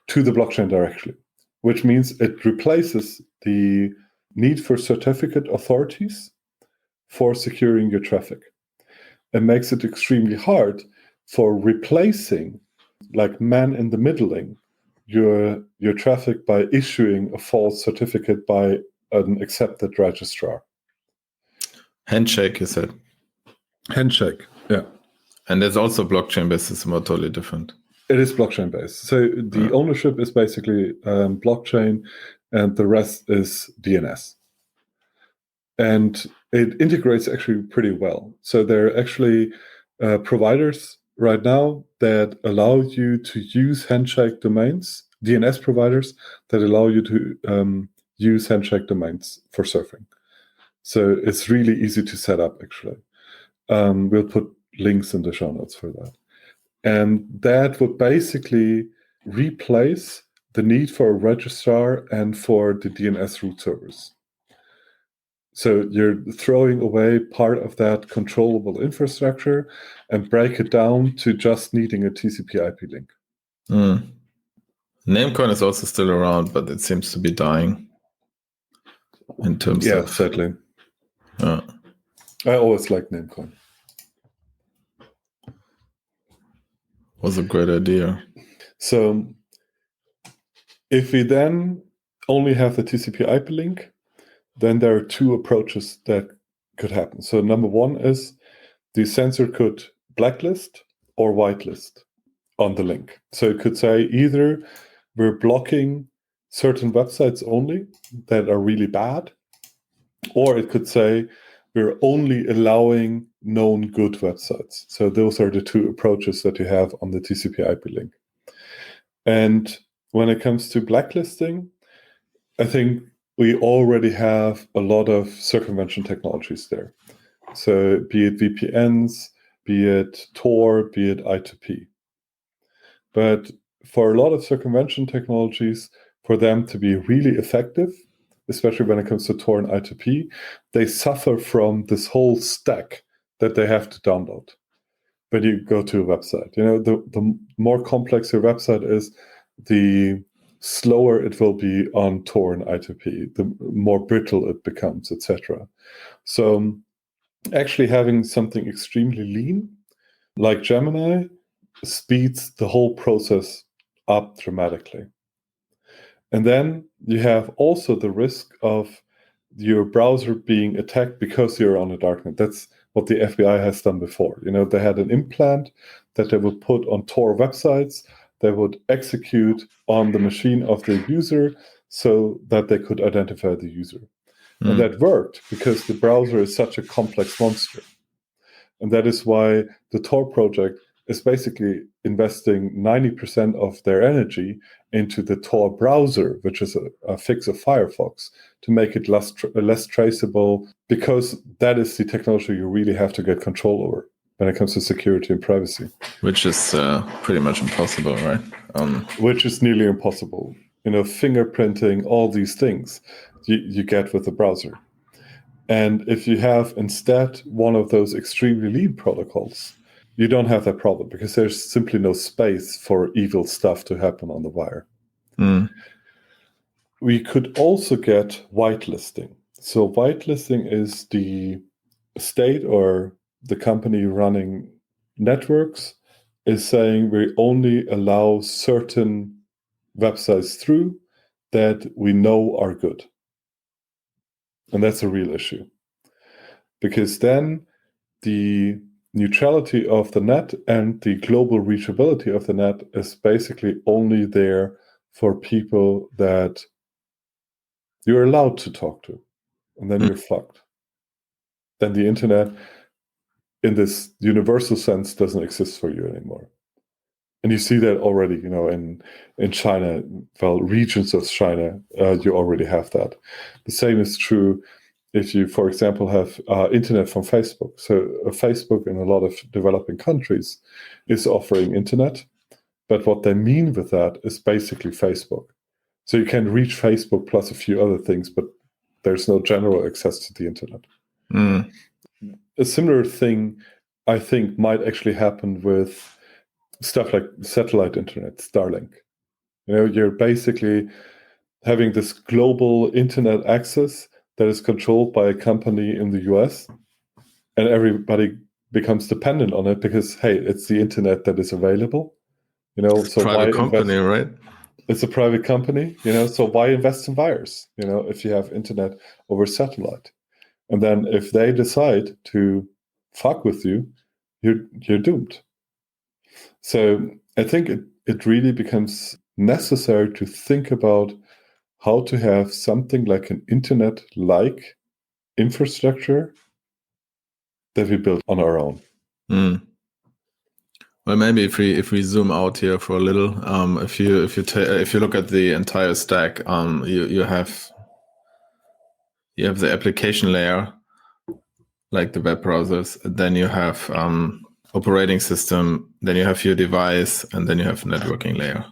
to the blockchain directly, which means it replaces the need for certificate authorities for securing your traffic. It makes it extremely hard for replacing, like man in the middling, your traffic by issuing a false certificate by an accepted registrar. Handshake, you said. Handshake, yeah. And there's also blockchain-based system, totally different. It is blockchain-based. So the ownership is basically blockchain, and the rest is DNS. And it integrates actually pretty well. So there are actually providers right now that allow you to use handshake domains, DNS providers that allow you to use handshake domains for surfing. So it's really easy to set up, actually. We'll put links in the show notes for that. And that would basically replace the need for a registrar and for the DNS root servers. So you're throwing away part of that controllable infrastructure and break it down to just needing a TCP/IP link. Namecoin is also still around, but it seems to be dying in terms of... sadly. I always like Namecoin. Was a great idea. So if we then only have the TCP/IP link, then there are two approaches that could happen. So number one is the censor could blacklist or whitelist on the link. So it could say either we're blocking certain websites only that are really bad, or it could say we're only allowing known good websites. So those are the two approaches that you have on the TCP/IP link. And when it comes to blacklisting, I think we already have a lot of circumvention technologies there. So be it VPNs, be it Tor, be it I2P. But for a lot of circumvention technologies, for them to be really effective, especially when it comes to Tor and I2P, they suffer from this whole stack that they have to download when you go to a website. You know, the more complex your website is, the slower it will be on Tor and I2P, the more brittle it becomes, etc. So actually having something extremely lean, like Gemini, speeds the whole process up dramatically. And then you have also the risk of your browser being attacked because you're on a darknet. That's what the FBI has done before. You know, they had an implant that they would put on Tor websites. They would execute on the machine of the user so that they could identify the user. And that worked because the browser is such a complex monster. And that is why the Tor project is basically investing 90% of their energy into the Tor browser, which is a fix of Firefox, to make it less traceable, because that is the technology you really have to get control over when it comes to security and privacy. Which is pretty much impossible, right? Which is nearly impossible. You know, fingerprinting, all these things you get with the browser. And if you have instead one of those extremely lean protocols, you don't have that problem because there's simply no space for evil stuff to happen on the wire. We could also get whitelisting. So whitelisting is the state or the company running networks is saying we only allow certain websites through that we know are good. And that's a real issue. Because then the neutrality of the net and the global reachability of the net is basically only there for people that you're allowed to talk to. And then you're fucked. Then the internet, in this universal sense, doesn't exist for you anymore. And you see that already, you know, in China, well, regions of China, you already have that. The same is true if you, for example, have internet from Facebook. So Facebook in a lot of developing countries is offering internet, But what they mean with that is basically Facebook. So you can reach Facebook plus a few other things, but there's no general access to the internet. A similar thing, I think, might actually happen with stuff like satellite internet, Starlink. You're basically having this global internet access that is controlled by a company in the US, and everybody becomes dependent on it because, hey, it's the internet that is available. So why Private company, invest? right? It's a private company, so why invest in wires? If you have internet over satellite, and then if they decide to fuck with you, you're doomed. So I think it really becomes necessary to think about how to have something like an internet-like infrastructure that we build on our own. Well, maybe if we zoom out here for a little, if you look at the entire stack, you have the application layer, like the web browsers. Then you have operating system. Then you have your device, and then you have networking layer.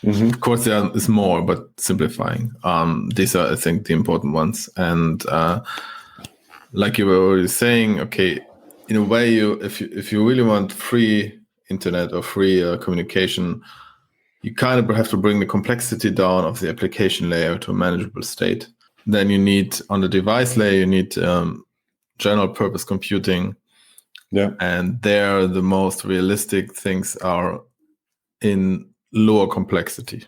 Of course there is more, but simplifying. These are, I think, the important ones. And like you were already saying, okay, in a way, if you really want free internet or free communication, you kind of have to bring the complexity down of the application layer to a manageable state. Then you need, on the device layer, you need general purpose computing. Yeah. And there, the most realistic things are in lower complexity.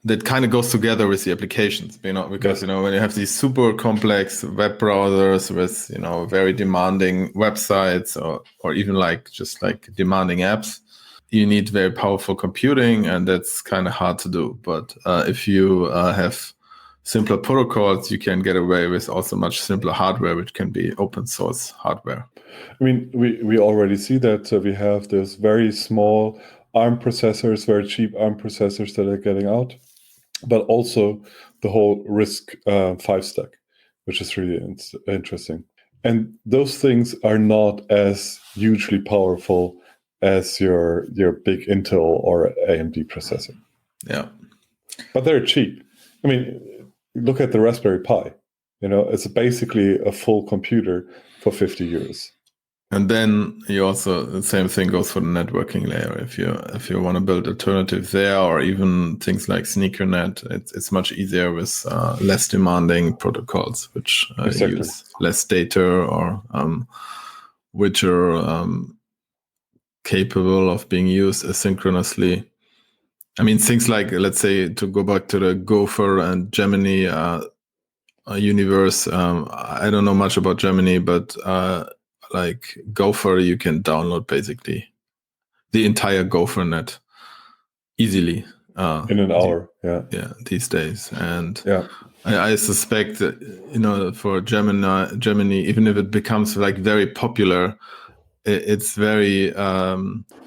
That kind of goes together with the applications, because, when you have these super complex web browsers with, very demanding websites or even just demanding apps, you need very powerful computing, and that's kind of hard to do. But if you have simpler protocols, you can get away with also much simpler hardware, which can be open source hardware. I mean, we already see that. So we have this very small ARM processors, very cheap ARM processors that are getting out, but also the whole RISC-V stack, which is really interesting. And those things are not as hugely powerful as your big Intel or AMD processor. Yeah. But they're cheap. I mean, look at the Raspberry Pi. It's basically a full computer for 50 euros. And then the same thing goes for the networking layer. If you want to build alternatives there, or even things like SneakerNet, it's much easier with less demanding protocols, which use less data or which are capable of being used asynchronously. I mean, things like, let's say, to go back to the Gopher and Gemini universe. I don't know much about Gemini, but like Gopher, you can download basically the entire Gopher net easily in an hour. These days. And yeah, I suspect that for Gemini, even if it becomes very popular, it's very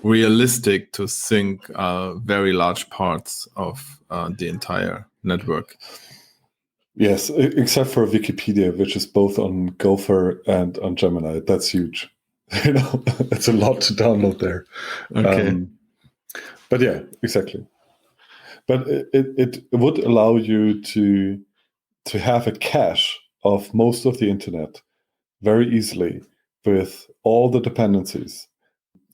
realistic to sync very large parts of the entire network. Yes, except for Wikipedia, which is both on Gopher and on Gemini. That's huge. It's a lot to download there. Okay. But yeah, exactly. But it would allow you to have a cache of most of the internet very easily with all the dependencies,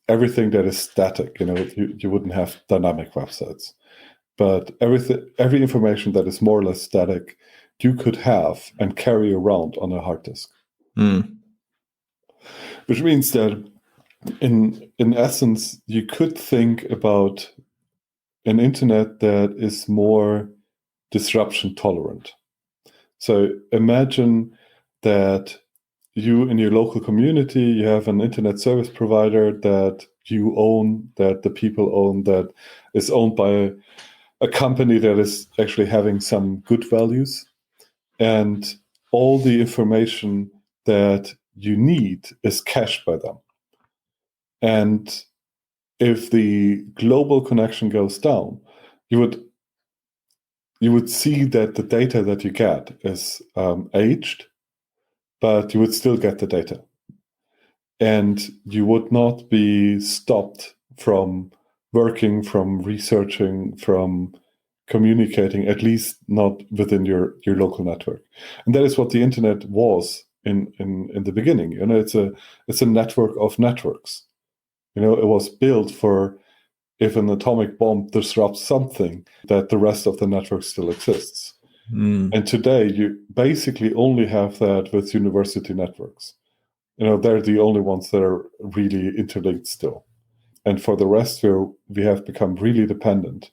everything that is static. You wouldn't have dynamic websites, but every information that is more or less static, you could have and carry around on a hard disk. Which means that in essence, you could think about an internet that is more disruption tolerant. So imagine that you in your local community, you have an internet service provider that you own, that the people own, that is owned by a company that is actually having some good values. And all the information that you need is cached by them. And if the global connection goes down, you would see that the data that you get is aged, but you would still get the data. And you would not be stopped from working, from researching, from communicating, at least not within your local network. And that is what the internet was in the beginning. It's a network of networks. It was built for, if an atomic bomb disrupts something, that the rest of the network still exists. And today you basically only have that with university networks. They're the only ones that are really interlinked still. And for the rest, we have become really dependent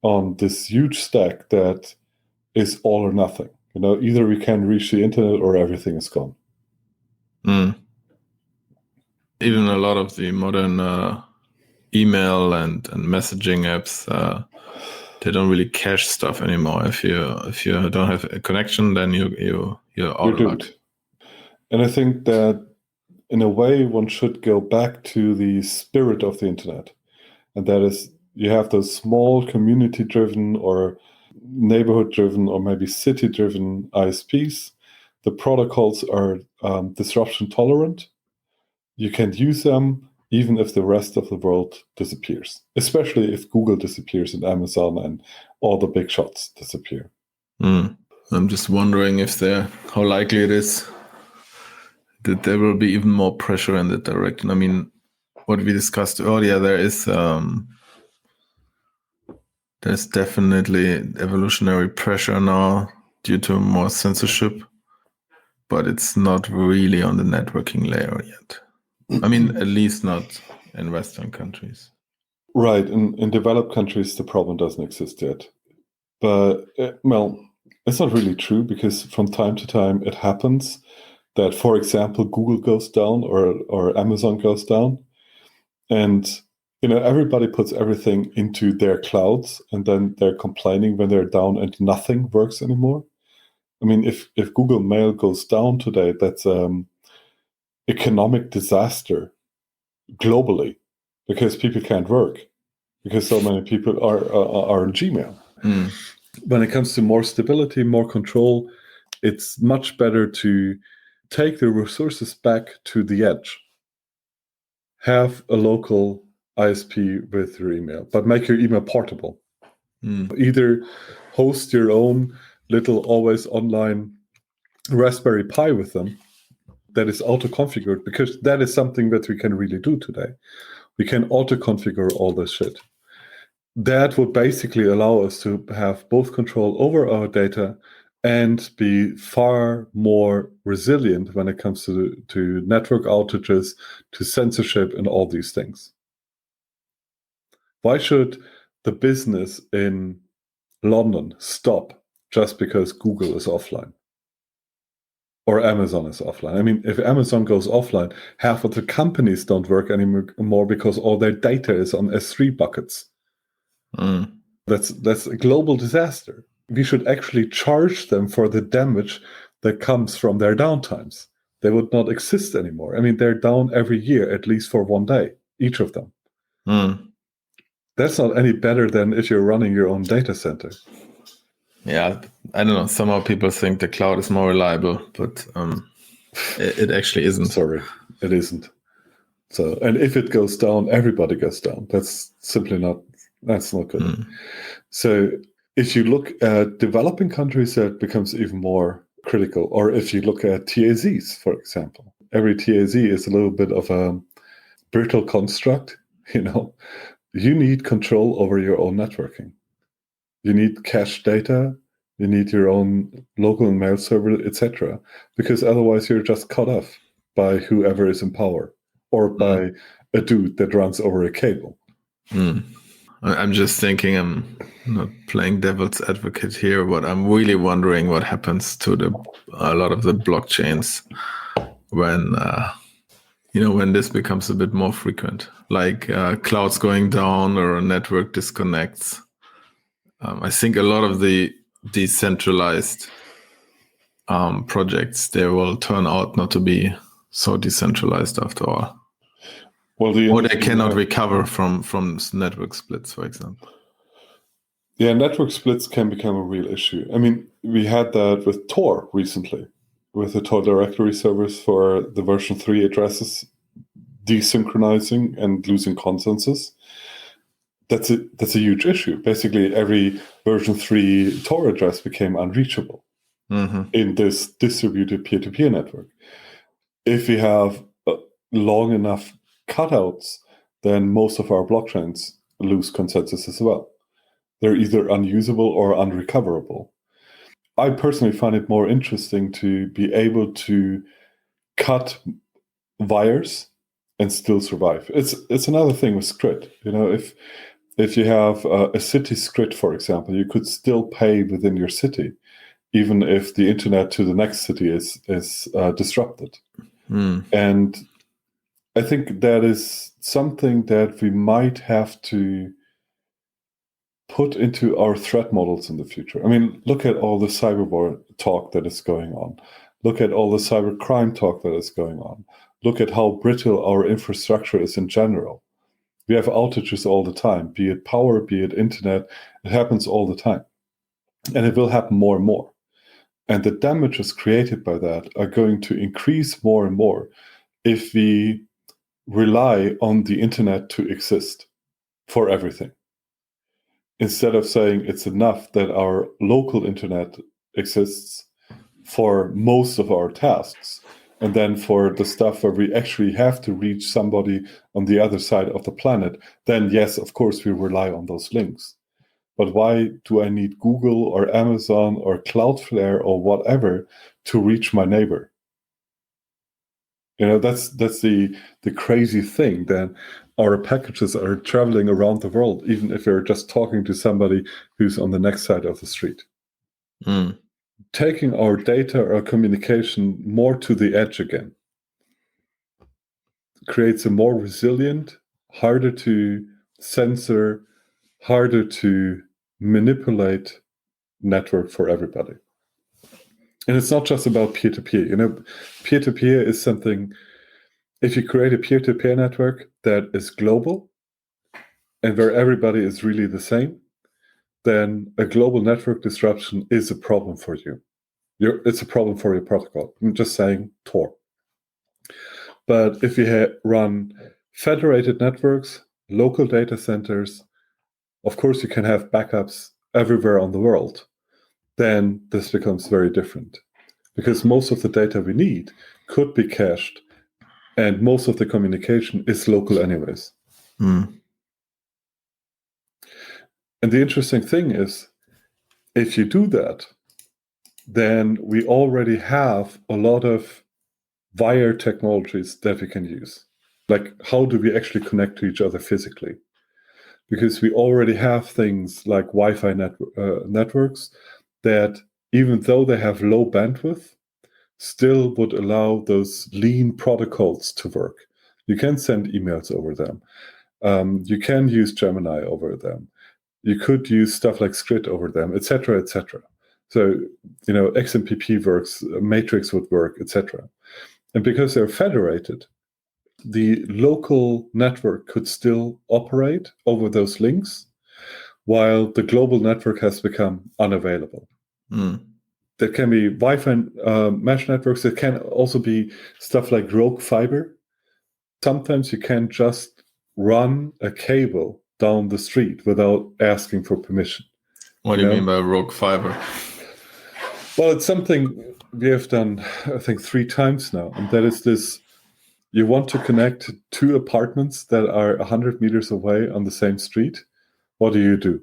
on this huge stack that is all or nothing. Either we can reach the internet or everything is gone. Even a lot of the modern email and messaging apps, they don't really cache stuff anymore. If you don't have a connection, then you're out of luck. And I think that in a way one should go back to the spirit of the internet, and that is, you have those small community-driven or neighborhood-driven or maybe city-driven ISPs. The protocols are disruption-tolerant. You can use them even if the rest of the world disappears, especially if Google disappears and Amazon and all the big shots disappear. I'm just wondering how likely it is that there will be even more pressure in that direction. I mean, what we discussed earlier, there's definitely evolutionary pressure now due to more censorship, but it's not really on the networking layer yet. I mean, at least not in Western countries. Right. In developed countries, the problem doesn't exist yet. But, it's not really true, because from time to time it happens that, for example, Google goes down or Amazon goes down. And, everybody puts everything into their clouds, and then they're complaining when they're down and nothing works anymore. I mean, if Google Mail goes down today, that's economic disaster globally, because people can't work, because so many people are in Gmail. When it comes to more stability, more control, it's much better to take the resources back to the edge. Have a local ISP with your email, but make your email portable. Either host your own little always online Raspberry Pi with them that is auto-configured, because that is something that we can really do today. We can auto-configure all this shit. That would basically allow us to have both control over our data and be far more resilient when it comes to network outages, to censorship, and all these things. Why should the business in London stop just because Google is offline? Or Amazon is offline? I mean, if Amazon goes offline, half of the companies don't work anymore because all their data is on S3 buckets. That's a global disaster. We should actually charge them for the damage that comes from their downtimes. They would not exist anymore. I mean, they're down every year, at least for one day, each of them. That's not any better than if you're running your own data center. Yeah, I don't know. Somehow people think the cloud is more reliable, but it actually isn't. Sorry, it isn't. So, and if it goes down, everybody goes down. That's simply that's not good. So if you look at developing countries, that becomes even more critical. Or if you look at TAZs, for example, every TAZ is a little bit of a brittle construct. You need control over your own networking. You need cached data. You need your own local mail server, etc. Because otherwise you're just cut off by whoever is in power, or by a dude that runs over a cable. I'm just thinking, I'm not playing devil's advocate here, but I'm really wondering what happens to a lot of the blockchains when when this becomes a bit more frequent, like clouds going down or a network disconnects. I think a lot of the decentralized projects, they will turn out not to be so decentralized after all. Or they cannot recover from network splits, for example. Yeah, network splits can become a real issue. I mean, we had that with Tor recently, with the Tor directory servers for the version 3 addresses desynchronizing and losing consensus. that's a huge issue. Basically, every version 3 Tor address became unreachable in this distributed peer-to-peer network. If we have long enough cutouts, then most of our blockchains lose consensus as well. They're either unusable or unrecoverable. I personally find it more interesting to be able to cut wires and still survive. It's another thing with Scrit. If you have a city Scrit, for example, you could still pay within your city, even if the internet to the next city is disrupted. And I think that is something that we might have to put into our threat models in the future. I mean, look at all the cyber war talk that is going on. Look at all the cyber crime talk that is going on. Look at how brittle our infrastructure is in general. We have outages all the time, be it power, be it internet. It happens all the time. And it will happen more and more. And the damages created by that are going to increase more and more if we rely on the internet to exist for everything. Instead of saying it's enough that our local internet exists for most of our tasks, and then for the stuff where we actually have to reach somebody on the other side of the planet, then yes, of course, we rely on those links. But why do I need Google or Amazon or Cloudflare or whatever to reach my neighbor? That's the crazy thing. Then our packages are traveling around the world, even if we're just talking to somebody who's on the next side of the street. Taking our data or communication more to the edge again creates a more resilient, harder to censor, harder to manipulate network for everybody. And it's not just about peer-to-peer. Peer-to-peer is something, if you create a peer-to-peer network that is global and where everybody is really the same, then a global network disruption is a problem for you. It's a problem for your protocol. I'm just saying Tor. But if you run federated networks, local data centers, of course you can have backups everywhere on the world. Then this becomes very different. Because most of the data we need could be cached, and most of the communication is local anyways. And the interesting thing is, if you do that, then we already have a lot of wire technologies that we can use. Like, how do we actually connect to each other physically? Because we already have things like Wi-Fi networks that, even though they have low bandwidth, still would allow those lean protocols to work. You can send emails over them. You can use Gemini over them. You could use stuff like Scrit over them, etc., etc. So, XMPP works, Matrix would work, etc. And because they're federated, the local network could still operate over those links, while the global network has become unavailable. There can be Wi-Fi mesh networks. There can also be stuff like rogue fiber. Sometimes you can just run a cable down the street without asking for permission. What do you mean by rogue fiber? Well, it's something we have done, I think, 3 times now. And that is this: you want to connect 2 apartments that are 100 meters away on the same street. What do?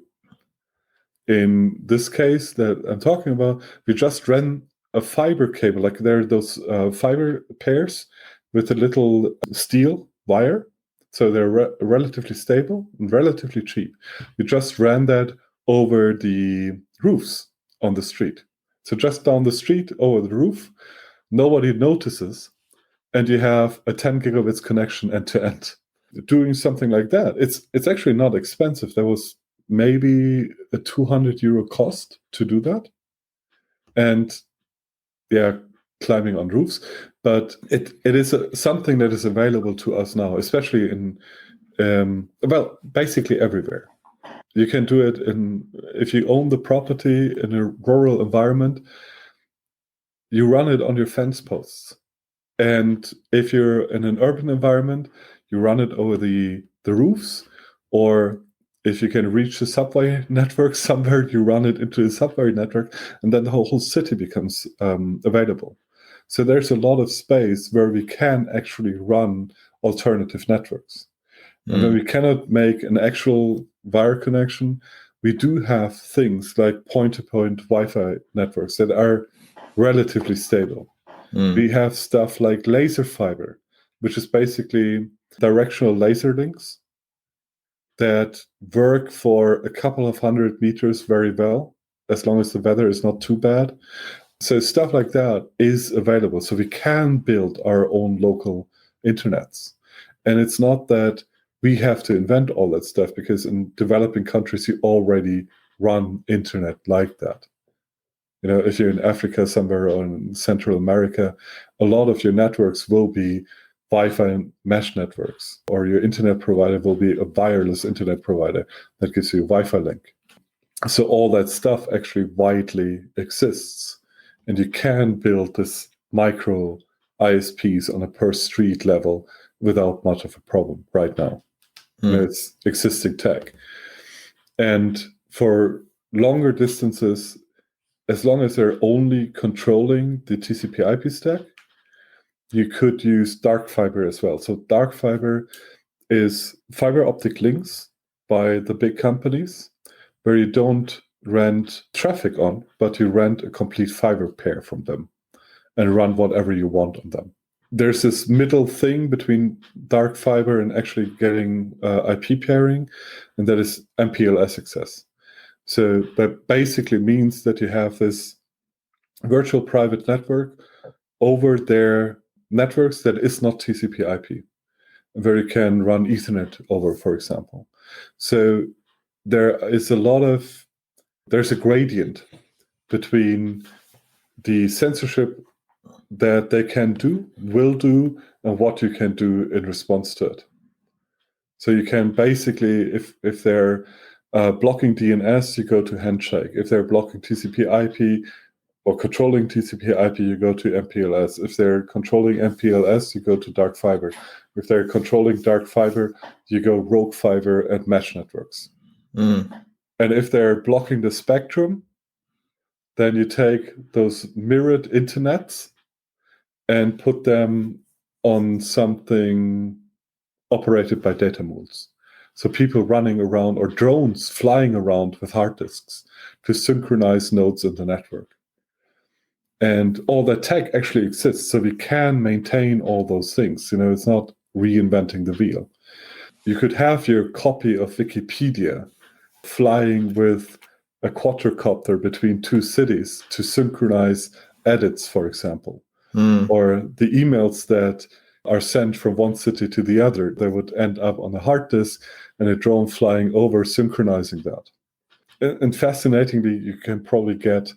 In this case that I'm talking about, we just ran a fiber cable. Like, there are those fiber pairs with a little steel wire. So they're relatively stable and relatively cheap. We just ran that over the roofs on the street. So just down the street over the roof, nobody notices, and you have a 10 gigabits connection end to end. Doing something like that, it's actually not expensive. There was maybe a €200 cost to do that. And climbing on roofs. But it is something that is available to us now, especially in, basically everywhere. You can do it if you own the property in a rural environment, you run it on your fence posts. And if you're in an urban environment, you run it over the roofs, or if you can reach the subway network somewhere, you run it into the subway network, and then the whole city becomes available. So there's a lot of space where we can actually run alternative networks. And when we cannot make an actual wire connection, we do have things like point-to-point Wi-Fi networks that are relatively stable. We have stuff like laser fiber, which is basically directional laser links that work for a couple of 100 meters very well, as long as the weather is not too bad. So stuff like that is available. So we can build our own local internets. And it's not that we have to invent all that stuff, because in developing countries, you already run internet like that. You know, if you're in Africa somewhere or in Central America, a lot of your networks will be Wi-Fi mesh networks, or your internet provider will be a wireless internet provider that gives you a Wi-Fi link. So all that stuff actually widely exists, and you can build this micro ISPs on a per street level without much of a problem right now. You know, it's existing tech. And for longer distances, as long as they're only controlling the TCP/IP stack, you could use dark fiber as well. So dark fiber is fiber optic links by the big companies where you don't rent traffic on, but you rent a complete fiber pair from them and run whatever you want on them. There's this middle thing between dark fiber and actually getting IP pairing, and that is MPLS access. So that basically means that you have this virtual private network over their networks that is not TCP/IP, where you can run Ethernet over, for example. So there's a gradient between the censorship that they can do, will do, and what you can do in response to it. So you can basically, if they're blocking DNS, you go to handshake. If they're blocking TCP/IP or controlling TCP/IP, you go to MPLS. If they're controlling MPLS, you go to dark fiber. If they're controlling dark fiber, you go rogue fiber and mesh networks. And if they're blocking the spectrum, then you take those mirrored internets and put them on something operated by data modes. So people running around, or drones flying around with hard disks to synchronize nodes in the network. And all that tech actually exists, so we can maintain all those things. You know, it's not reinventing the wheel. You could have your copy of Wikipedia flying with a quadricopter between two cities to synchronize edits, for example. Or the emails that are sent from one city to the other, they would end up on a hard disk and a drone flying over synchronizing that. And fascinatingly, you can probably get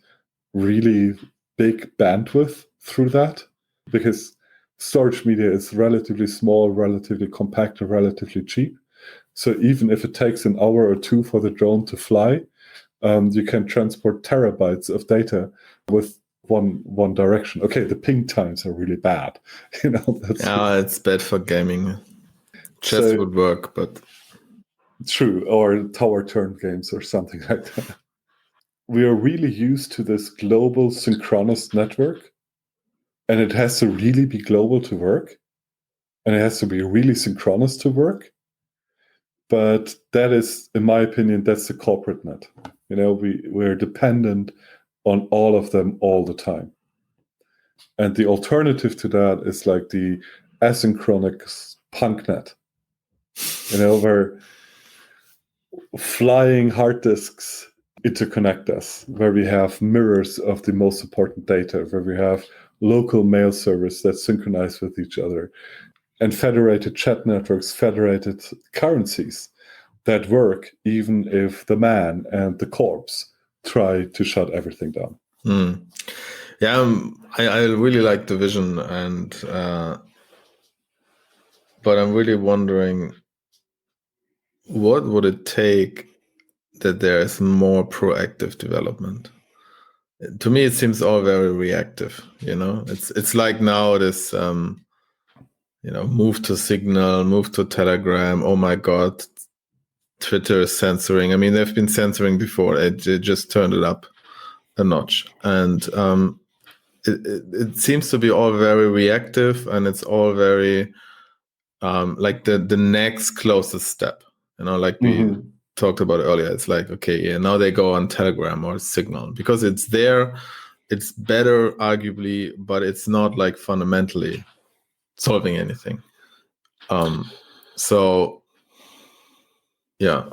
really big bandwidth through that, because storage media is relatively small, relatively compact, and relatively cheap. So even if it takes an hour or two for the drone to fly, you can transport terabytes of data with one direction. Okay, the ping times are really bad. You know, it's bad for gaming. Chess would work, but true, or tower turn games or something like that. We are really used to this global synchronous network, and it has to really be global to work, and it has to be really synchronous to work. But that is, in my opinion, that's the corporate net. You know, we're dependent on all of them all the time. And the alternative to that is like the asynchronous punk net, you know, where flying hard disks interconnect us, where we have mirrors of the most important data, where we have local mail servers that synchronize with each other, and federated chat networks, federated currencies that work even if the man and the corpse try to shut everything down. Yeah, I really like the vision, and but I'm really wondering, what would it take that there is more proactive development? To me, it seems all very reactive. You know, it's like now this, move to Signal, move to Telegram. Oh my God, Twitter is censoring. I mean, they've been censoring before. It just turned it up a notch, and it seems to be all very reactive, and it's all very like the next closest step. Like we talked about earlier. It's like, okay, yeah, now they go on Telegram or Signal because it's there. It's better, arguably, but it's not like fundamentally solving anything. So yeah,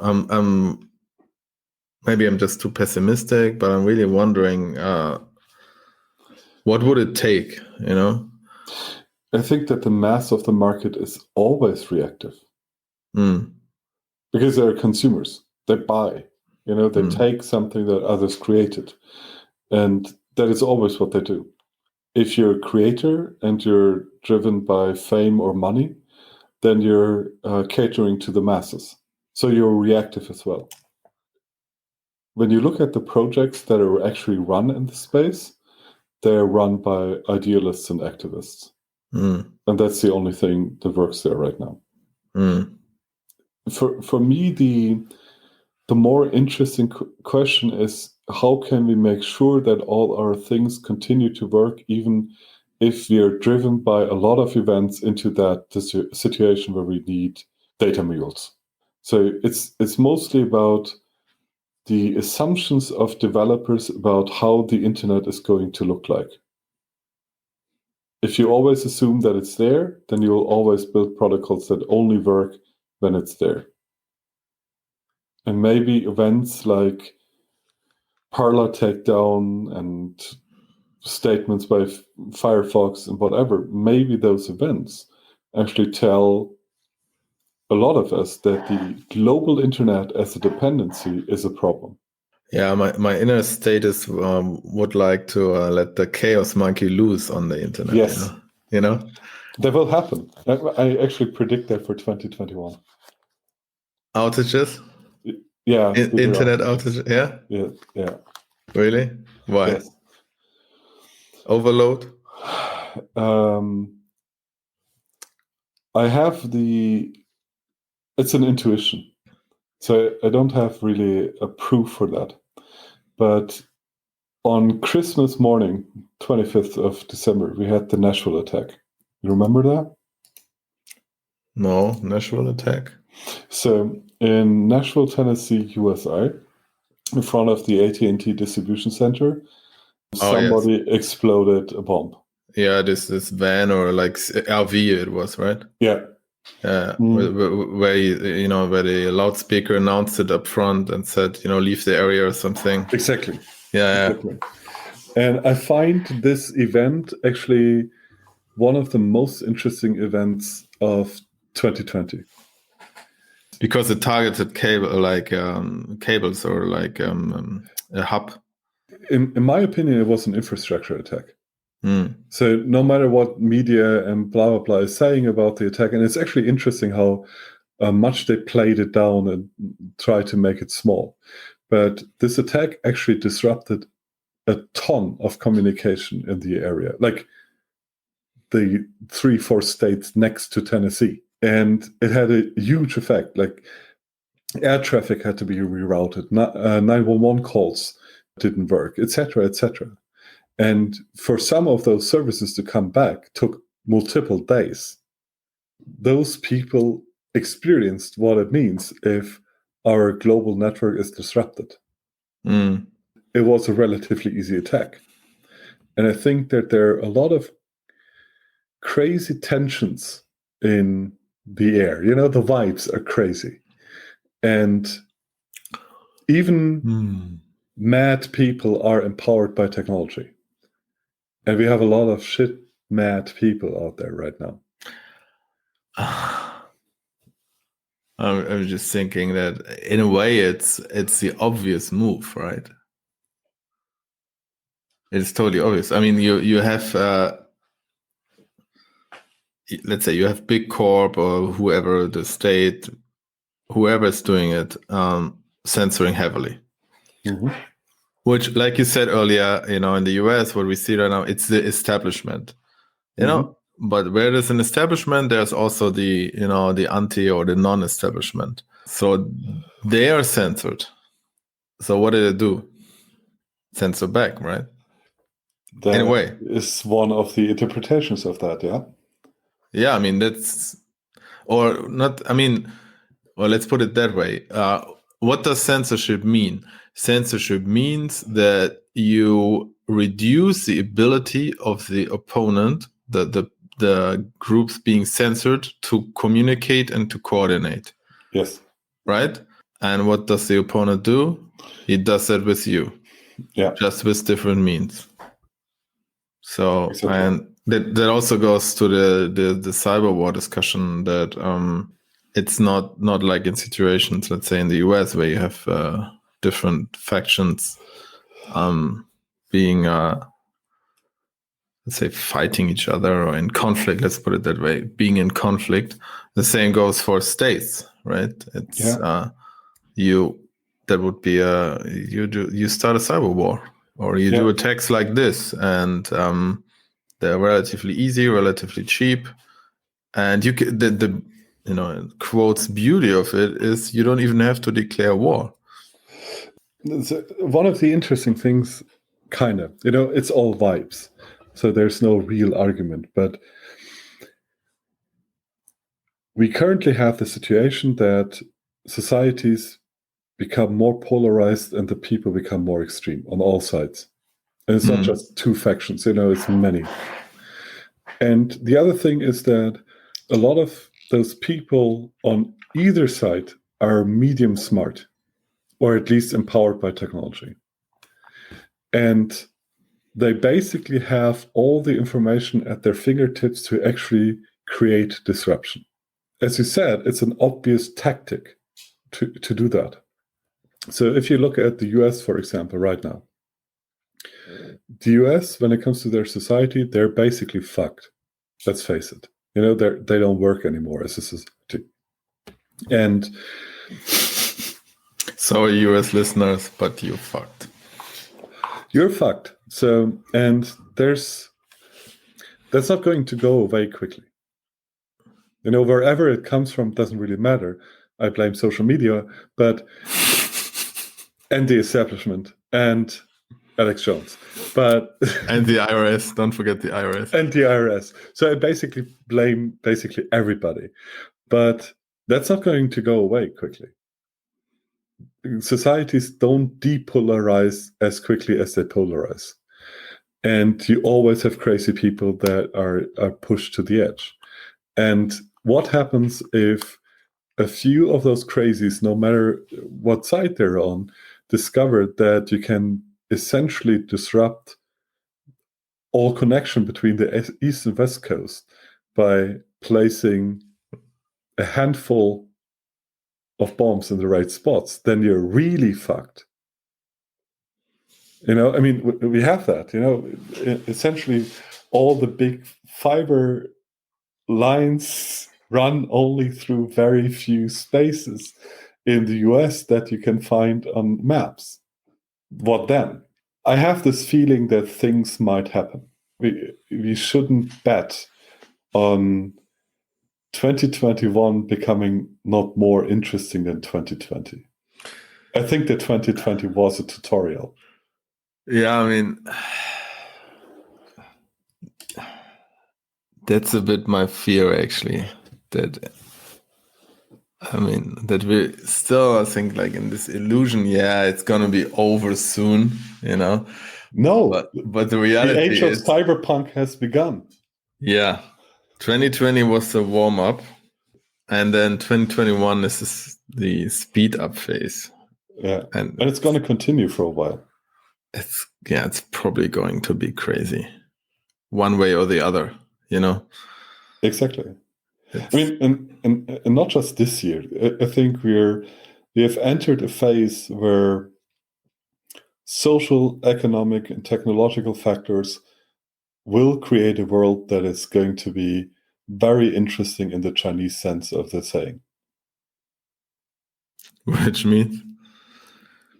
maybe I'm just too pessimistic, but I'm really wondering what would it take, I think that the mass of the market is always reactive. Because they're consumers. They buy. They take something that others created. And that is always what they do. If you're a creator and you're driven by fame or money, then you're catering to the masses. So you're reactive as well. When you look at the projects that are actually run in the space, they're run by idealists and activists. And that's the only thing that works there right now. For me, the more interesting question is, how can we make sure that all our things continue to work, even if we are driven by a lot of events into that situation where we need data mules? So it's mostly about the assumptions of developers about how the internet is going to look like. If you always assume that it's there, then you will always build protocols that only work when it's there. And maybe events like parlor takedown and statements by Firefox and whatever, maybe those events actually tell a lot of us that the global internet as a dependency is a problem. Yeah, my inner status would like to let the chaos monkey loose on the internet. Yes. That will happen. I actually predict that for 2021. Outages? Yeah. Internet outages? Yeah? Yeah. Really? Why? Yes. Overload? I have it's an intuition. So I don't have really a proof for that. But on Christmas morning, 25th of December, we had the Nashville attack. You remember that? No, Nashville attack. So in Nashville, Tennessee, USA, in front of the AT&T distribution center, somebody exploded a bomb. Yeah, this van or like RV it was, right? Yeah. Where where the loudspeaker announced it up front and said, leave the area or something. Exactly. Yeah. Exactly. And I find this event actually one of the most interesting events of 2020. Because it targeted cables or like a hub. In my opinion, it was an infrastructure attack. So no matter what media and blah, blah, blah is saying about the attack, and it's actually interesting how much they played it down and tried to make it small. But this attack actually disrupted a ton of communication in the area, like the 3-4 states next to Tennessee. And it had a huge effect. Like air traffic had to be rerouted, 911 calls didn't work, etc., etc. And for some of those services to come back took multiple days. Those people experienced what it means if our global network is disrupted. It was a relatively easy attack. And I think that there are a lot of crazy tensions in the air. The vibes are crazy. And even mad people are empowered by technology. And we have a lot of shit mad people out there right now. I'm just thinking that in a way it's the obvious move, right? It's totally obvious. I mean, you have let's say you have big corp or whoever, the state, whoever is doing it, censoring heavily. Which, like you said earlier, in the US, what we see right now, it's the establishment. but where there's an establishment, there's also the anti or the non-establishment. So they are censored. So what did it do? Censor back, right? That Anyway, is one of the interpretations of that, yeah? Yeah, I mean, that's, or not, I mean, well, let's put it that way. What does censorship mean? Censorship means that you reduce the ability of the opponent, the groups being censored, to communicate and to coordinate. Yes. Right? And what does the opponent do? He does that with you. Yeah. Just with different means. So, Exactly. and that also goes to the cyber war discussion, that it's not like in situations, let's say in the US, where you have different factions being let's say fighting each other or in conflict, let's put it that way, being in conflict. The same goes for states, right? It's that would be you start a cyber war, or you do attacks like this, and they're relatively easy, relatively cheap, and you can, the quotes beauty of it is you don't even have to declare war. One of the interesting things, kind of, it's all vibes, so there's no real argument, but we currently have the situation that societies become more polarized and the people become more extreme on all sides. And it's not just two factions, it's many. And the other thing is that a lot of those people on either side are medium smart, or at least empowered by technology. And they basically have all the information at their fingertips to actually create disruption. As you said, it's an obvious tactic to do that. So if you look at the US, for example, right now, the US, when it comes to their society, they're basically fucked. Let's face it. They don't work anymore as a society. And sorry, US listeners, but you're fucked. You're fucked. So, and that's not going to go away quickly. Wherever it comes from doesn't really matter. I blame social media, and the establishment, and Alex Jones, and the IRS. Don't forget the IRS. And the IRS. So I basically blame everybody, but that's not going to go away quickly. Societies don't depolarize as quickly as they polarize, and you always have crazy people that are pushed to the edge. And what happens if a few of those crazies, no matter what side they're on, discover that you can essentially disrupt all connection between the East and West Coast by placing a handful of bombs in the right spots, then you're really fucked. We have that, essentially all the big fiber lines run only through very few spaces in the US that you can find on maps. What then? I have this feeling that things might happen. We shouldn't bet on 2021 becoming not more interesting than 2020. I think that 2020 was a tutorial. Yeah, that's a bit my fear, actually. That we still, I think, like in this illusion, it's gonna be over soon, No, but the reality the age of cyberpunk has begun. Yeah, 2020 was the warm up, and then 2021 is the speed up phase. Yeah, and it's gonna continue for a while. It's probably going to be crazy, one way or the other, Exactly. And not just this year. I think we have entered a phase where social, economic, and technological factors will create a world that is going to be very interesting in the Chinese sense of the saying. Which means?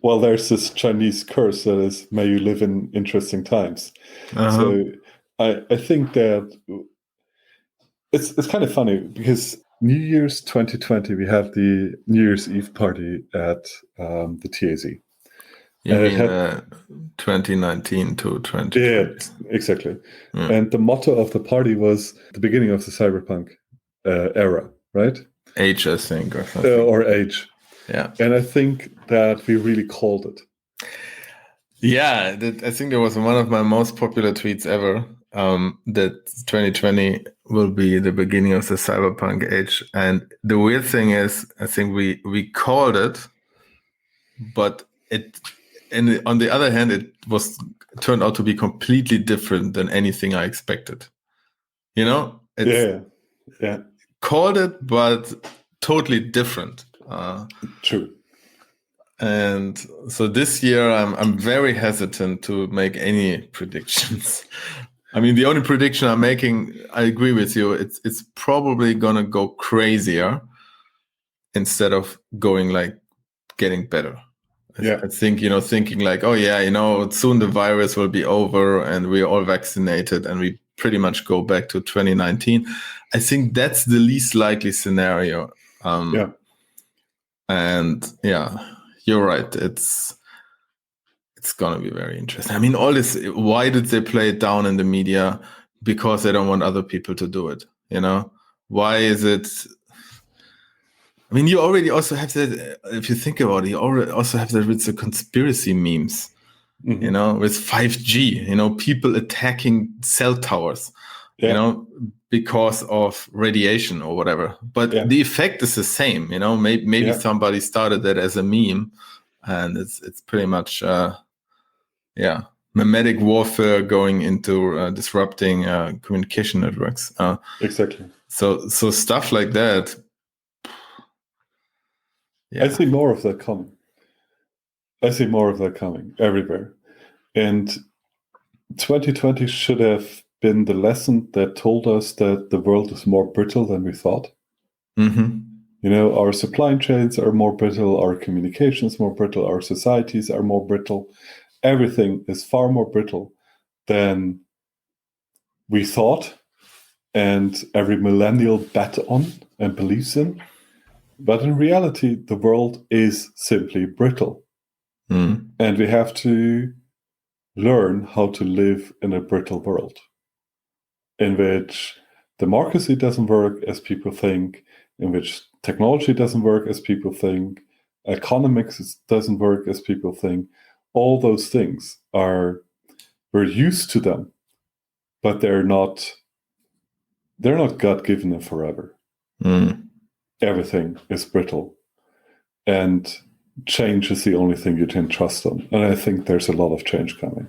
Well, there's this Chinese curse that is, may you live in interesting times. So I think that It's kind of funny because New Year's 2020, we had the New Year's Eve party at the TAZ. You And it mean had 2019 to 2020? yeah, exactly. And the motto of the party was the beginning of the cyberpunk era, right? Age, I think, or something. Or age. Yeah. And I think that we really called it. Yeah, I think that was one of my most popular tweets ever. That 2020 will be the beginning of the cyberpunk age. And the weird thing is, I think we called it, but on the other hand, it turned out to be completely different than anything I expected. You know, Yeah. Called it, but totally different. True. And so this year, I'm very hesitant to make any predictions. I mean, the only prediction I'm making, I agree with you. It's probably gonna go crazier instead of getting better. Yeah. I think, thinking like, oh yeah, soon the virus will be over and we're all vaccinated and we pretty much go back to 2019. I think that's the least likely scenario. And yeah, you're right. It's going to be very interesting. I mean, all this, why did they play it down in the media? Because they don't want other people to do it. Why is it? I mean, you already also have that, if you think about it, you already also have that with the conspiracy memes, with 5G, people attacking cell towers, because of radiation or whatever. But the effect is the same, maybe somebody started that as a meme and it's pretty much, mimetic warfare going into disrupting communication networks. Exactly. So stuff like that. Yeah. I see more of that coming. Everywhere. And 2020 should have been the lesson that told us that the world is more brittle than we thought. Mm-hmm. Our supply chains are more brittle, our communications more brittle, our societies are more brittle. Everything is far more brittle than we thought, and every millennial bet on and believes in. But in reality, the world is simply brittle. And we have to learn how to live in a brittle world in which democracy doesn't work as people think, in which technology doesn't work as people think, economics doesn't work as people think. All those things we're used to them, but they're not God-given and forever. Everything is brittle, and change is the only thing you can trust on. And I think there's a lot of change coming.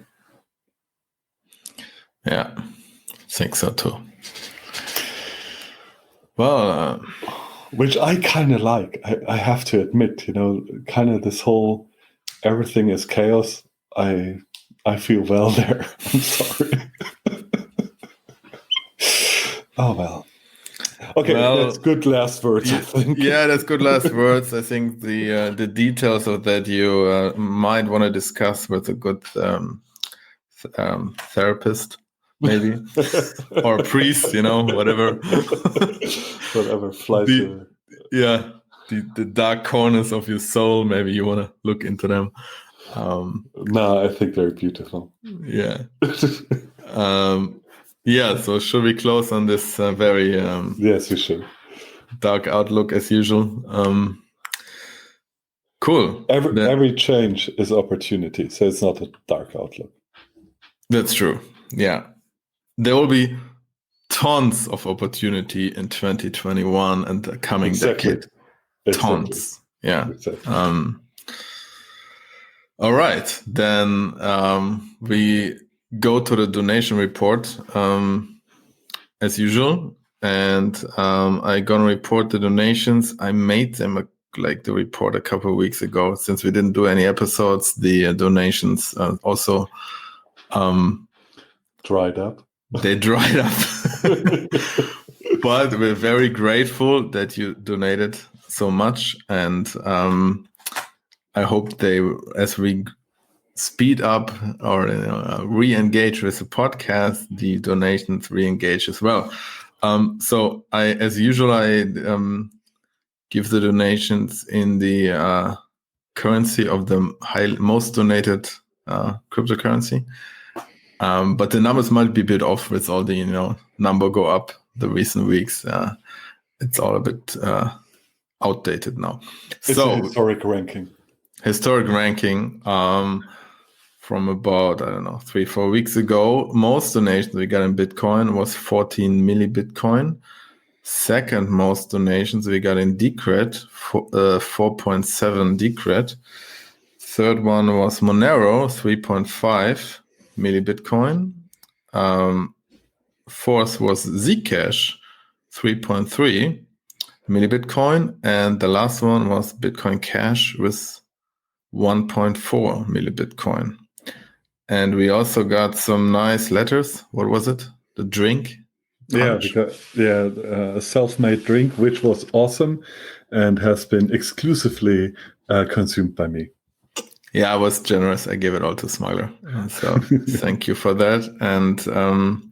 Yeah, I think so too. Well, which I kind of like. I have to admit, kind of this whole everything is chaos. I feel well there. I'm sorry. Oh well. Okay, that's good last words, I think. Yeah, that's good last words. I think the details of that you might want to discuss with a good therapist, maybe, or a priest, whatever. Whatever flies over. Yeah, the dark corners of your soul, maybe you want to look into them. No, I think they're beautiful. Yeah. Yeah, so should we close on this very yes, we should. Dark outlook as usual? Cool. Every change is opportunity, so it's not a dark outlook. That's true. Yeah. There will be tons of opportunity in 2021 and the coming decade. Tons. Yeah. Exactly. All right. Then we go to the donation report as usual. And I'm going to report the donations. I made them the report a couple of weeks ago. Since we didn't do any episodes, the donations also dried up. They dried up. But we're very grateful that you donated so much. And I hope as we speed up or re-engage with the podcast, the donations re-engage as well. So as usual, I give the donations in the currency of the most donated cryptocurrency. But the numbers might be a bit off with all the, number go up the recent weeks. It's all a bit outdated now. It's a historic ranking. Historic ranking from about, 3-4 weeks ago. Most donations we got in Bitcoin was 14 millibitcoin. Second most donations we got in Decred, 4.7 Decred. Third one was Monero, 3.5 millibitcoin. Fourth was Zcash, 3.3 millibitcoin. And the last one was Bitcoin Cash with 1.4 millibitcoin. And we also got some nice letters. What was it? The drink? Punch? A self-made drink, which was awesome and has been exclusively consumed by me. Yeah, I was generous. I gave it all to Smuggler. So thank you for that. And Send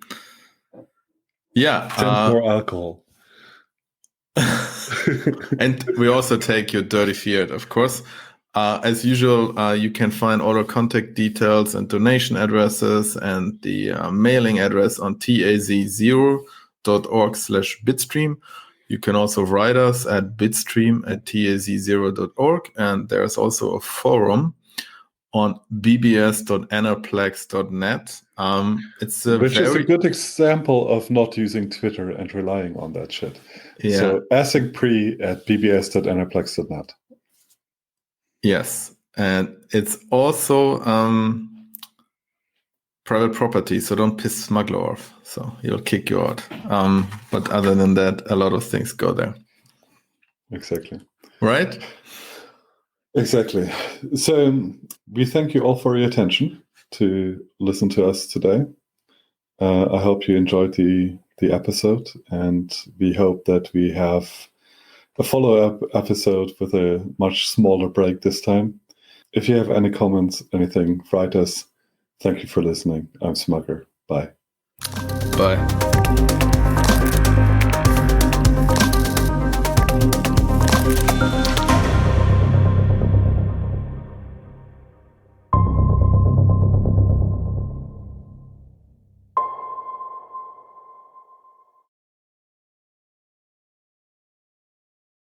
more alcohol. And we also take your dirty fiat, of course. As usual, you can find all our contact details and donation addresses and the mailing address on taz0.org/bitstream. You can also write us at bitstream@taz0.org. And there's also a forum on bbs.enerplex.net. Which is a good example of not using Twitter and relying on that shit. Yeah. So async@bbs.enerplex.net. Yes, and it's also private property, so don't piss Smuggler off. So he'll kick you out. But other than that, a lot of things go there. Exactly. Right? Exactly. So we thank you all for your attention to listen to us today. I hope you enjoyed the episode, and we hope that we have a follow-up episode with a much smaller break this time. If you have any comments, anything, write us. Thank you for listening. I'm Smugger. Bye. Bye.